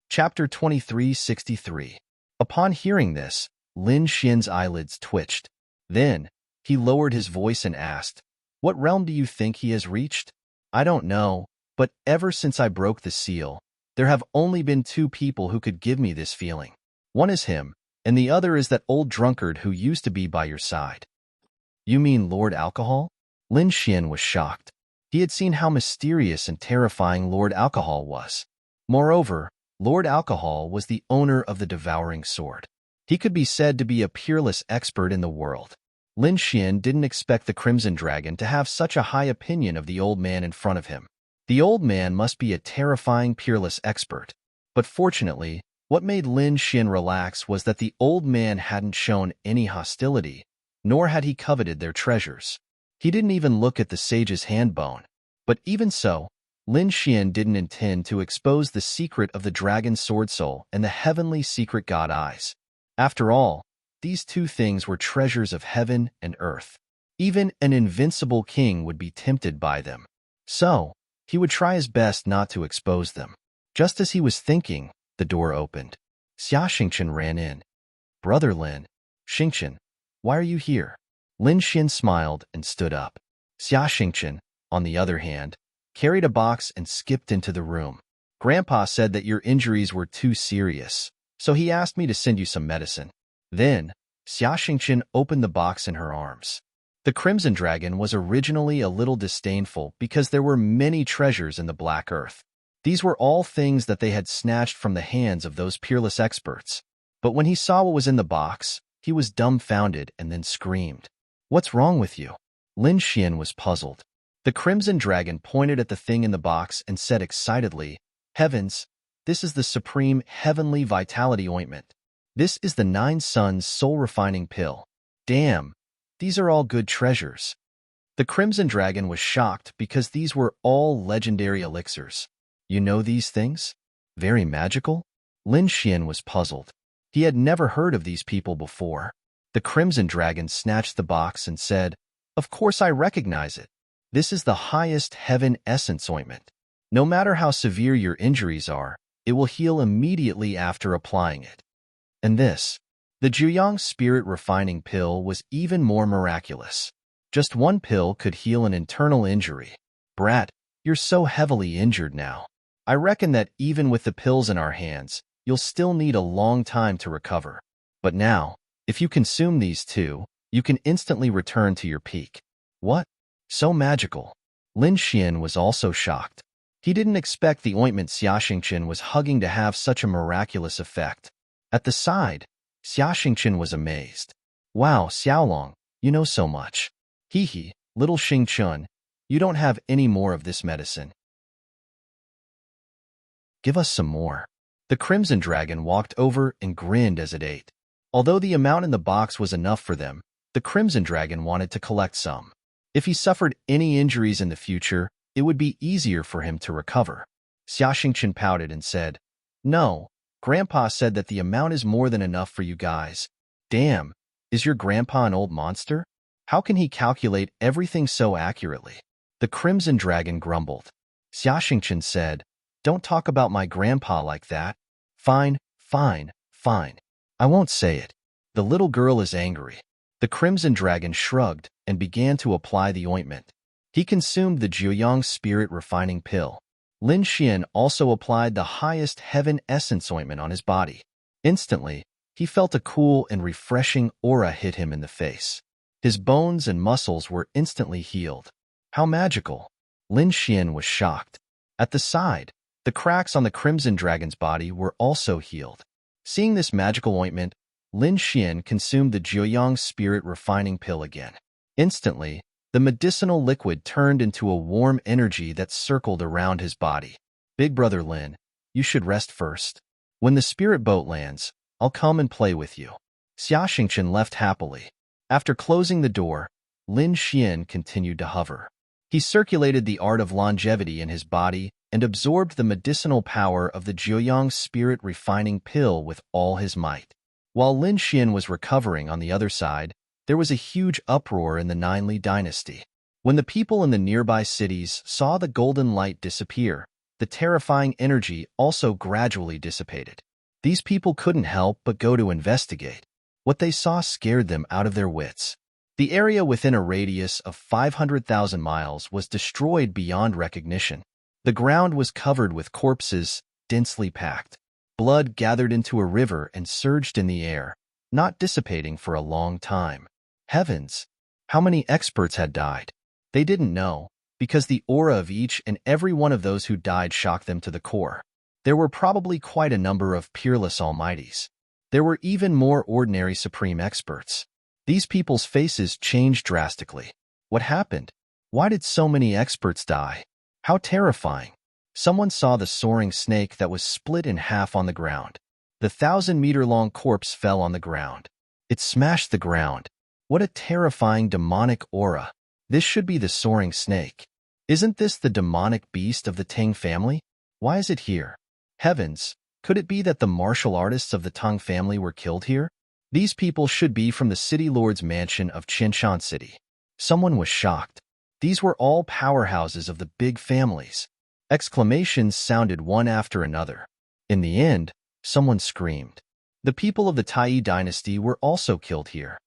Chapter 2363. Upon hearing this, Lin Xian's eyelids twitched. Then, he lowered his voice and asked, "What realm do you think he has reached?" "I don't know, but ever since I broke the seal, there have only been 2 people who could give me this feeling. One is him, and the other is that old drunkard who used to be by your side." "You mean Lord Alcohol?" Lin Xian was shocked. He had seen how mysterious and terrifying Lord Alcohol was. Moreover, Lord Alcohol was the owner of the Devouring Sword. He could be said to be a peerless expert in the world. Lin Xian didn't expect the Crimson Dragon to have such a high opinion of the old man in front of him. The old man must be a terrifying peerless expert. But fortunately, what made Lin Xian relax was that the old man hadn't shown any hostility, nor had he coveted their treasures. He didn't even look at the sage's handbone. But even so, Lin Xian didn't intend to expose the secret of the dragon's sword soul and the heavenly secret god eyes. After all, these 2 things were treasures of heaven and earth. Even an invincible king would be tempted by them. So, he would try his best not to expose them. Just as he was thinking, the door opened. Xia Xingqian ran in. "Brother Lin." "Xingqian, why are you here?" Lin Xian smiled and stood up. Xia Xingqian, on the other hand, carried a box and skipped into the room. "Grandpa said that your injuries were too serious, so he asked me to send you some medicine." Then, Xia Xingqian opened the box in her arms. The Crimson Dragon was originally a little disdainful because there were many treasures in the Black Earth. These were all things that they had snatched from the hands of those peerless experts. But when he saw what was in the box, he was dumbfounded and then screamed. "What's wrong with you?" Lin Xian was puzzled. The Crimson Dragon pointed at the thing in the box and said excitedly, "Heavens, this is the Supreme Heavenly Vitality Ointment. This is the 9 Suns Soul Refining Pill. Damn, these are all good treasures." The Crimson Dragon was shocked because these were all legendary elixirs. "You know these things? Very magical?" Lin Xian was puzzled. He had never heard of these people before. The Crimson Dragon snatched the box and said, "Of course I recognize it. This is the highest heaven essence ointment. No matter how severe your injuries are, it will heal immediately after applying it." And this, the Juyang Spirit Refining Pill, was even more miraculous. Just 1 pill could heal an internal injury. "Brat, you're so heavily injured now. I reckon that even with the pills in our hands, you'll still need a long time to recover. But now, if you consume these 2, you can instantly return to your peak." "What? So magical?" Lin Xian was also shocked. He didn't expect the ointment Xia Xingqian was hugging to have such a miraculous effect. At the side, Xia Xingqian was amazed. "Wow, Xiaolong, you know so much. Hee, little Xingqian, you don't have any more of this medicine. Give us some more." The Crimson Dragon walked over and grinned as it ate. Although the amount in the box was enough for them, the Crimson Dragon wanted to collect some. If he suffered any injuries in the future, it would be easier for him to recover. Xia Xingqian pouted and said, "No, Grandpa said that the amount is more than enough for you guys." "Damn, is your grandpa an old monster? How can he calculate everything so accurately?" The Crimson Dragon grumbled. Xia Xingqian said, "Don't talk about my grandpa like that." Fine. I won't say it." The little girl is angry. The Crimson Dragon shrugged and began to apply the ointment. He consumed the Juyang Spirit Refining Pill. Lin Xian also applied the highest heaven essence ointment on his body. Instantly, he felt a cool and refreshing aura hit him in the face. His bones and muscles were instantly healed. How magical! Lin Xian was shocked. At the side, the cracks on the Crimson Dragon's body were also healed. Seeing this magical ointment, Lin Xian consumed the Jiuyang spirit refining pill again. Instantly, the medicinal liquid turned into a warm energy that circled around his body. Big brother Lin, you should rest first. When the spirit boat lands, I'll come and play with you. Xia Xingchen left happily. After closing the door, Lin Xian continued to hover. He circulated the art of longevity in his body and absorbed the medicinal power of the Jiuyang spirit refining pill with all his might. While Lin Xian was recovering on the other side, there was a huge uproar in the Ninely dynasty. When the people in the nearby cities saw the golden light disappear, the terrifying energy also gradually dissipated. These people couldn't help but go to investigate. What they saw scared them out of their wits. The area within a radius of 500,000 miles was destroyed beyond recognition. The ground was covered with corpses, densely packed. Blood gathered into a river and surged in the air, not dissipating for a long time. Heavens! How many experts had died? They didn't know, because the aura of each and every one of those who died shocked them to the core. There were probably quite a number of peerless almighties. There were even more ordinary supreme experts. These people's faces changed drastically. What happened? Why did so many experts die? How terrifying! Someone saw the soaring snake that was split in half on the ground. The 1,000-meter-long corpse fell on the ground. It smashed the ground. What a terrifying demonic aura! This should be the soaring snake. Isn't this the demonic beast of the Tang family? Why is it here? Heavens! Could it be that the martial artists of the Tang family were killed here? These people should be from the city lord's mansion of Qinshan City. Someone was shocked. These were all powerhouses of the big families. Exclamations sounded one after another. In the end, someone screamed. The people of the Tai dynasty were also killed here.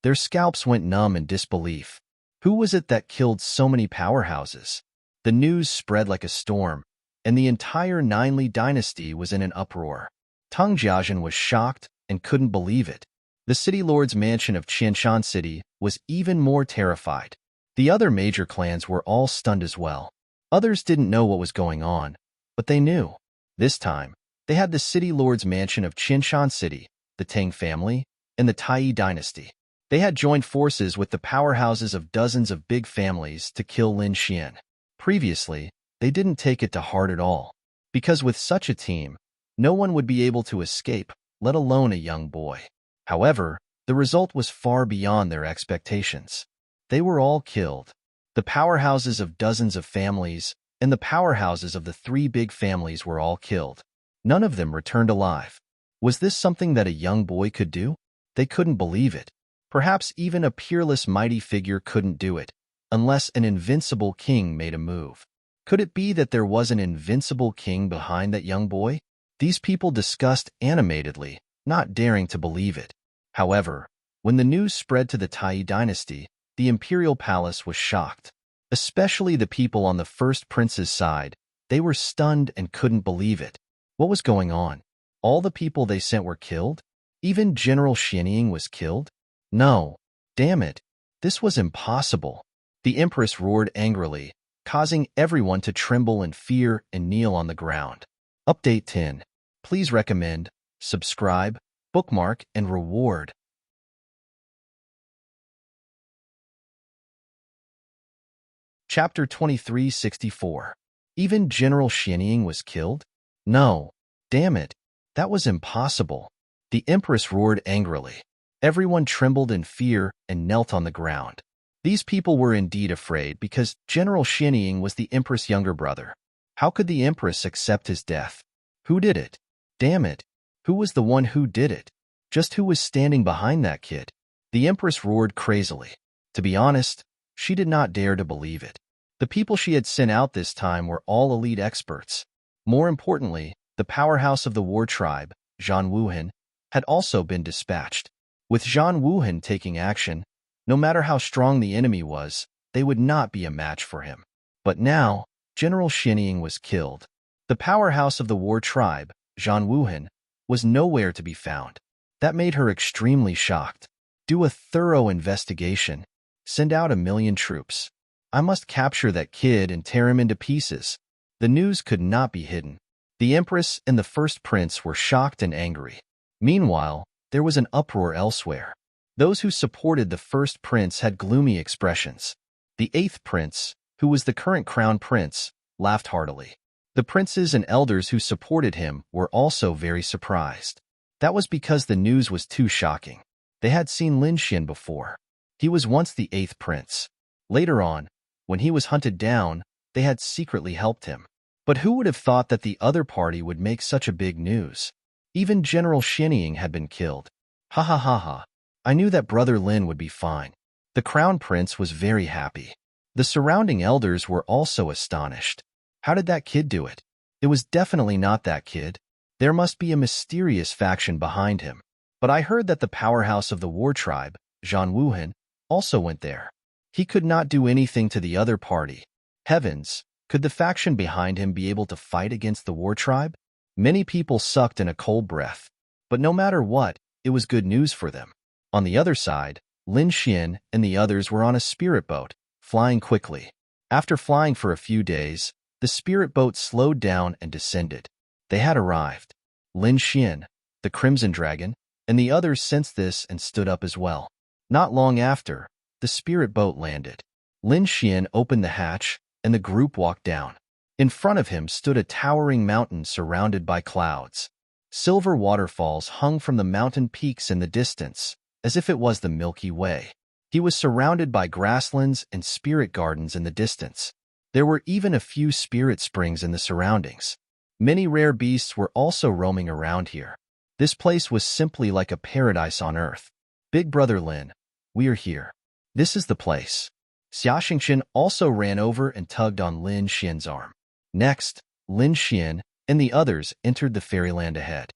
Their scalps went numb in disbelief. Who was it that killed so many powerhouses? The news spread like a storm, and the entire Ninely dynasty was in an uproar. Tang Jiazhen was shocked and couldn't believe it. The city lord's mansion of Qianshan City was even more terrified. The other major clans were all stunned as well. Others didn't know what was going on, but they knew. This time, they had the city lord's mansion of Qianshan City, the Tang family, and the Tai dynasty. They had joined forces with the powerhouses of dozens of big families to kill Lin Xian. Previously, they didn't take it to heart at all, because with such a team, no one would be able to escape, let alone a young boy. However, the result was far beyond their expectations. They were all killed. The powerhouses of dozens of families and the powerhouses of the three big families were all killed. None of them returned alive. Was this something that a young boy could do? They couldn't believe it. Perhaps even a peerless mighty figure couldn't do it, unless an invincible king made a move. Could it be that there was an invincible king behind that young boy? These people discussed animatedly, not daring to believe it. However, when the news spread to the Tai dynasty, the imperial palace was shocked. Especially the people on the first prince's side, they were stunned and couldn't believe it. What was going on? All the people they sent were killed? Even General Xianying was killed? No. Damn it. This was impossible. The empress roared angrily, causing everyone to tremble in fear and kneel on the ground. Update 10. Please recommend, subscribe, bookmark, and reward. Chapter 2364. Even General Xianying was killed? No. Damn it. That was impossible. The empress roared angrily. Everyone trembled in fear and knelt on the ground. These people were indeed afraid because General Xianying was the empress' younger brother. How could the empress accept his death? Who did it? Damn it. Who was the one who did it? Just who was standing behind that kid? The empress roared crazily. To be honest, she did not dare to believe it. The people she had sent out this time were all elite experts. More importantly, the powerhouse of the war tribe, Zhan Wuhan, had also been dispatched. With Zhan Wuhan taking action, no matter how strong the enemy was, they would not be a match for him. But now, General Xianying was killed. The powerhouse of the war tribe, Zhan Wuhan, was nowhere to be found. That made her extremely shocked. Do a thorough investigation. Send out 1,000,000 troops. I must capture that kid and tear him into pieces. The news could not be hidden. The Empress and the first prince were shocked and angry. Meanwhile, there was an uproar elsewhere. Those who supported the first prince had gloomy expressions. The 8th prince, who was the current crown prince, laughed heartily. The princes and elders who supported him were also very surprised. That was because the news was too shocking. They had seen Lin Xian before. He was once the 8th prince. Later on, when he was hunted down, they had secretly helped him. But who would have thought that the other party would make such a big news? Even General Xianying had been killed. Ha ha ha ha. I knew that Brother Lin would be fine. The crown prince was very happy. The surrounding elders were also astonished. How did that kid do it? It was definitely not that kid. There must be a mysterious faction behind him. But I heard that the powerhouse of the war tribe, Zhan Wuhan, also went there. He could not do anything to the other party. Heavens, could the faction behind him be able to fight against the war tribe? Many people sucked in a cold breath. But no matter what, it was good news for them. On the other side, Lin Xian and the others were on a spirit boat, flying quickly. After flying for a few days, the spirit boat slowed down and descended. They had arrived. Lin Xian, the Crimson Dragon, and the others sensed this and stood up as well. Not long after, the spirit boat landed. Lin Xian opened the hatch, and the group walked down. In front of him stood a towering mountain surrounded by clouds. Silver waterfalls hung from the mountain peaks in the distance, as if it was the Milky Way. He was surrounded by grasslands and spirit gardens in the distance. There were even a few spirit springs in the surroundings. Many rare beasts were also roaming around here. This place was simply like a paradise on earth. Big Brother Lin, we are here. This is the place. Xia Xingqian also ran over and tugged on Lin Xian's arm. Next, Lin Xian and the others entered the fairyland ahead.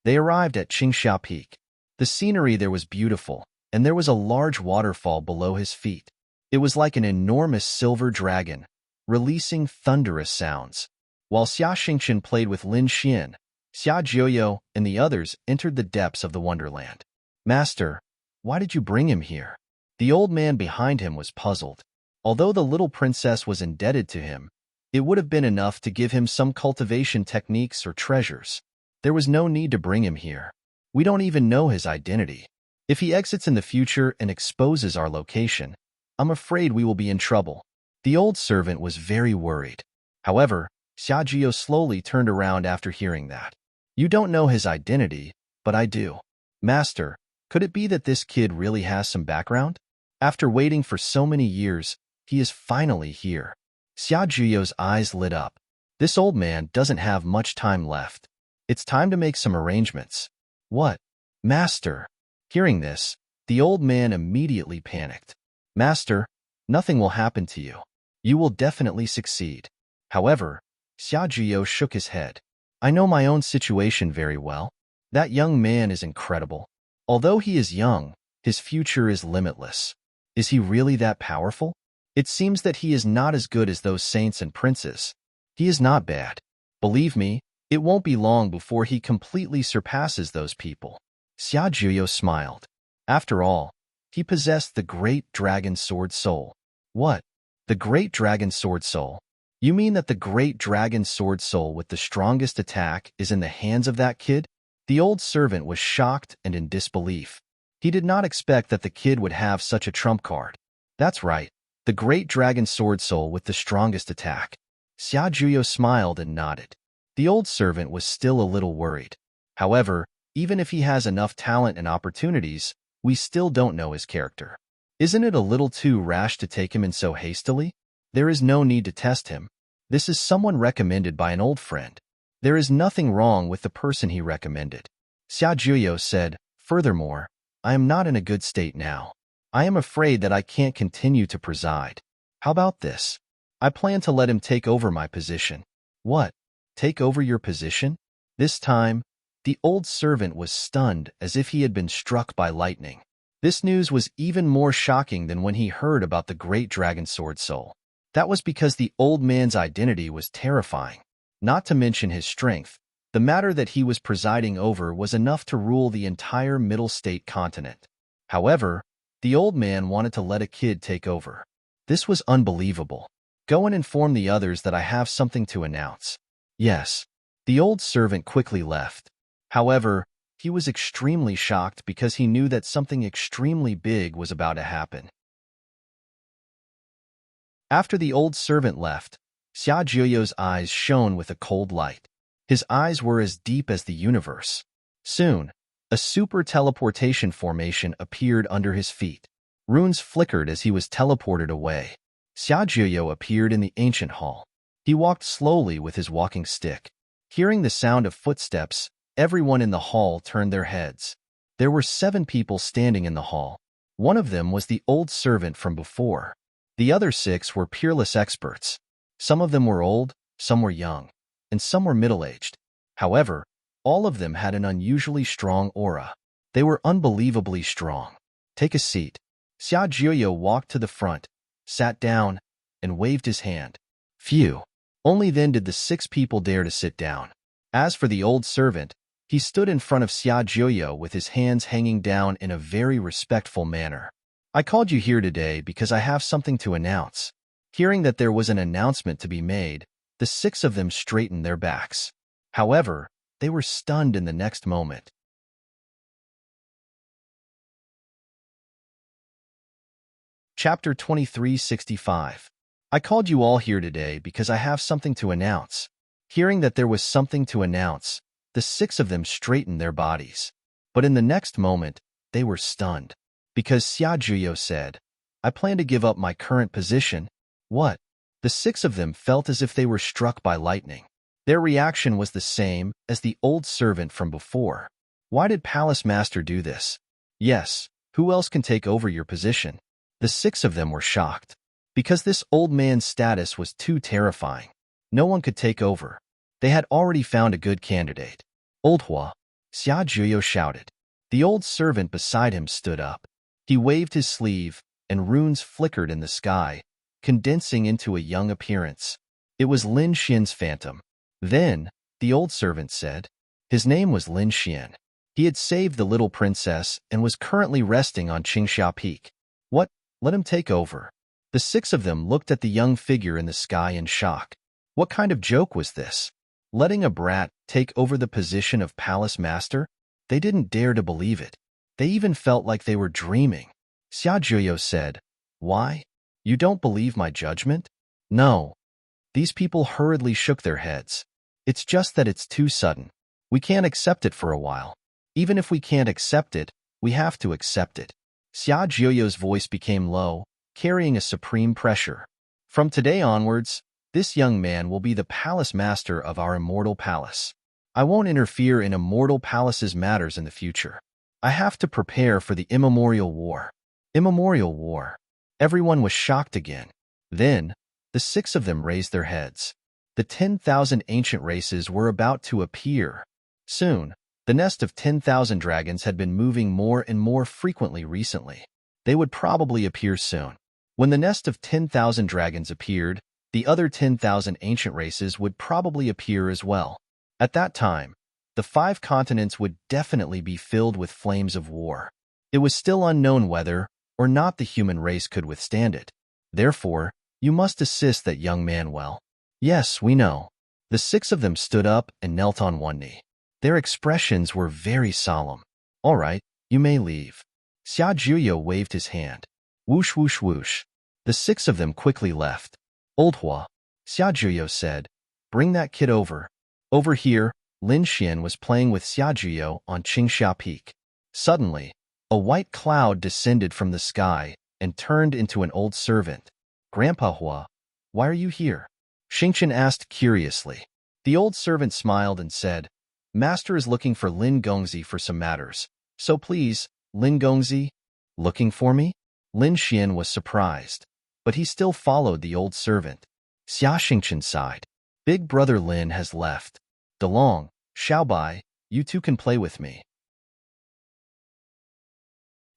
They arrived at Qingxia Peak. The scenery there was beautiful, and there was a large waterfall below his feet. It was like an enormous silver dragon, releasing thunderous sounds. While Xia Xingqian played with Lin Xian, Xia Jiuyo and the others entered the depths of the wonderland. Master, why did you bring him here? The old man behind him was puzzled. Although the little princess was indebted to him, it would have been enough to give him some cultivation techniques or treasures. There was no need to bring him here. We don't even know his identity. If he exits in the future and exposes our location, I'm afraid we will be in trouble. The old servant was very worried. However, Xia Jiu slowly turned around after hearing that. You don't know his identity, but I do. Master, could it be that this kid really has some background? After waiting for so many years, he is finally here. Xia Jiu's eyes lit up. This old man doesn't have much time left. It's time to make some arrangements. What? Master? Hearing this, the old man immediately panicked. Master, nothing will happen to you. You will definitely succeed. However, Xia Jiu shook his head. I know my own situation very well. That young man is incredible. Although he is young, his future is limitless. Is he really that powerful? It seems that he is not as good as those saints and princes. He is not bad. Believe me, it won't be long before he completely surpasses those people. Xia Jiu smiled. After all, he possessed the Great Dragon Sword Soul. What? The Great Dragon Sword Soul? You mean that the Great Dragon Sword Soul with the strongest attack is in the hands of that kid? The old servant was shocked and in disbelief. He did not expect that the kid would have such a trump card. That's right, the Great Dragon Sword Soul with the strongest attack. Xia Jiu smiled and nodded. The old servant was still a little worried. However, even if he has enough talent and opportunities, we still don't know his character. Isn't it a little too rash to take him in so hastily? There is no need to test him. This is someone recommended by an old friend. There is nothing wrong with the person he recommended. Xia Jiu said, furthermore, I am not in a good state now. I am afraid that I can't continue to preside. How about this? I plan to let him take over my position. What? Take over your position? This time, the old servant was stunned as if he had been struck by lightning. This news was even more shocking than when he heard about the Great Dragon Sword Soul. That was because the old man's identity was terrifying. Not to mention his strength, The matter that he was presiding over was enough to rule the entire Middle State continent. However, the old man wanted to let a kid take over. This was unbelievable. Go and inform the others that I have something to announce. Yes. The old servant quickly left. However, he was extremely shocked because he knew that something extremely big was about to happen. After the old servant left, Xia Jiuyo's eyes shone with a cold light. His eyes were as deep as the universe. Soon, a super teleportation formation appeared under his feet. Runes flickered as he was teleported away. Xia Jiuyo appeared in the ancient hall. He walked slowly with his walking stick. Hearing the sound of footsteps, everyone in the hall turned their heads. There were 7 people standing in the hall. One of them was the old servant from before. The other 6 were peerless experts. Some of them were old, some were young, and some were middle-aged. However, all of them had an unusually strong aura. They were unbelievably strong. Take a seat. Xia Jiuyo walked to the front, sat down, and waved his hand. Phew. Only then did the 6 people dare to sit down. As for the old servant, he stood in front of Xia Jiuyo with his hands hanging down in a very respectful manner. I called you here today because I have something to announce. Hearing that there was an announcement to be made, the 6 of them straightened their backs. However, they were stunned in the next moment. Chapter 2365. I called you all here today because I have something to announce. Hearing that there was something to announce, the 6 of them straightened their bodies. But in the next moment, they were stunned. Because Xia Jiuyo said, I plan to give up my current position. What? The 6 of them felt as if they were struck by lightning. Their reaction was the same as the old servant from before. Why did Palace Master do this? Yes, who else can take over your position? The 6 of them were shocked. Because this old man's status was too terrifying. No one could take over. They had already found a good candidate. Old Hua, Xia Jiuyo shouted. The old servant beside him stood up. He waved his sleeve, and runes flickered in the sky, condensing into a young appearance. It was Lin Xian's phantom. Then, the old servant said, his name was Lin Xian. He had saved the little princess and was currently resting on Qingxia Peak. What? Let him take over. The 6 of them looked at the young figure in the sky in shock. What kind of joke was this? Letting a brat take over the position of Palace Master? They didn't dare to believe it. They even felt like they were dreaming. Xia Jiuyo said, Why? You don't believe my judgment? No. These people hurriedly shook their heads. It's just that it's too sudden. We can't accept it for a while. Even if we can't accept it, we have to accept it. Xia Jiuyo's voice became low, carrying a supreme pressure. From today onwards, this young man will be the palace master of our immortal palace. I won't interfere in immortal palace's matters in the future. I have to prepare for the immemorial war. Immemorial war. Everyone was shocked again. Then, the 6 of them raised their heads. The 10,000 ancient races were about to appear. Soon, the nest of 10,000 dragons had been moving more and more frequently recently. They would probably appear soon. When the nest of 10,000 dragons appeared, the other 10,000 ancient races would probably appear as well. At that time, the 5 continents would definitely be filled with flames of war. It was still unknown whether or not the human race could withstand it. Therefore, you must assist that young man well. Yes, we know. The 6 of them stood up and knelt on one knee. Their expressions were very solemn. All right, you may leave. Xia Jiuyo waved his hand. Whoosh, whoosh, whoosh. The 6 of them quickly left. Old Hua, Xia Jiuyo said, bring that kid over. Over here, Lin Xian was playing with Xia Jiuyo on Qingxia Peak. Suddenly, a white cloud descended from the sky and turned into an old servant. Grandpa Hua, why are you here? Xingchen asked curiously. The old servant smiled and said, Master is looking for Lin Gongzi for some matters. So please, Lin Gongzi, looking for me? Lin Xian was surprised, but he still followed the old servant. Xia Xingchen sighed. Big brother Lin has left. DeLong, Xiaobai, you two can play with me.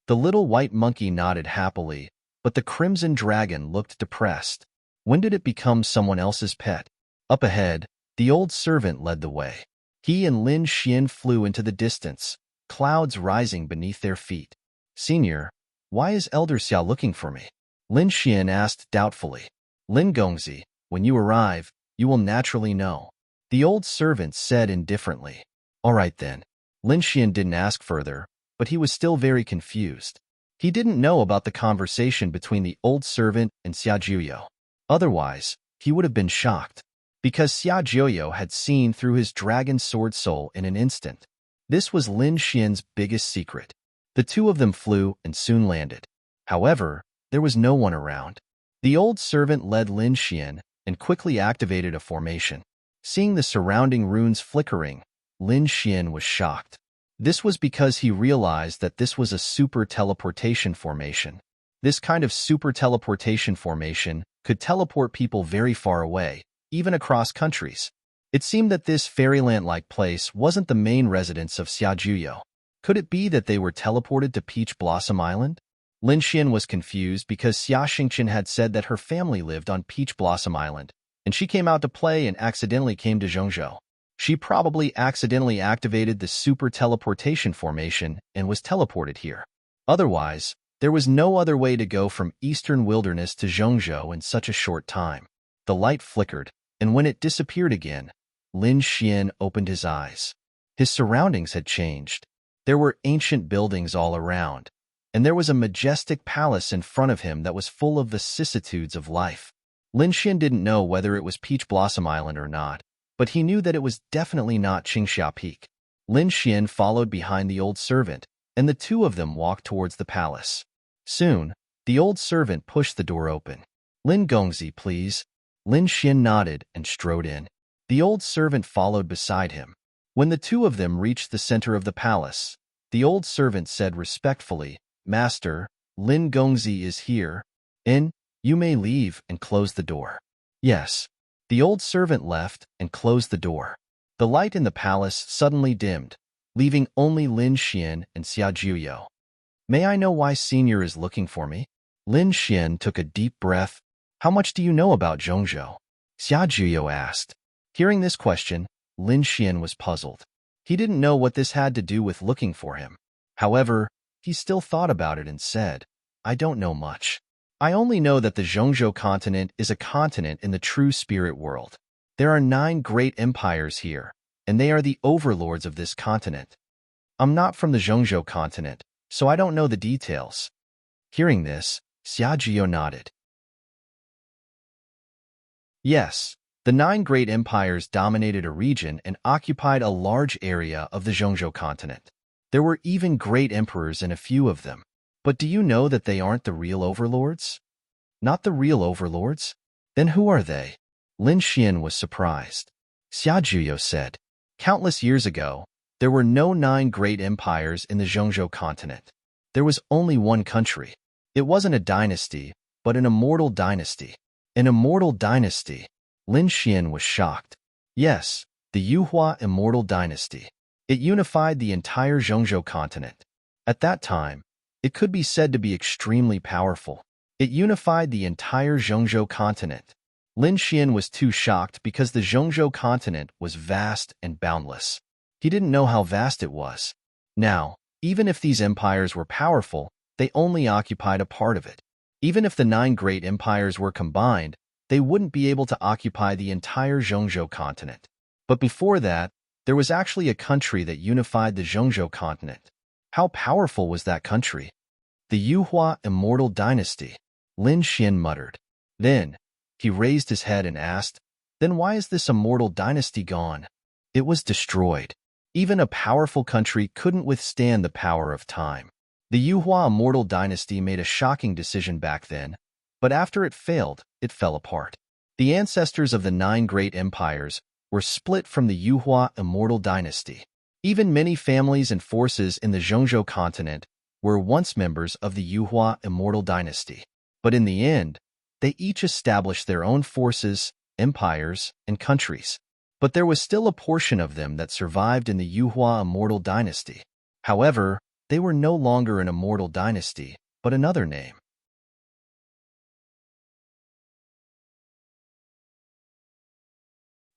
The little white monkey nodded happily, but the crimson dragon looked depressed. When did it become someone else's pet? Up ahead, the old servant led the way. He and Lin Xian flew into the distance, clouds rising beneath their feet. Senior, why is Elder Xia looking for me? Lin Xian asked doubtfully. Lin Gongzi, when you arrive, you will naturally know. The old servant said indifferently. All right then. Lin Xian didn't ask further, but he was still very confused. He didn't know about the conversation between the old servant and Xia Juyo. Otherwise, he would have been shocked, because Xia Juyo had seen through his dragon sword soul in an instant. This was Lin Xian's biggest secret. The two of them flew and soon landed. However, there was no one around. The old servant led Lin Xian and quickly activated a formation. Seeing the surrounding runes flickering, Lin Xian was shocked. This was because he realized that this was a super teleportation formation. This kind of super teleportation formation could teleport people very far away, even across countries. It seemed that this fairyland-like place wasn't the main residence of Xia Juyo. Could it be that they were teleported to Peach Blossom Island? Lin Xian was confused because Xia Xingqian had said that her family lived on Peach Blossom Island, and she came out to play and accidentally came to Zhongzhou. She probably accidentally activated the super teleportation formation and was teleported here. Otherwise, there was no other way to go from Eastern Wilderness to Zhongzhou in such a short time. The light flickered, and when it disappeared again, Lin Xian opened his eyes. His surroundings had changed. There were ancient buildings all around, and there was a majestic palace in front of him that was full of vicissitudes of life. Lin Xian didn't know whether it was Peach Blossom Island or not, but he knew that it was definitely not Qingxia Peak. Lin Xian followed behind the old servant, and the two of them walked towards the palace. Soon, the old servant pushed the door open. Lin Gongzi, please. Lin Xian nodded and strode in. The old servant followed beside him. When the two of them reached the center of the palace, the old servant said respectfully, Master, Lin Gongzi is here. You may leave and close the door. Yes. The old servant left and closed the door. The light in the palace suddenly dimmed, leaving only Lin Xian and Xia Juyo. May I know why Senior is looking for me? Lin Xian took a deep breath. How much do you know about Zhongzhou? Xia Juyo asked. Hearing this question, Lin Xian was puzzled. He didn't know what this had to do with looking for him. However, he still thought about it and said, I don't know much. I only know that the Zhongzhou continent is a continent in the true spirit world. There are 9 great empires here, and they are the overlords of this continent. I'm not from the Zhongzhou continent, so I don't know the details. Hearing this, Xia Juyo nodded. Yes, the 9 great empires dominated a region and occupied a large area of the Zhongzhou continent. There were even great emperors in a few of them. But do you know that they aren't the real overlords? Not the real overlords? Then who are they? Lin Xian was surprised. Xia Juyo said, Countless years ago, there were no 9 great empires in the Zhongzhou continent. There was only one country. It wasn't a dynasty, but an immortal dynasty. An immortal dynasty. Lin Xian was shocked. Yes, the Yuhua immortal dynasty. It unified the entire Zhongzhou continent. At that time, it could be said to be extremely powerful. It unified the entire Zhongzhou continent. Lin Xian was too shocked because the Zhongzhou continent was vast and boundless. He didn't know how vast it was. Now, even if these empires were powerful, they only occupied a part of it. Even if the 9 great empires were combined, they wouldn't be able to occupy the entire Zhongzhou continent. But before that, there was actually a country that unified the Zhongzhou continent. How powerful was that country? The Yuhua Immortal Dynasty, Lin Xian muttered. Then, he raised his head and asked, Then why is this immortal dynasty gone? It was destroyed. Even a powerful country couldn't withstand the power of time. The Yuhua Immortal Dynasty made a shocking decision back then, but after it failed, it fell apart. The ancestors of the 9 great empires were split from the Yuhua Immortal Dynasty. Even many families and forces in the Zhongzhou continent were once members of the Yuhua Immortal Dynasty. But in the end, they each established their own forces, empires, and countries. But there was still a portion of them that survived in the Yuhua Immortal Dynasty. However, they were no longer an immortal dynasty, but another name.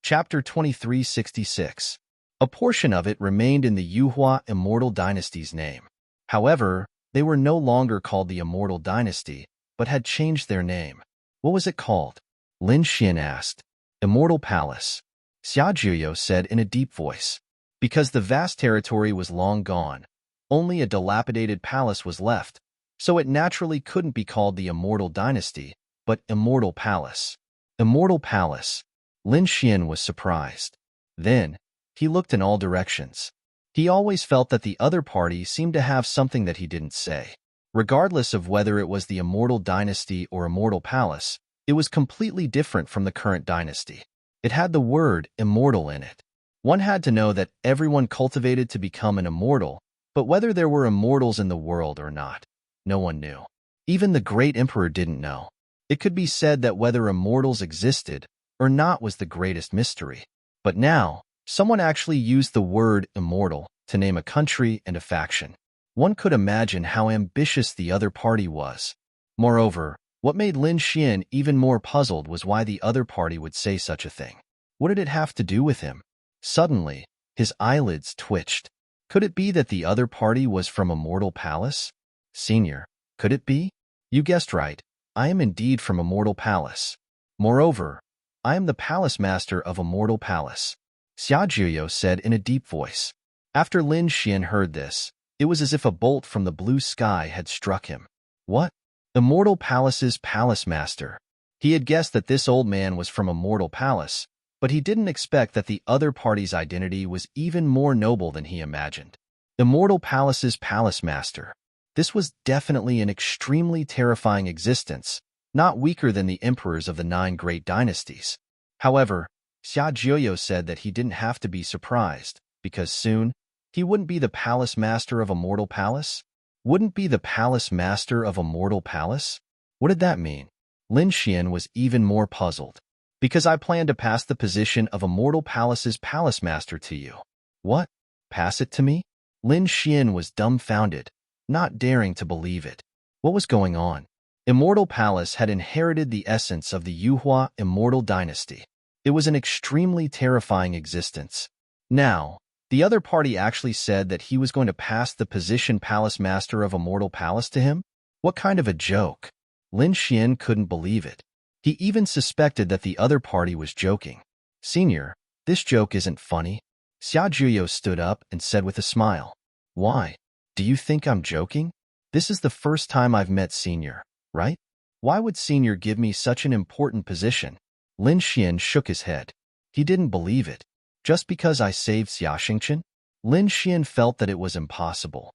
Chapter 2366. A portion of it remained in the Yuhua Immortal Dynasty's name. However, they were no longer called the Immortal Dynasty, but had changed their name. What was it called? Lin Xian asked. Immortal Palace. Xia Juyo said in a deep voice. Because the vast territory was long gone, only a dilapidated palace was left, so it naturally couldn't be called the Immortal Dynasty, but Immortal Palace. Immortal Palace. Lin Xian was surprised. Then, he looked in all directions. He always felt that the other party seemed to have something that he didn't say. Regardless of whether it was the Immortal Dynasty or Immortal Palace, it was completely different from the current dynasty. It had the word immortal in it. One had to know that everyone cultivated to become an immortal, but whether there were immortals in the world or not, no one knew. Even the great emperor didn't know. It could be said that whether immortals existed or not was the greatest mystery. But now, someone actually used the word immortal to name a country and a faction. One could imagine how ambitious the other party was. Moreover, what made Lin Xian even more puzzled was why the other party would say such a thing. What did it have to do with him? Suddenly, his eyelids twitched. Could it be that the other party was from Immortal Palace? Senior, could it be? You guessed right. I am indeed from Immortal Palace. Moreover, I am the palace master of Immortal Palace. Xia Juyo said in a deep voice. After Lin Xian heard this, it was as if a bolt from the blue sky had struck him. What? Immortal Palace's palace master. He had guessed that this old man was from Immortal Palace, but he didn't expect that the other party's identity was even more noble than he imagined. Immortal Palace's palace master. This was definitely an extremely terrifying existence, not weaker than the emperors of the 9 great dynasties. However, Xia Juyo said that he didn't have to be surprised, because soon, he wouldn't be the palace master of Immortal Palace? Wouldn't be the palace master of Immortal Palace? What did that mean? Lin Xian was even more puzzled. Because I plan to pass the position of Immortal Palace's palace master to you. What? Pass it to me? Lin Xian was dumbfounded, not daring to believe it. What was going on? Immortal Palace had inherited the essence of the Yuhua Immortal Dynasty. It was an extremely terrifying existence. Now, the other party actually said that he was going to pass the position palace master of Immortal Palace to him? What kind of a joke? Lin Xian couldn't believe it. He even suspected that the other party was joking. Senior, this joke isn't funny. Xia Juyo stood up and said with a smile. Why? Do you think I'm joking? This is the first time I've met Senior, right? Why would Senior give me such an important position? Lin Xian shook his head. He didn't believe it. Just because I saved Xia Xingchen? Lin Xian felt that it was impossible.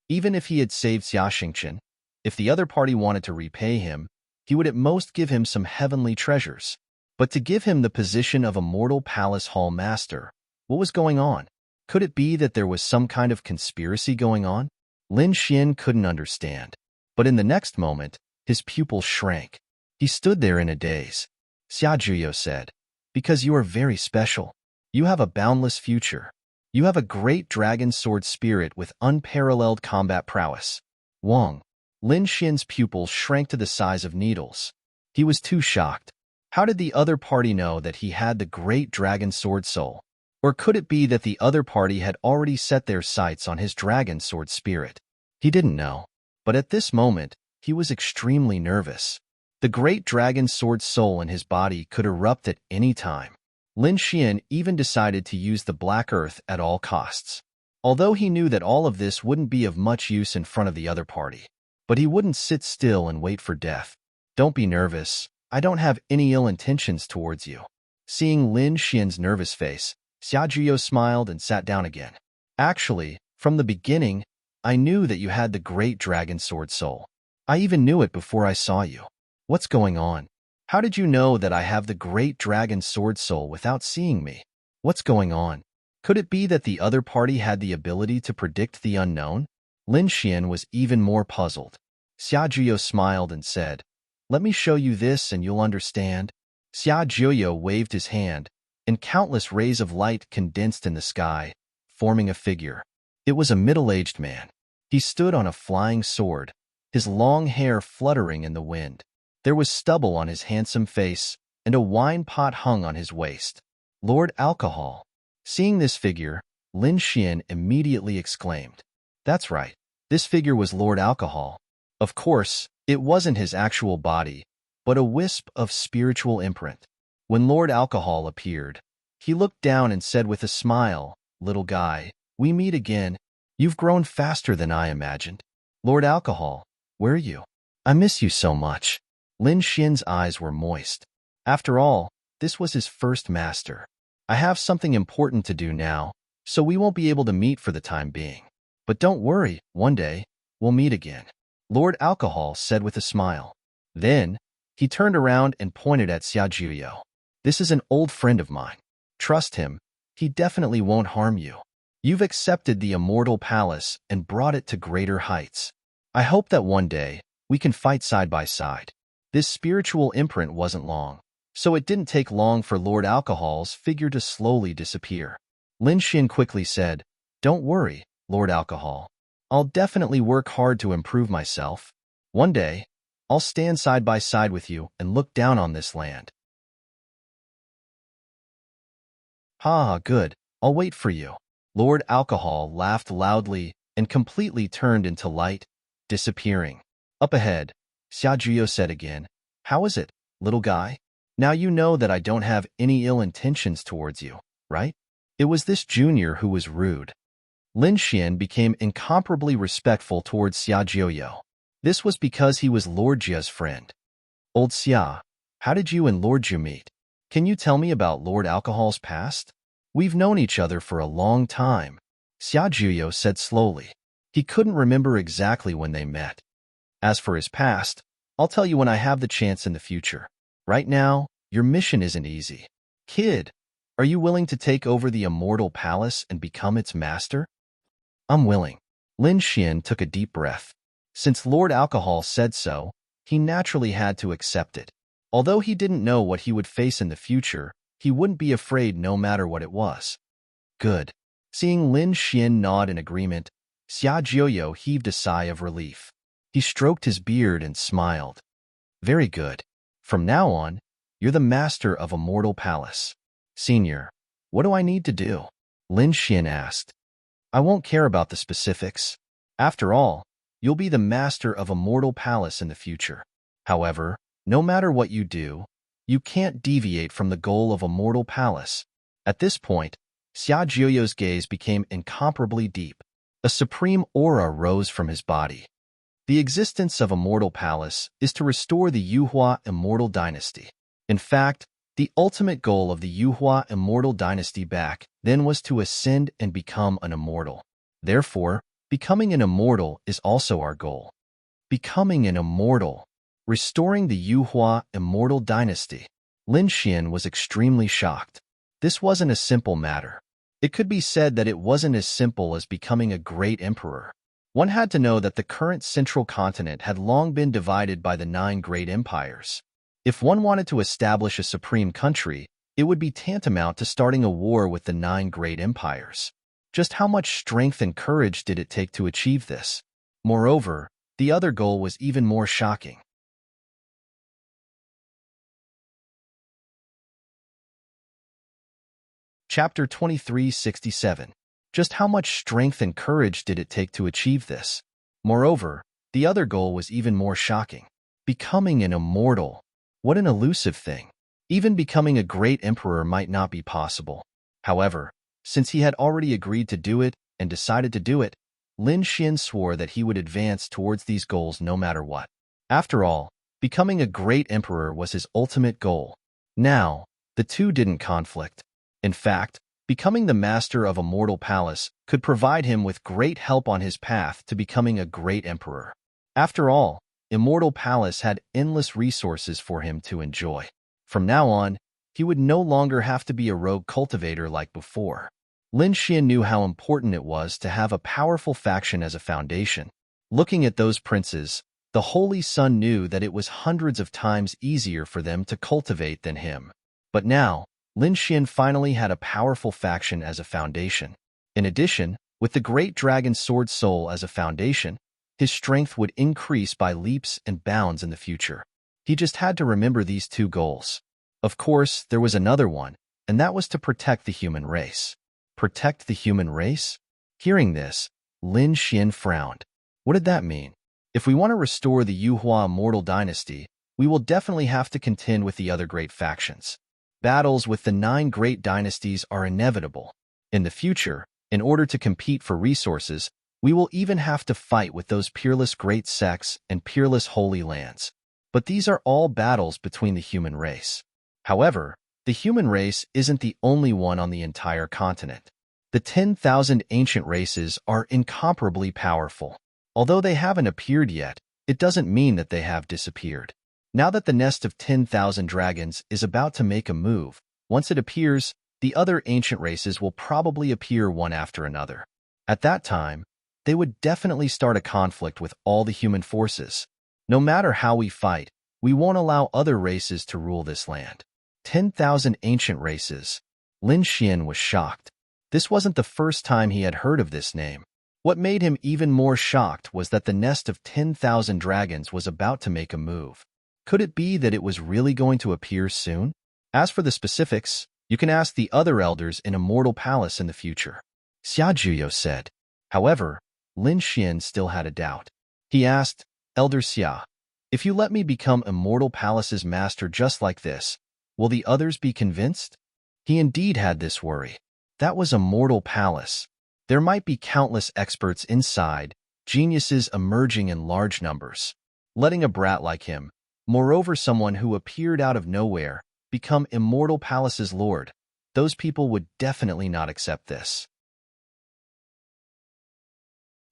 Even if he had saved Xia Xingchen, if the other party wanted to repay him, he would at most give him some heavenly treasures. But to give him the position of Immortal Palace Hall Master, what was going on? Could it be that there was some kind of conspiracy going on? Lin Xian couldn't understand. But in the next moment, his pupils shrank. He stood there in a daze. Xia Juyo said, because you are very special. You have a boundless future. You have a great dragon sword spirit with unparalleled combat prowess. Wang. Lin Xian's pupils shrank to the size of needles. He was too shocked. How did the other party know that he had the great dragon sword soul? Or could it be that the other party had already set their sights on his dragon sword spirit? He didn't know. But at this moment, he was extremely nervous. The great dragon sword soul in his body could erupt at any time. Lin Xian even decided to use the black earth at all costs. Although he knew that all of this wouldn't be of much use in front of the other party. But he wouldn't sit still and wait for death. Don't be nervous. I don't have any ill intentions towards you. Seeing Lin Xian's nervous face, Xia Juyo smiled and sat down again. Actually, from the beginning, I knew that you had the great dragon sword soul. I even knew it before I saw you. What's going on? How did you know that I have the great dragon sword soul without seeing me? What's going on? Could it be that the other party had the ability to predict the unknown? Lin Xian was even more puzzled. Xia Juyo smiled and said, let me show you this and you'll understand. Xia Juyo waved his hand, and countless rays of light condensed in the sky, forming a figure. It was a middle-aged man. He stood on a flying sword, his long hair fluttering in the wind. There was stubble on his handsome face, and a wine pot hung on his waist. Lord Alcohol. Seeing this figure, Lin Xian immediately exclaimed, "That's right. This figure was Lord Alcohol." Of course, it wasn't his actual body, but a wisp of spiritual imprint. When Lord Alcohol appeared, he looked down and said with a smile, "Little guy, we meet again. You've grown faster than I imagined. Lord Alcohol, where are you? I miss you so much." Lin Xian's eyes were moist. After all, this was his first master. "I have something important to do now, so we won't be able to meet for the time being. But don't worry, one day, we'll meet again," Lord Alcohol said with a smile. Then, he turned around and pointed at Xiaojuyo. "This is an old friend of mine. Trust him, he definitely won't harm you. You've accepted the immortal palace and brought it to greater heights. I hope that one day, we can fight side by side." This spiritual imprint wasn't long, so it didn't take long for Lord Alcohol's figure to slowly disappear. Lin Xin quickly said, "Don't worry, Lord Alcohol. I'll definitely work hard to improve myself. One day, I'll stand side by side with you and look down on this land." "Ha, good. I'll wait for you." Lord Alcohol laughed loudly and completely turned into light, disappearing. Up ahead, Xiaojuyo said again, "How is it, little guy? Now you know that I don't have any ill intentions towards you, right?" It was this junior who was rude. Lin Xian became incomparably respectful towards Xiaojuyo. This was because he was Lord Jia's friend. "Old Xia, how did you and Lord Jia meet? Can you tell me about Lord Alcohol's past? We've known each other for a long time," Xiaojuyo said slowly. He couldn't remember exactly when they met. "As for his past, I'll tell you when I have the chance in the future. Right now, your mission isn't easy. Kid, are you willing to take over the immortal palace and become its master?" "I'm willing." Lin Xian took a deep breath. Since Lord Alcohol said so, he naturally had to accept it. Although he didn't know what he would face in the future, he wouldn't be afraid no matter what it was. "Good." Seeing Lin Xian nod in agreement, Xiaojuyo heaved a sigh of relief. He stroked his beard and smiled. "Very good. From now on, you're the master of Immortal Palace." "Senior, what do I need to do?" Lin Xian asked. "I won't care about the specifics. After all, you'll be the master of Immortal Palace in the future. However, no matter what you do, you can't deviate from the goal of Immortal Palace." At this point, Xiaojuyo's gaze became incomparably deep. A supreme aura rose from his body. The existence of Immortal Palace is to restore the Yuhua Immortal Dynasty. In fact, the ultimate goal of the Yuhua Immortal Dynasty back then was to ascend and become an immortal. Therefore, becoming an immortal is also our goal. Becoming an immortal. Restoring the Yuhua Immortal Dynasty. Lin Xian was extremely shocked. This wasn't a simple matter. It could be said that it wasn't as simple as becoming a great emperor. One had to know that the current central continent had long been divided by the 9 great empires. If one wanted to establish a supreme country, it would be tantamount to starting a war with the 9 great empires. Just how much strength and courage did it take to achieve this? Moreover, the other goal was even more shocking. Chapter 2367. Just how much strength and courage did it take to achieve this? Moreover, the other goal was even more shocking. Becoming an immortal. What an elusive thing. Even becoming a great emperor might not be possible. However, since he had already agreed to do it and decided to do it, Lin Xian swore that he would advance towards these goals no matter what. After all, becoming a great emperor was his ultimate goal. Now, the two didn't conflict. In fact, becoming the master of Immortal Palace could provide him with great help on his path to becoming a great emperor. After all, Immortal Palace had endless resources for him to enjoy. From now on, he would no longer have to be a rogue cultivator like before. Lin Xian knew how important it was to have a powerful faction as a foundation. Looking at those princes, the Holy Sun knew that it was hundreds of times easier for them to cultivate than him. But now, Lin Xian finally had a powerful faction as a foundation. In addition, with the Great Dragon Sword Soul as a foundation, his strength would increase by leaps and bounds in the future. He just had to remember these 2 goals. Of course, there was another one. and that was to protect the human race. Protect the human race? Hearing this, Lin Xian frowned. What did that mean? If we want to restore the Yuhua immortal dynasty, we will definitely have to contend with the other great factions. Battles with the 9 great dynasties are inevitable. In the future, in order to compete for resources, we will even have to fight with those peerless great sects and peerless holy lands. But these are all battles between the human race. However, the human race isn't the only one on the entire continent. The 10,000 ancient races are incomparably powerful. Although they haven't appeared yet, it doesn't mean that they have disappeared. Now that the nest of 10,000 dragons is about to make a move, once it appears, the other ancient races will probably appear one after another. At that time, they would definitely start a conflict with all the human forces. No matter how we fight, we won't allow other races to rule this land. 10,000 ancient races. Lin Xian was shocked. This wasn't the first time he had heard of this name. What made him even more shocked was that the nest of 10,000 dragons was about to make a move. Could it be that it was really going to appear soon? As for the specifics, you can ask the other elders in Immortal Palace in the future, Xia Juyo said. However, Lin Xian still had a doubt. He asked, Elder Xia, if you let me become Immortal Palace's master just like this, will the others be convinced? He indeed had this worry. That was Immortal Palace. There might be countless experts inside, geniuses emerging in large numbers. Letting a brat like him, moreover someone who appeared out of nowhere, become Immortal Palace's lord, those people would definitely not accept this.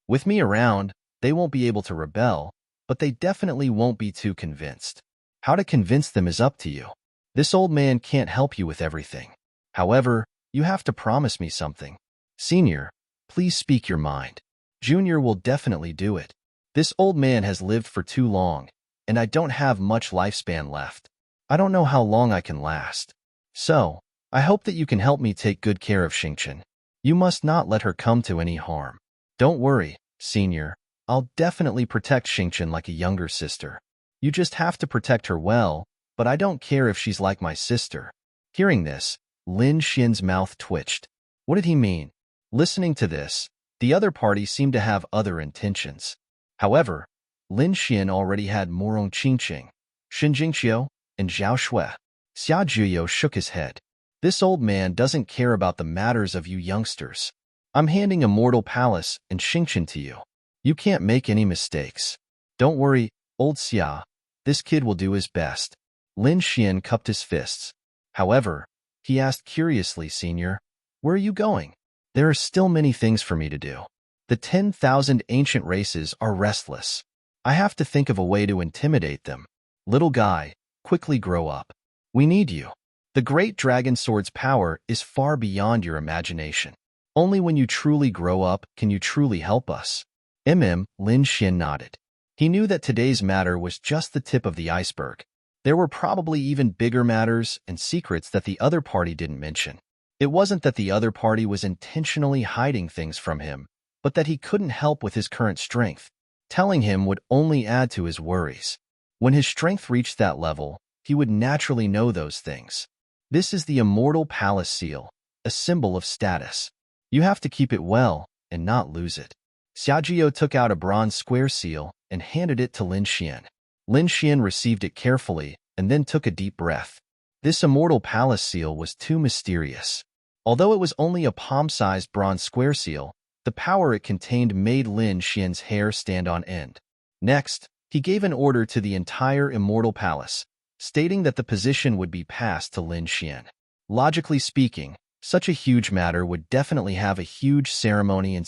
With me around, they won't be able to rebel, but they definitely won't be too convinced. How to convince them is up to you. This old man can't help you with everything. However, you have to promise me something. Senior, please speak your mind. Junior will definitely do it. This old man has lived for too long, and I don't have much lifespan left. I don't know how long I can last. So, I hope that you can help me take good care of Xingchen. You must not let her come to any harm. Don't worry, Senior. I'll definitely protect Xingchen like a younger sister. You just have to protect her well, but I don't care if she's like my sister. Hearing this, Lin Xian's mouth twitched. What did he mean? Listening to this, the other party seemed to have other intentions. However, Lin Xian already had Morong Qingqing, Xin Jingqiu, and Zhao Shui. Xia Juyo shook his head. This old man doesn't care about the matters of you youngsters. I'm handing Immortal Palace and Xingchen to you. You can't make any mistakes. Don't worry, old Xia. This kid will do his best. Lin Xian cupped his fists. However, he asked curiously, Senior, where are you going? There are still many things for me to do. The 10,000 ancient races are restless. I have to think of a way to intimidate them. Little guy, quickly grow up. We need you. The great dragon sword's power is far beyond your imagination. Only when you truly grow up can you truly help us. Lin Xian nodded. He knew that today's matter was just the tip of the iceberg. There were probably even bigger matters and secrets that the other party didn't mention. It wasn't that the other party was intentionally hiding things from him, but that he couldn't help with his current strength. Telling him would only add to his worries. When his strength reached that level, he would naturally know those things. This is the Immortal Palace seal, a symbol of status. You have to keep it well and not lose it. Xiaojio took out a bronze square seal and handed it to Lin Xian. Lin Xian received it carefully and then took a deep breath. This Immortal Palace seal was too mysterious. Although it was only a palm-sized bronze square seal, the power it contained made Lin Xian's hair stand on end. Next, he gave an order to the entire Immortal Palace, stating that the position would be passed to Lin Xian. Logically speaking, such a huge matter would definitely have a huge ceremony.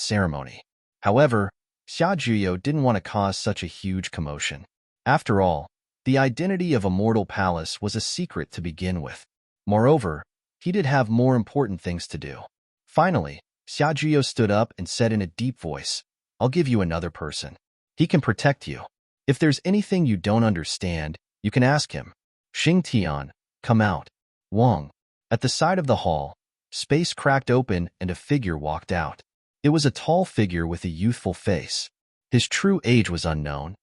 However, Xia Juyo didn't want to cause such a huge commotion. After all, the identity of Immortal Palace was a secret to begin with. Moreover, he did have more important things to do. Finally, Xia Juyo stood up and said in a deep voice, I'll give you another person. He can protect you. If there's anything you don't understand, you can ask him. Xing Tian, come out. Wang. At the side of the hall, space cracked open and a figure walked out. It was a tall figure with a youthful face. His true age was unknown.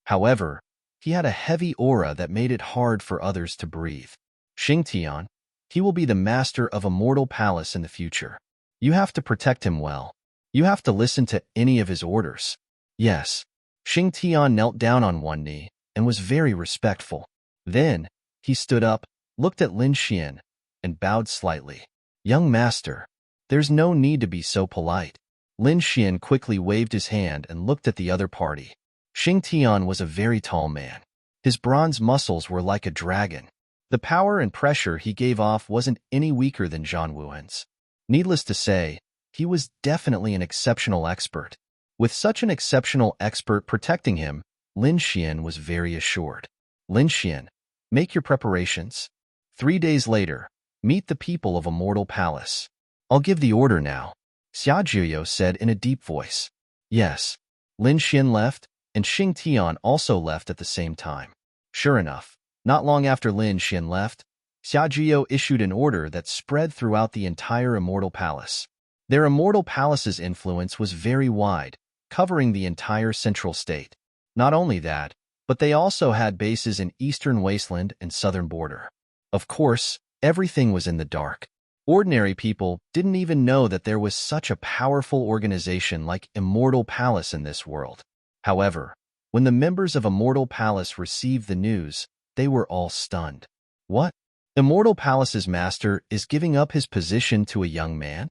However, He had a heavy aura that made it hard for others to breathe. Xingtian, he will be the master of a mortal palace in the future. You have to protect him well. You have to listen to any of his orders. Yes. Xingtian knelt down on one knee and was very respectful. Then, he stood up, looked at Lin Xian, and bowed slightly. Young master, there's no need to be so polite. Lin Xian quickly waved his hand and looked at the other party. Xingtian was a very tall man. His bronze muscles were like a dragon. The power and pressure he gave off wasn't any weaker than Zhang Wuan's. Needless to say, he was definitely an exceptional expert. With such an exceptional expert protecting him, Lin Xian was very assured. Lin Xian, make your preparations. 3 days later, meet the people of a mortal palace. I'll give the order now, Xia Jiuyo said in a deep voice. Yes. Lin Xian left, and Xingtian also left at the same time. Sure enough, not long after Lin Xian left, Xia Jiuyo issued an order that spread throughout the entire immortal palace. Their immortal palace's influence was very wide, covering the entire central state. Not only that, but they also had bases in eastern wasteland and southern border. Of course, everything was in the dark. Ordinary people didn't even know that there was such a powerful organization like Immortal Palace in this world. However, when the members of Immortal Palace received the news, they were all stunned. What? Immortal Palace's master is giving up his position to a young man?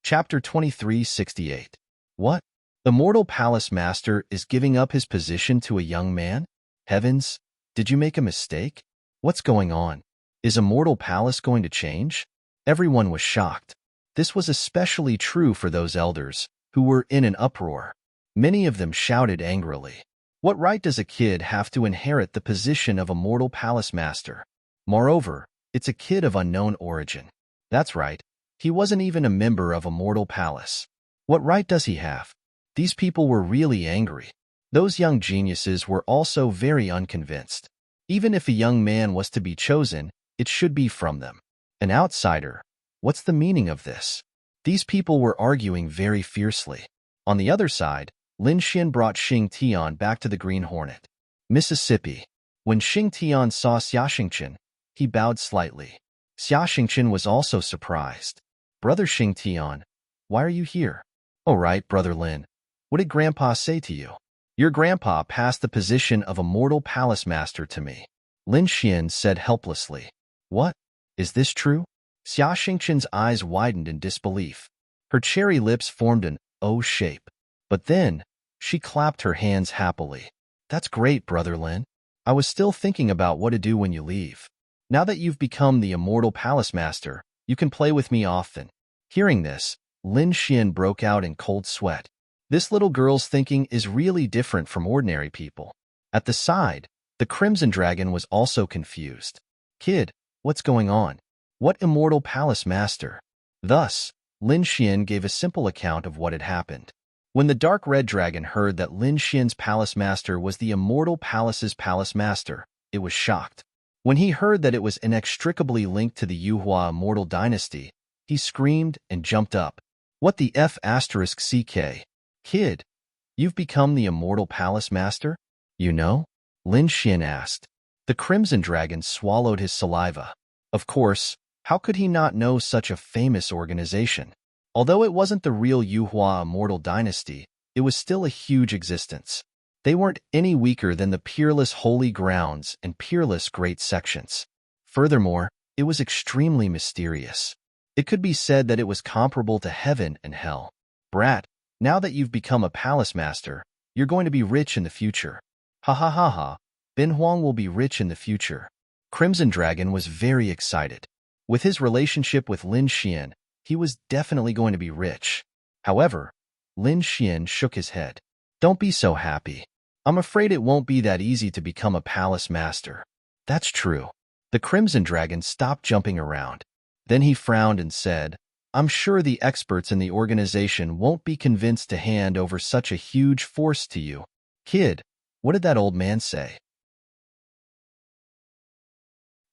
Chapter 2368. What? Immortal Palace Master is giving up his position to a young man? Heavens, did you make a mistake? What's going on? Is Immortal Palace going to change? Everyone was shocked. This was especially true for those elders, who were in an uproar. Many of them shouted angrily. What right does a kid have to inherit the position of Immortal Palace Master? Moreover, it's a kid of unknown origin. That's right. He wasn't even a member of Immortal Palace. What right does he have? These people were really angry. Those young geniuses were also very unconvinced. Even if a young man was to be chosen, it should be from them. An outsider. What's the meaning of this? These people were arguing very fiercely. On the other side, Lin Xian brought Xingtian back to the Green Hornet, Mississippi. When Xingtian saw Xiaxingchen, he bowed slightly. Xiaxingchen was also surprised. Brother Xingtian, why are you here? Oh right, Brother Lin. What did Grandpa say to you? Your grandpa passed the position of Immortal Palace Master to me. Lin Xian said helplessly. What? Is this true? Xiaxingchen's eyes widened in disbelief. Her cherry lips formed an O shape. But then, she clapped her hands happily. That's great, Brother Lin. I was still thinking about what to do when you leave. Now that you've become the Immortal Palace Master, you can play with me often. Hearing this, Lin Xian broke out in cold sweat. This little girl's thinking is really different from ordinary people. At the side, the Crimson Dragon was also confused. Kid, what's going on? What Immortal Palace Master? Thus, Lin Xian gave a simple account of what had happened. When the Dark Red Dragon heard that Lin Xian's Palace Master was the Immortal Palace's Palace Master, it was shocked. When he heard that it was inextricably linked to the Yuhua Immortal Dynasty, he screamed and jumped up. What the F***CK? Kid, you've become the Immortal Palace Master? You know? Lin Xian asked. The Crimson Dragon swallowed his saliva. Of course, how could he not know such a famous organization? Although it wasn't the real Yuhua Immortal Dynasty, it was still a huge existence. They weren't any weaker than the Peerless Holy Grounds and Peerless Great Sections. Furthermore, it was extremely mysterious. It could be said that it was comparable to heaven and hell. Brat, now that you've become a palace master, you're going to be rich in the future. Ha ha ha ha, Ben Huang will be rich in the future. Crimson Dragon was very excited. With his relationship with Lin Xian, he was definitely going to be rich. However, Lin Xian shook his head. Don't be so happy. I'm afraid it won't be that easy to become a palace master. That's true. The Crimson Dragon stopped jumping around. Then he frowned and said, I'm sure the experts in the organization won't be convinced to hand over such a huge force to you. Kid, what did that old man say?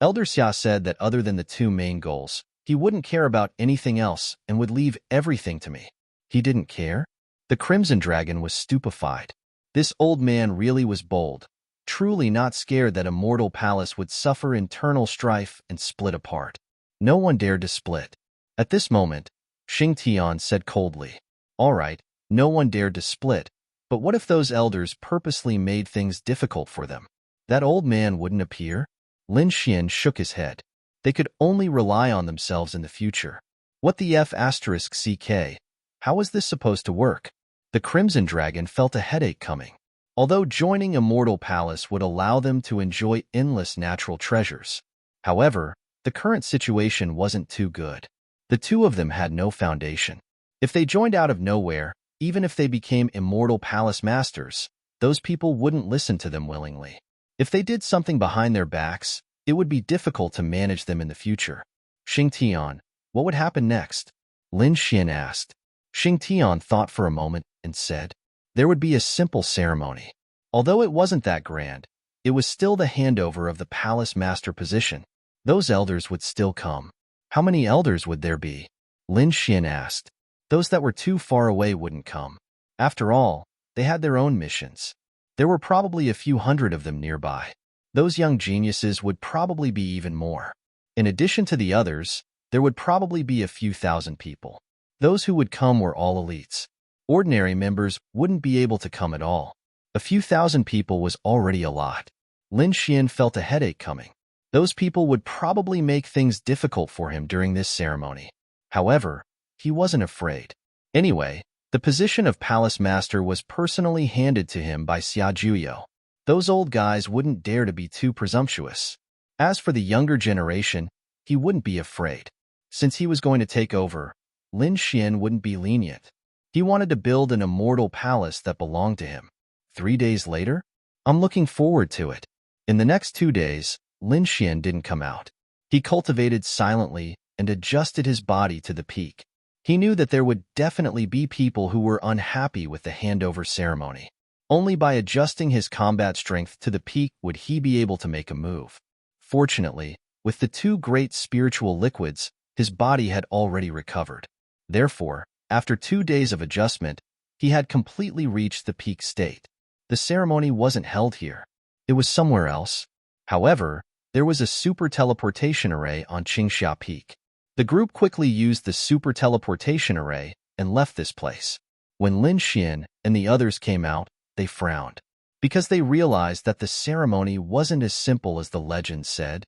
Elder Xia said that other than the two main goals, he wouldn't care about anything else and would leave everything to me. He didn't care? The Crimson Dragon was stupefied. This old man really was bold, truly not scared that a mortal palace would suffer internal strife and split apart. No one dared to split. At this moment, Xing Tian said coldly, "All right, no one dared to split, but what if those elders purposely made things difficult for them? That old man wouldn't appear?" Lin Xian shook his head. They could only rely on themselves in the future. What the F***CK? How was this supposed to work? The Crimson Dragon felt a headache coming. Although joining a mortal palace would allow them to enjoy endless natural treasures. However, the current situation wasn't too good. The two of them had no foundation. If they joined out of nowhere, even if they became immortal palace masters, those people wouldn't listen to them willingly. If they did something behind their backs, it would be difficult to manage them in the future. Xing Tian, what would happen next? Lin Xian asked. Xing Tian thought for a moment and said, there would be a simple ceremony. Although it wasn't that grand, it was still the handover of the palace master position. Those elders would still come. How many elders would there be? Lin Xian asked. Those that were too far away wouldn't come. After all, they had their own missions. There were probably a few hundred of them nearby. Those young geniuses would probably be even more. In addition to the others, there would probably be a few thousand people. Those who would come were all elites. Ordinary members wouldn't be able to come at all. A few thousand people was already a lot. Lin Xian felt a headache coming. Those people would probably make things difficult for him during this ceremony. However, he wasn't afraid. Anyway, the position of palace master was personally handed to him by Xia Juyo. Those old guys wouldn't dare to be too presumptuous. As for the younger generation, he wouldn't be afraid. Since he was going to take over, Lin Xian wouldn't be lenient. He wanted to build an immortal palace that belonged to him. 3 days later? I'm looking forward to it. In the next 2 days, Lin Xian didn't come out. He cultivated silently and adjusted his body to the peak. He knew that there would definitely be people who were unhappy with the handover ceremony. Only by adjusting his combat strength to the peak would he be able to make a move. Fortunately, with the 2 great spiritual liquids, his body had already recovered. Therefore, after 2 days of adjustment, he had completely reached the peak state. The ceremony wasn't held here. It was somewhere else. However, there was a super teleportation array on Qingxia Peak. The group quickly used the super teleportation array and left this place. When Lin Xian and the others came out, they frowned, because they realized that the ceremony wasn't as simple as the legend said.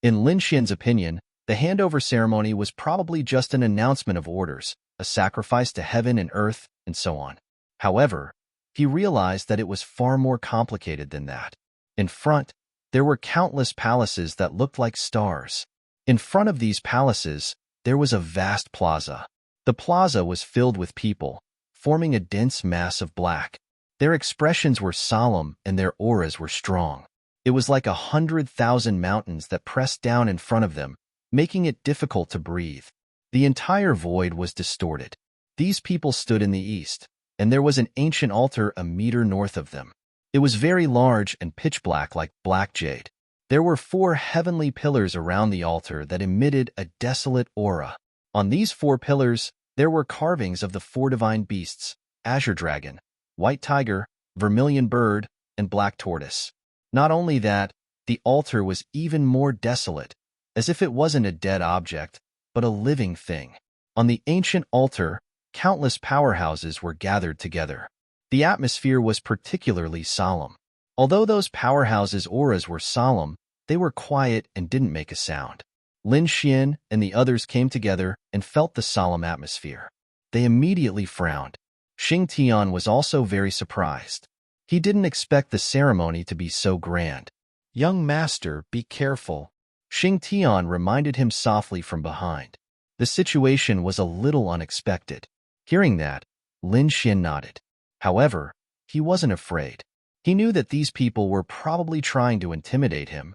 In Lin Xian's opinion, the handover ceremony was probably just an announcement of orders, a sacrifice to heaven and earth, and so on. However, he realized that it was far more complicated than that. In front, there were countless palaces that looked like stars. In front of these palaces, there was a vast plaza. The plaza was filled with people, forming a dense mass of black. Their expressions were solemn and their auras were strong. It was like 100,000 mountains that pressed down in front of them, making it difficult to breathe. The entire void was distorted. These people stood in the east, and there was an ancient altar a meter north of them. It was very large and pitch black like black jade. There were 4 heavenly pillars around the altar that emitted a desolate aura. On these 4 pillars, there were carvings of the 4 divine beasts, azure dragon, white tiger, vermilion bird, and black tortoise. Not only that, the altar was even more desolate, as if it wasn't a dead object, but a living thing. On the ancient altar, countless powerhouses were gathered together. The atmosphere was particularly solemn. Although those powerhouses' auras were solemn, they were quiet and didn't make a sound. Lin Xian and the others came together and felt the solemn atmosphere. They immediately frowned. Xing Tian was also very surprised. He didn't expect the ceremony to be so grand. Young master, be careful. Xing Tian reminded him softly from behind. The situation was a little unexpected. Hearing that, Lin Xian nodded. However, he wasn't afraid. He knew that these people were probably trying to intimidate him.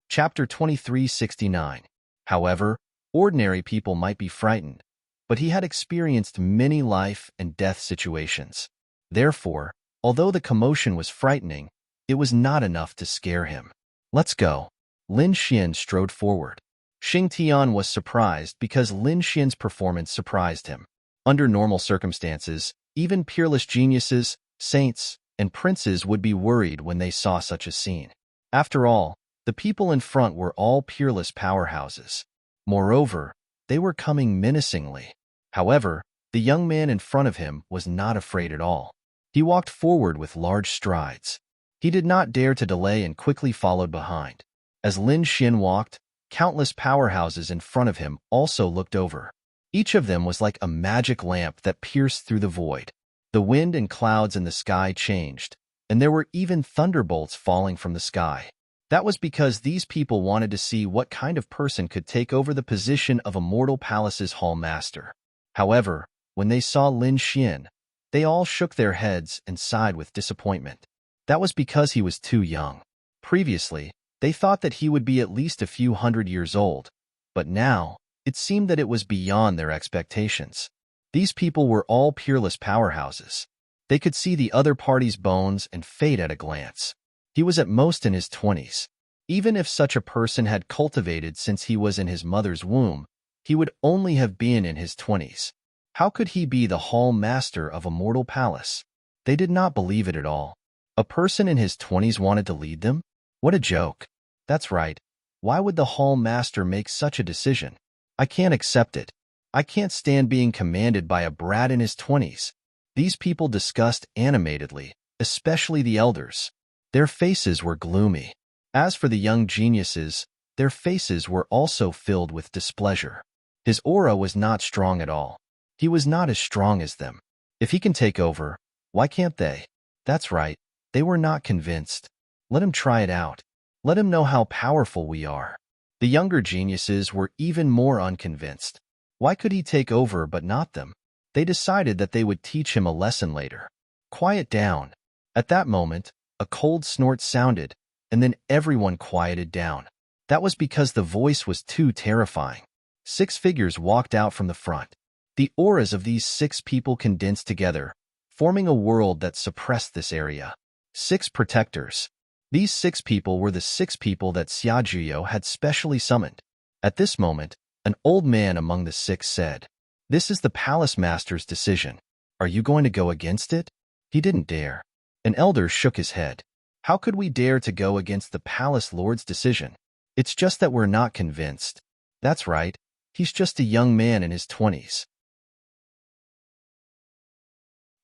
Chapter 2369. However, ordinary people might be frightened, but he had experienced many life and death situations. Therefore, although the commotion was frightening, it was not enough to scare him. Let's go. Lin Xian strode forward. Xing Tian was surprised because Lin Xian's performance surprised him. Under normal circumstances, even peerless geniuses, saints, and princes would be worried when they saw such a scene. After all, the people in front were all peerless powerhouses. Moreover, they were coming menacingly. However, the young man in front of him was not afraid at all. He walked forward with large strides. He did not dare to delay and quickly followed behind. As Lin Xian walked, countless powerhouses in front of him also looked over. Each of them was like a magic lamp that pierced through the void. The wind and clouds in the sky changed, and there were even thunderbolts falling from the sky. That was because these people wanted to see what kind of person could take over the position of Immortal Palace's hall master. However, when they saw Lin Xian, they all shook their heads and sighed with disappointment. That was because he was too young. Previously, they thought that he would be at least a few hundred years old, but now, it seemed that it was beyond their expectations. These people were all peerless powerhouses. They could see the other party's bones and fate at a glance. He was at most in his 20s. Even if such a person had cultivated since he was in his mother's womb, he would only have been in his 20s. How could he be the hall master of Immortal Palace? They did not believe it at all. A person in his 20s wanted to lead them? What a joke. That's right. Why would the hall master make such a decision? I can't accept it. I can't stand being commanded by a brat in his 20s. These people discussed animatedly, especially the elders. Their faces were gloomy. As for the young geniuses, their faces were also filled with displeasure. His aura was not strong at all. He was not as strong as them. If he can take over, why can't they? That's right. They were not convinced. Let him try it out. Let him know how powerful we are. The younger geniuses were even more unconvinced. Why could he take over but not them? They decided that they would teach him a lesson later. Quiet down. At that moment, a cold snort sounded, and then everyone quieted down. That was because the voice was too terrifying. 6 figures walked out from the front. The auras of these 6 people condensed together, forming a world that suppressed this area. 6 protectors. These 6 people were the 6 people that Xiaojuyo had specially summoned. At this moment, an old man among the 6 said, "This is the palace master's decision. Are you going to go against it?" He didn't dare. An elder shook his head. "How could we dare to go against the palace lord's decision? It's just that we're not convinced." That's right. He's just a young man in his 20s.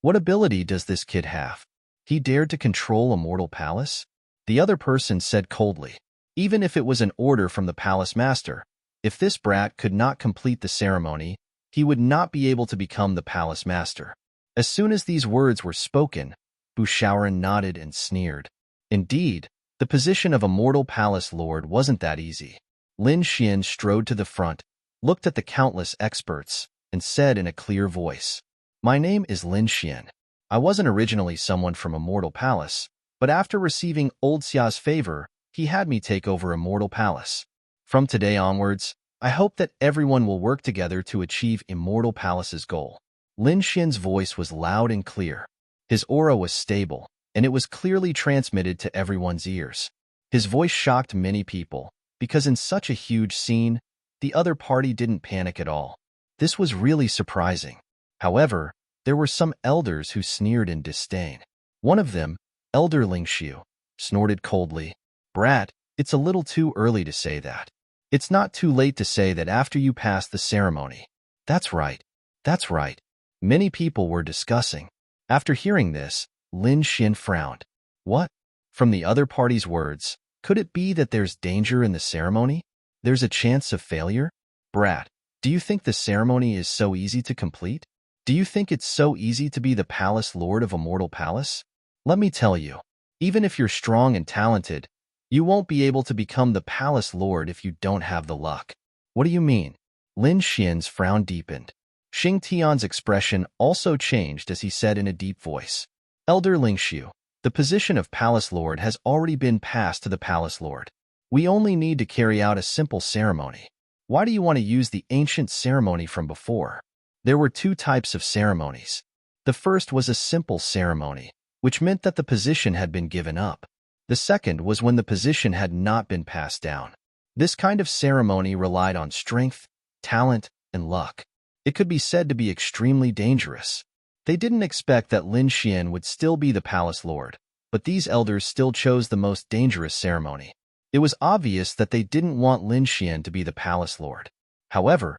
What ability does this kid have? He dared to control Immortal Palace? The other person said coldly. Even if it was an order from the palace master, if this brat could not complete the ceremony, he would not be able to become the palace master. As soon as these words were spoken, Bushaoran nodded and sneered. Indeed, the position of Immortal Palace Lord wasn't that easy. Lin Xian strode to the front, looked at the countless experts, and said in a clear voice, "My name is Lin Xian. I wasn't originally someone from Immortal Palace, but after receiving Old Xia's favor, he had me take over Immortal Palace. From today onwards, I hope that everyone will work together to achieve Immortal Palace's goal." Lin Xian's voice was loud and clear. His aura was stable, and it was clearly transmitted to everyone's ears. His voice shocked many people, because in such a huge scene, the other party didn't panic at all. This was really surprising. However, there were some elders who sneered in disdain. One of them, Elder Ling Xiu, snorted coldly, "Brat, it's a little too early to say that. It's not too late to say that after you pass the ceremony." That's right. That's right. Many people were discussing. After hearing this, Lin Xian frowned. What? From the other party's words, could it be that there's danger in the ceremony? There's a chance of failure? Brat, do you think the ceremony is so easy to complete? Do you think it's so easy to be the palace lord of Immortal Palace? Let me tell you, even if you're strong and talented, you won't be able to become the palace lord if you don't have the luck. What do you mean? Lin Xian's frown deepened. Xing Tian's expression also changed as he said in a deep voice, "Elder Ling Xiu, the position of Palace Lord has already been passed to the Palace Lord. We only need to carry out a simple ceremony. Why do you want to use the ancient ceremony from before?" There were 2 types of ceremonies. The first was a simple ceremony, which meant that the position had been given up. The second was when the position had not been passed down. This kind of ceremony relied on strength, talent, and luck. It could be said to be extremely dangerous. They didn't expect that Lin Xian would still be the palace lord, but these elders still chose the most dangerous ceremony. It was obvious that they didn't want Lin Xian to be the palace lord. However,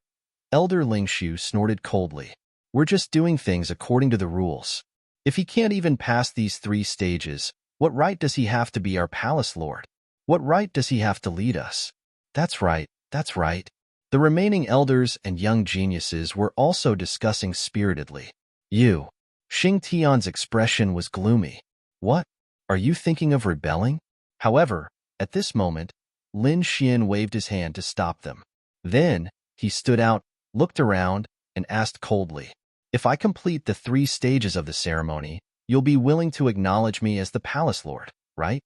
Elder Lingshu snorted coldly. We're just doing things according to the rules. If he can't even pass these 3 stages, what right does he have to be our palace lord? What right does he have to lead us? That's right, that's right. The remaining elders and young geniuses were also discussing spiritedly. Xing Tian's expression was gloomy. What? Are you thinking of rebelling? However, at this moment, Lin Xian waved his hand to stop them. Then, he stood out, looked around, and asked coldly, if I complete the 3 stages of the ceremony, you'll be willing to acknowledge me as the palace lord, right?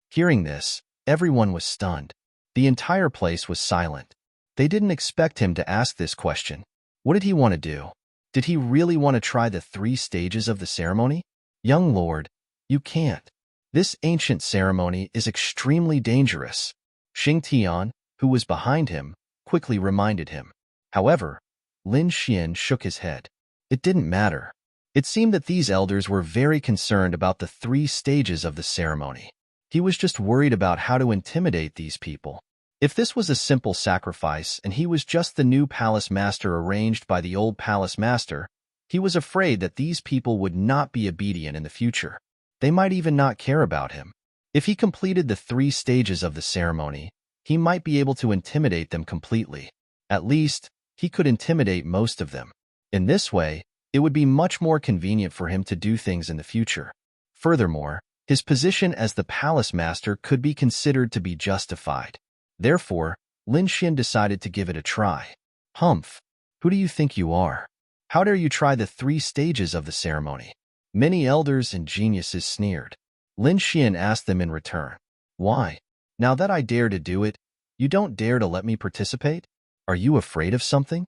Hearing this, everyone was stunned. The entire place was silent. They didn't expect him to ask this question. What did he want to do? Did he really want to try the 3 stages of the ceremony? Young lord, you can't. This ancient ceremony is extremely dangerous. Xing Tian, who was behind him, quickly reminded him. However, Lin Xian shook his head. It didn't matter. It seemed that these elders were very concerned about the 3 stages of the ceremony. He was just worried about how to intimidate these people. If this was a simple sacrifice and he was just the new palace master arranged by the old palace master, he was afraid that these people would not be obedient in the future. They might even not care about him. If he completed the 3 stages of the ceremony, he might be able to intimidate them completely. At least, he could intimidate most of them. In this way, it would be much more convenient for him to do things in the future. Furthermore, his position as the palace master could be considered to be justified. Therefore, Lin Xian decided to give it a try. Humph! Who do you think you are? How dare you try the 3 stages of the ceremony? Many elders and geniuses sneered. Lin Xian asked them in return. Why? Now that I dare to do it, you don't dare to let me participate? Are you afraid of something?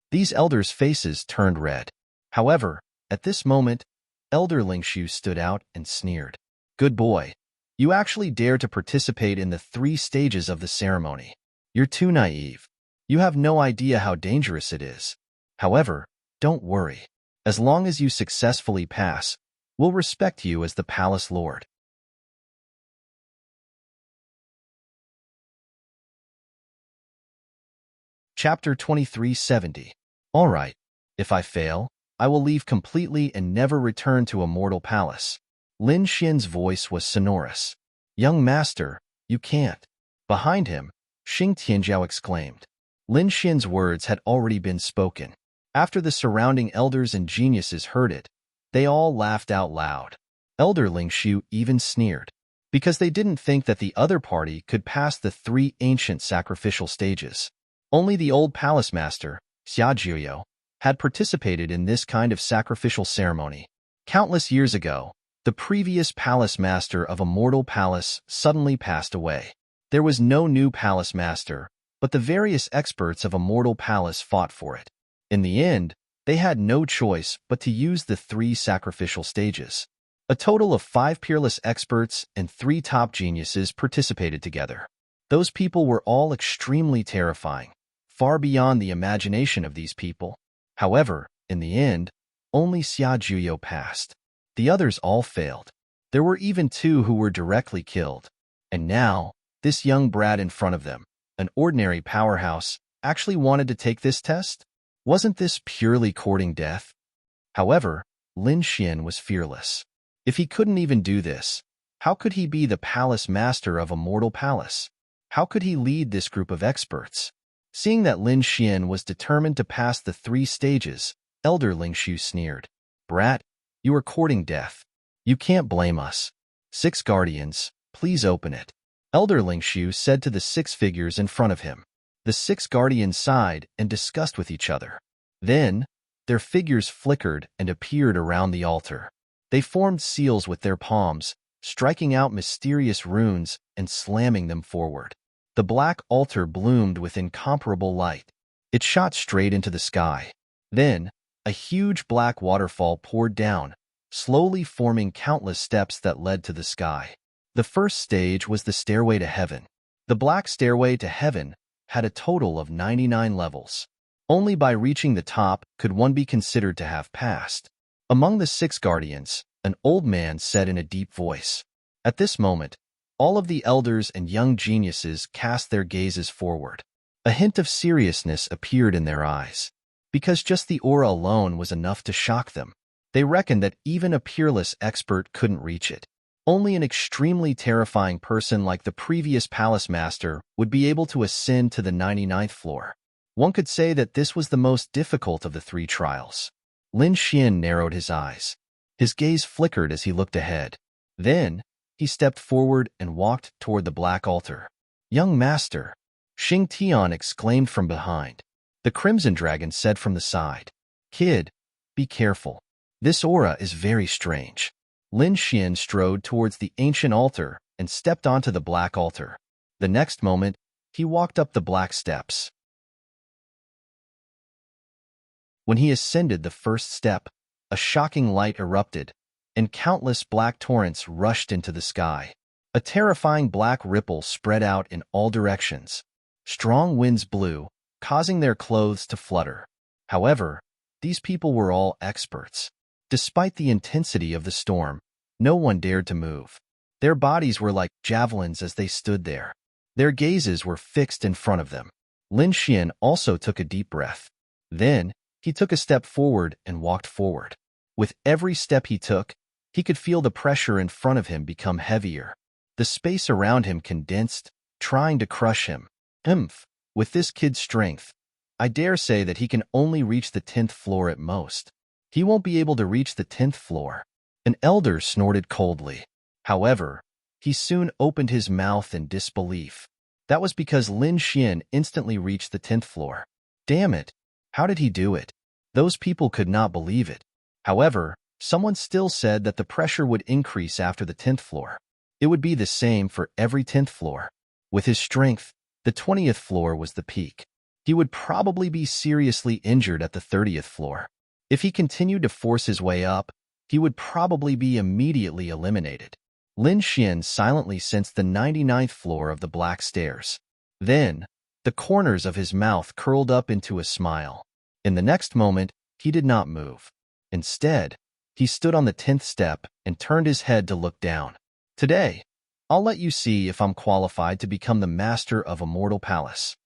These elders' faces turned red. However, at this moment, Elder Lingshu stood out and sneered. Good boy. You actually dare to participate in the 3 stages of the ceremony. You're too naive. You have no idea how dangerous it is. However, don't worry. As long as you successfully pass, we'll respect you as the palace lord. Chapter 2370. All right. If I fail, I will leave completely and never return to a mortal palace. Lin Xian's voice was sonorous. Young master, you can't. Behind him, Xing Tianjiao exclaimed. Lin Xian's words had already been spoken. After the surrounding elders and geniuses heard it, they all laughed out loud. Elder Lingshu even sneered, because they didn't think that the other party could pass the 3 ancient sacrificial stages. Only the old palace master, Xia Jiuyo, had participated in this kind of sacrificial ceremony. Countless years ago, the previous palace master of a mortal palace suddenly passed away. There was no new palace master, but the various experts of a mortal palace fought for it. In the end, they had no choice but to use the 3 sacrificial stages. A total of 5 peerless experts and 3 top geniuses participated together. Those people were all extremely terrifying, far beyond the imagination of these people. However, in the end, only Xia Jiuyo passed. The others all failed. There were even 2 who were directly killed. And now, this young brat in front of them, an ordinary powerhouse, actually wanted to take this test? Wasn't this purely courting death? However, Lin Xian was fearless. If he couldn't even do this, how could he be the palace master of a mortal palace? How could he lead this group of experts? Seeing that Lin Xian was determined to pass the 3 stages, Elder Lingshu sneered. Brat, you are courting death. You can't blame us. 6 guardians, please open it. Elder Lingshu said to the 6 figures in front of him. The 6 guardians sighed and discussed with each other. Then, their figures flickered and appeared around the altar. They formed seals with their palms, striking out mysterious runes and slamming them forward. The black altar bloomed with incomparable light. It shot straight into the sky. Then, a huge black waterfall poured down, slowly forming countless steps that led to the sky. The first stage was the stairway to heaven. The black stairway to heaven had a total of 99 levels. Only by reaching the top could one be considered to have passed. Among the 6 guardians, an old man said in a deep voice. At this moment, all of the elders and young geniuses cast their gazes forward. A hint of seriousness appeared in their eyes. Because just the aura alone was enough to shock them. They reckoned that even a peerless expert couldn't reach it. Only an extremely terrifying person like the previous palace master would be able to ascend to the 99th floor. One could say that this was the most difficult of the 3 trials. Lin Xian narrowed his eyes. His gaze flickered as he looked ahead. Then, he stepped forward and walked toward the black altar. "Young master!" Xing Tian exclaimed from behind. The Crimson Dragon said from the side. "Kid, be careful. This aura is very strange." Lin Xian strode towards the ancient altar and stepped onto the black altar. The next moment, he walked up the black steps. When he ascended the first step, a shocking light erupted, and countless black torrents rushed into the sky. A terrifying black ripple spread out in all directions. Strong winds blew, causing their clothes to flutter. However, these people were all experts. Despite the intensity of the storm, no one dared to move. Their bodies were like javelins as they stood there. Their gazes were fixed in front of them. Lin Xian also took a deep breath. Then, he took a step forward and walked forward. With every step he took, he could feel the pressure in front of him become heavier. The space around him condensed, trying to crush him. With this kid's strength, I dare say that he can only reach the 10th floor at most. He won't be able to reach the 10th floor. An elder snorted coldly. However, he soon opened his mouth in disbelief. That was because Lin Xian instantly reached the 10th floor. Damn it! How did he do it? Those people could not believe it. However, someone still said that the pressure would increase after the 10th floor. It would be the same for every 10th floor. With his strength, the 20th floor was the peak. He would probably be seriously injured at the 30th floor. If he continued to force his way up, he would probably be immediately eliminated. Lin Xian silently sensed the 99th floor of the black stairs. Then, the corners of his mouth curled up into a smile. In the next moment, he did not move. Instead, he stood on the 10th step and turned his head to look down. Today, I'll let you see if I'm qualified to become the master of a mortal palace.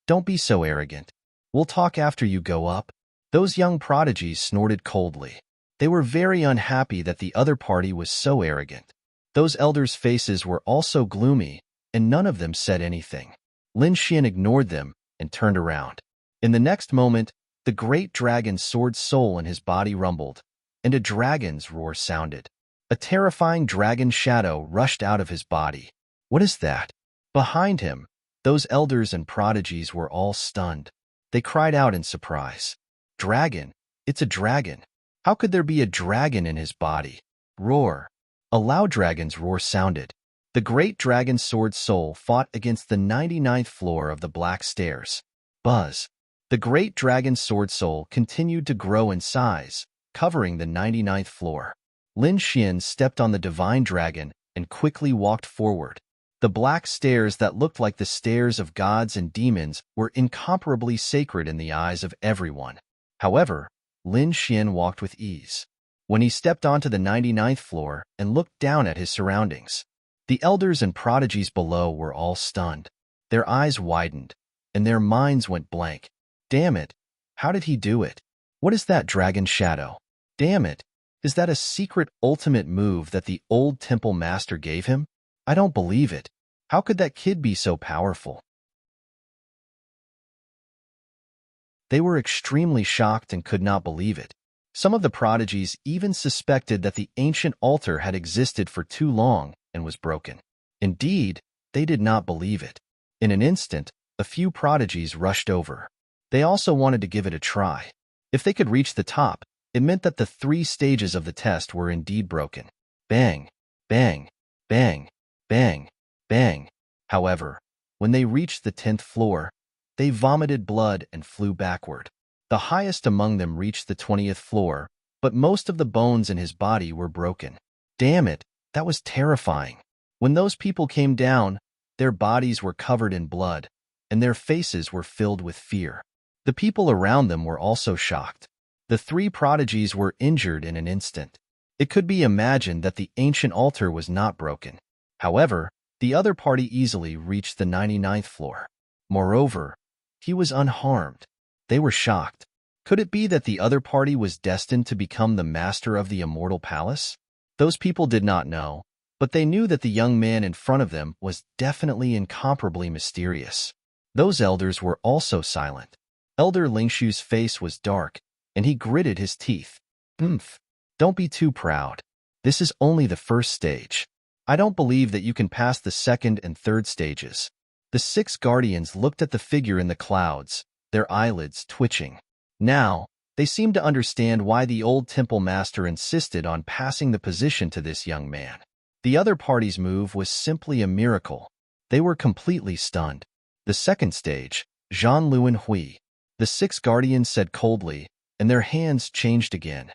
Don't be so arrogant. We'll talk after you go up. Those young prodigies snorted coldly. They were very unhappy that the other party was so arrogant. Those elders' faces were also gloomy, and none of them said anything. Lin Xian ignored them and turned around. In the next moment, the great dragon's sword soul in his body rumbled, and a dragon's roar sounded. A terrifying dragon shadow rushed out of his body. What is that? Behind him, those elders and prodigies were all stunned. They cried out in surprise. Dragon! It's a dragon! How could there be a dragon in his body? Roar! A loud dragon's roar sounded. The great dragon's sword soul fought against the 99th floor of the black stairs. Buzz! The great dragon's sword soul continued to grow in size, covering the 99th floor. Lin Xian stepped on the divine dragon and quickly walked forward. The black stairs that looked like the stairs of gods and demons were incomparably sacred in the eyes of everyone. However, Lin Xian walked with ease. When he stepped onto the 99th floor and looked down at his surroundings, the elders and prodigies below were all stunned. Their eyes widened, and their minds went blank. Damn it! How did he do it? What is that dragon shadow? Damn it! Is that a secret ultimate move that the old temple master gave him? I don't believe it. How could that kid be so powerful? They were extremely shocked and could not believe it. Some of the prodigies even suspected that the ancient altar had existed for too long and was broken. Indeed, they did not believe it. In an instant, a few prodigies rushed over. They also wanted to give it a try. If they could reach the top, it meant that the 3 stages of the test were indeed broken. Bang, bang, bang, bang, bang. However, when they reached the 10th floor, they vomited blood and flew backward. The highest among them reached the 20th floor, but most of the bones in his body were broken. Damn it, that was terrifying. When those people came down, their bodies were covered in blood, and their faces were filled with fear. The people around them were also shocked. The three prodigies were injured in an instant. It could be imagined that the ancient altar was not broken. However, the other party easily reached the 99th floor. Moreover, he was unharmed. They were shocked. Could it be that the other party was destined to become the master of the immortal palace? Those people did not know, but they knew that the young man in front of them was definitely incomparably mysterious. Those elders were also silent. Elder Lingshu's face was dark, and he gritted his teeth. Don't be too proud. This is only the first stage. I don't believe that you can pass the second and third stages. The 6 guardians looked at the figure in the clouds, their eyelids twitching. Now, they seemed to understand why the old temple master insisted on passing the position to this young man. The other party's move was simply a miracle. They were completely stunned. The second stage, Zhan Luan Hui. The 6 guardians said coldly, and their hands changed again.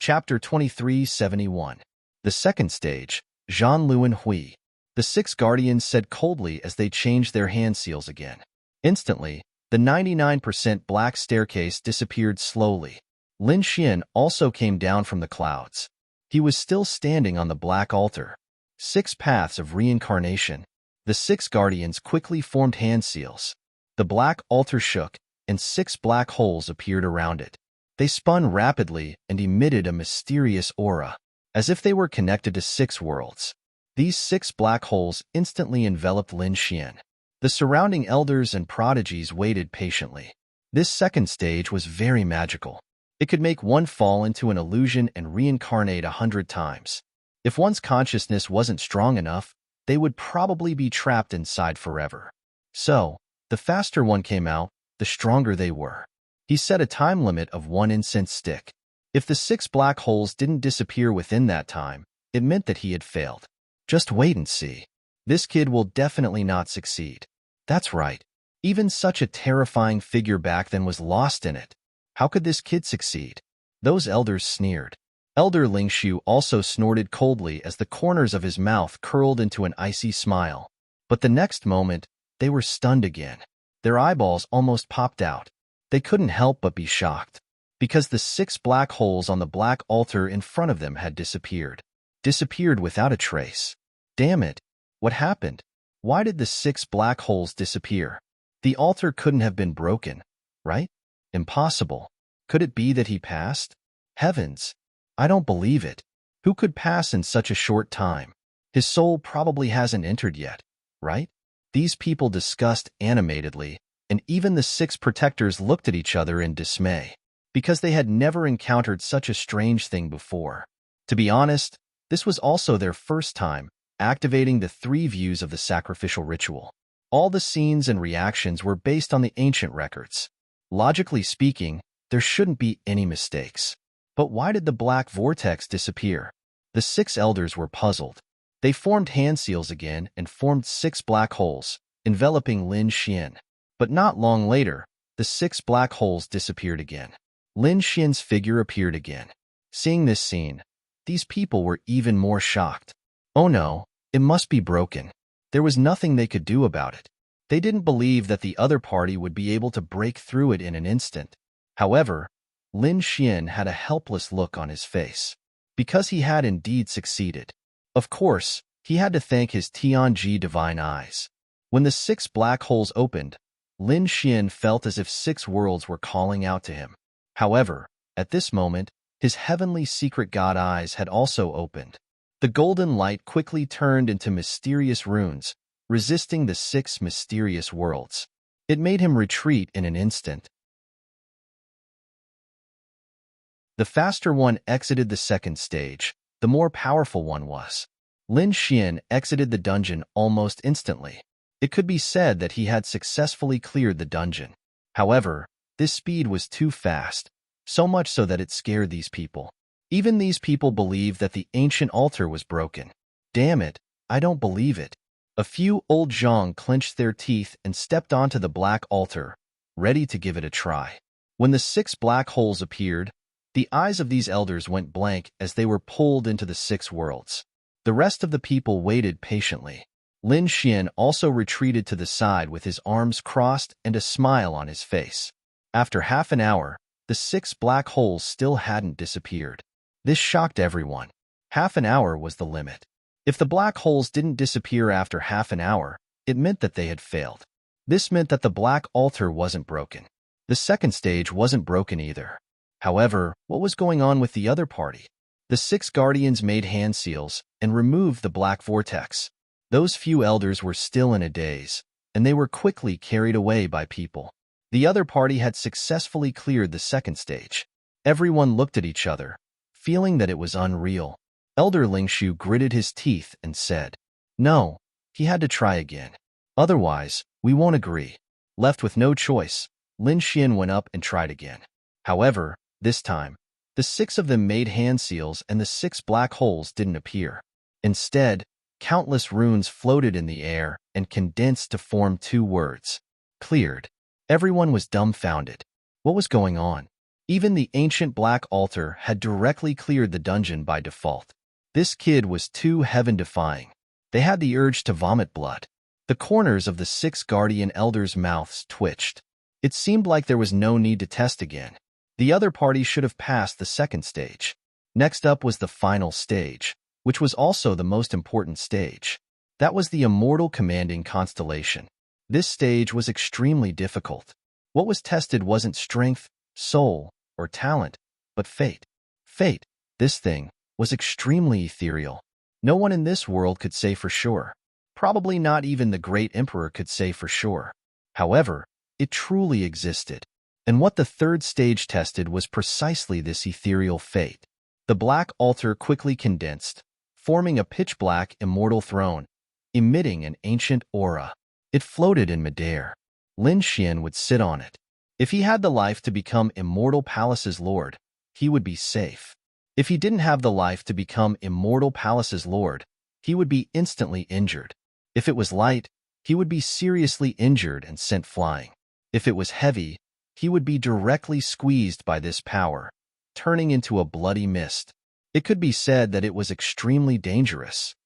Chapter 2371. The second stage, Zhan Luan Hui. The 6 guardians said coldly as they changed their hand seals again. Instantly, the 99% black staircase disappeared slowly. Lin Xian also came down from the clouds. He was still standing on the black altar. 6 paths of reincarnation. The 6 guardians quickly formed hand seals. The black altar shook, and 6 black holes appeared around it. They spun rapidly and emitted a mysterious aura, as if they were connected to 6 worlds. These 6 black holes instantly enveloped Lin Xian. The surrounding elders and prodigies waited patiently. This second stage was very magical. It could make one fall into an illusion and reincarnate 100 times. If one's consciousness wasn't strong enough, they would probably be trapped inside forever. So, the faster one came out, the stronger they were. He set a time limit of 1 incense stick. If the 6 black holes didn't disappear within that time, it meant that he had failed. Just wait and see. This kid will definitely not succeed. That's right. Even such a terrifying figure back then was lost in it. How could this kid succeed? Those elders sneered. Elder Lingshu also snorted coldly as the corners of his mouth curled into an icy smile. But the next moment, they were stunned again. Their eyeballs almost popped out. They couldn't help but be shocked, because the 6 black holes on the black altar in front of them had disappeared. Disappeared without a trace. Damn it! What happened? Why did the 6 black holes disappear? The altar couldn't have been broken, right? Impossible. Could it be that he passed? Heavens! I don't believe it. Who could pass in such a short time? His soul probably hasn't entered yet, right? These people discussed animatedly, and even the 6 protectors looked at each other in dismay, because they had never encountered such a strange thing before. To be honest, this was also their first time activating the 3 views of the sacrificial ritual. All the scenes and reactions were based on the ancient records. Logically speaking, there shouldn't be any mistakes. But why did the black vortex disappear? The 6 elders were puzzled. They formed hand seals again and formed 6 black holes, enveloping Lin Xian. But not long later, the 6 black holes disappeared again. Lin Xian's figure appeared again. Seeing this scene, these people were even more shocked. Oh no, it must be broken. There was nothing they could do about it. They didn't believe that the other party would be able to break through it in an instant. However, Lin Xian had a helpless look on his face, because he had indeed succeeded. Of course, he had to thank his Tianji divine eyes. When the 6 black holes opened, Lin Xian felt as if 6 worlds were calling out to him. However, at this moment, his heavenly secret god eyes had also opened. The golden light quickly turned into mysterious runes, resisting the 6 mysterious worlds. It made him retreat in an instant. The faster one exited the second stage, the more powerful one was. Lin Xian exited the dungeon almost instantly. It could be said that he had successfully cleared the dungeon. However, this speed was too fast, so much so that it scared these people. Even these people believed that the ancient altar was broken. Damn it, I don't believe it. A few old Zhang clenched their teeth and stepped onto the black altar, ready to give it a try. When the 6 black holes appeared, the eyes of these elders went blank as they were pulled into the 6 worlds. The rest of the people waited patiently. Lin Xian also retreated to the side with his arms crossed and a smile on his face. After half an hour, the 6 black holes still hadn't disappeared. This shocked everyone. Half an hour was the limit. If the black holes didn't disappear after half an hour, it meant that they had failed. This meant that the black altar wasn't broken. The second stage wasn't broken either. However, what was going on with the other party? The 6 guardians made hand seals and removed the black vortex. Those few elders were still in a daze, and they were quickly carried away by people. The other party had successfully cleared the second stage. Everyone looked at each other, feeling that it was unreal. Elder Lingshu gritted his teeth and said, "No, he had to try again. Otherwise, we won't agree." Left with no choice, Lin Xian went up and tried again. However, this time, the 6 of them made hand seals and the 6 black holes didn't appear. Instead, countless runes floated in the air and condensed to form 2 words. Cleared. Everyone was dumbfounded. What was going on? Even the ancient black altar had directly cleared the dungeon by default. This kid was too heaven-defying. They had the urge to vomit blood. The corners of the 6 guardian elders' mouths twitched. It seemed like there was no need to test again. The other party should have passed the second stage. Next up was the final stage, which was also the most important stage. That was the immortal commanding constellation. This stage was extremely difficult. What was tested wasn't strength, soul, or talent, but fate. Fate, this thing, was extremely ethereal. No one in this world could say for sure. Probably not even the great emperor could say for sure. However, it truly existed. And what the third stage tested was precisely this ethereal fate. The black altar quickly condensed, forming a pitch-black immortal throne, emitting an ancient aura. It floated in midair. Lin Xian would sit on it. If he had the life to become Immortal Palace's lord, he would be safe. If he didn't have the life to become Immortal Palace's lord, he would be instantly injured. If it was light, he would be seriously injured and sent flying. If it was heavy, he would be directly squeezed by this power, turning into a bloody mist. It could be said that it was extremely dangerous.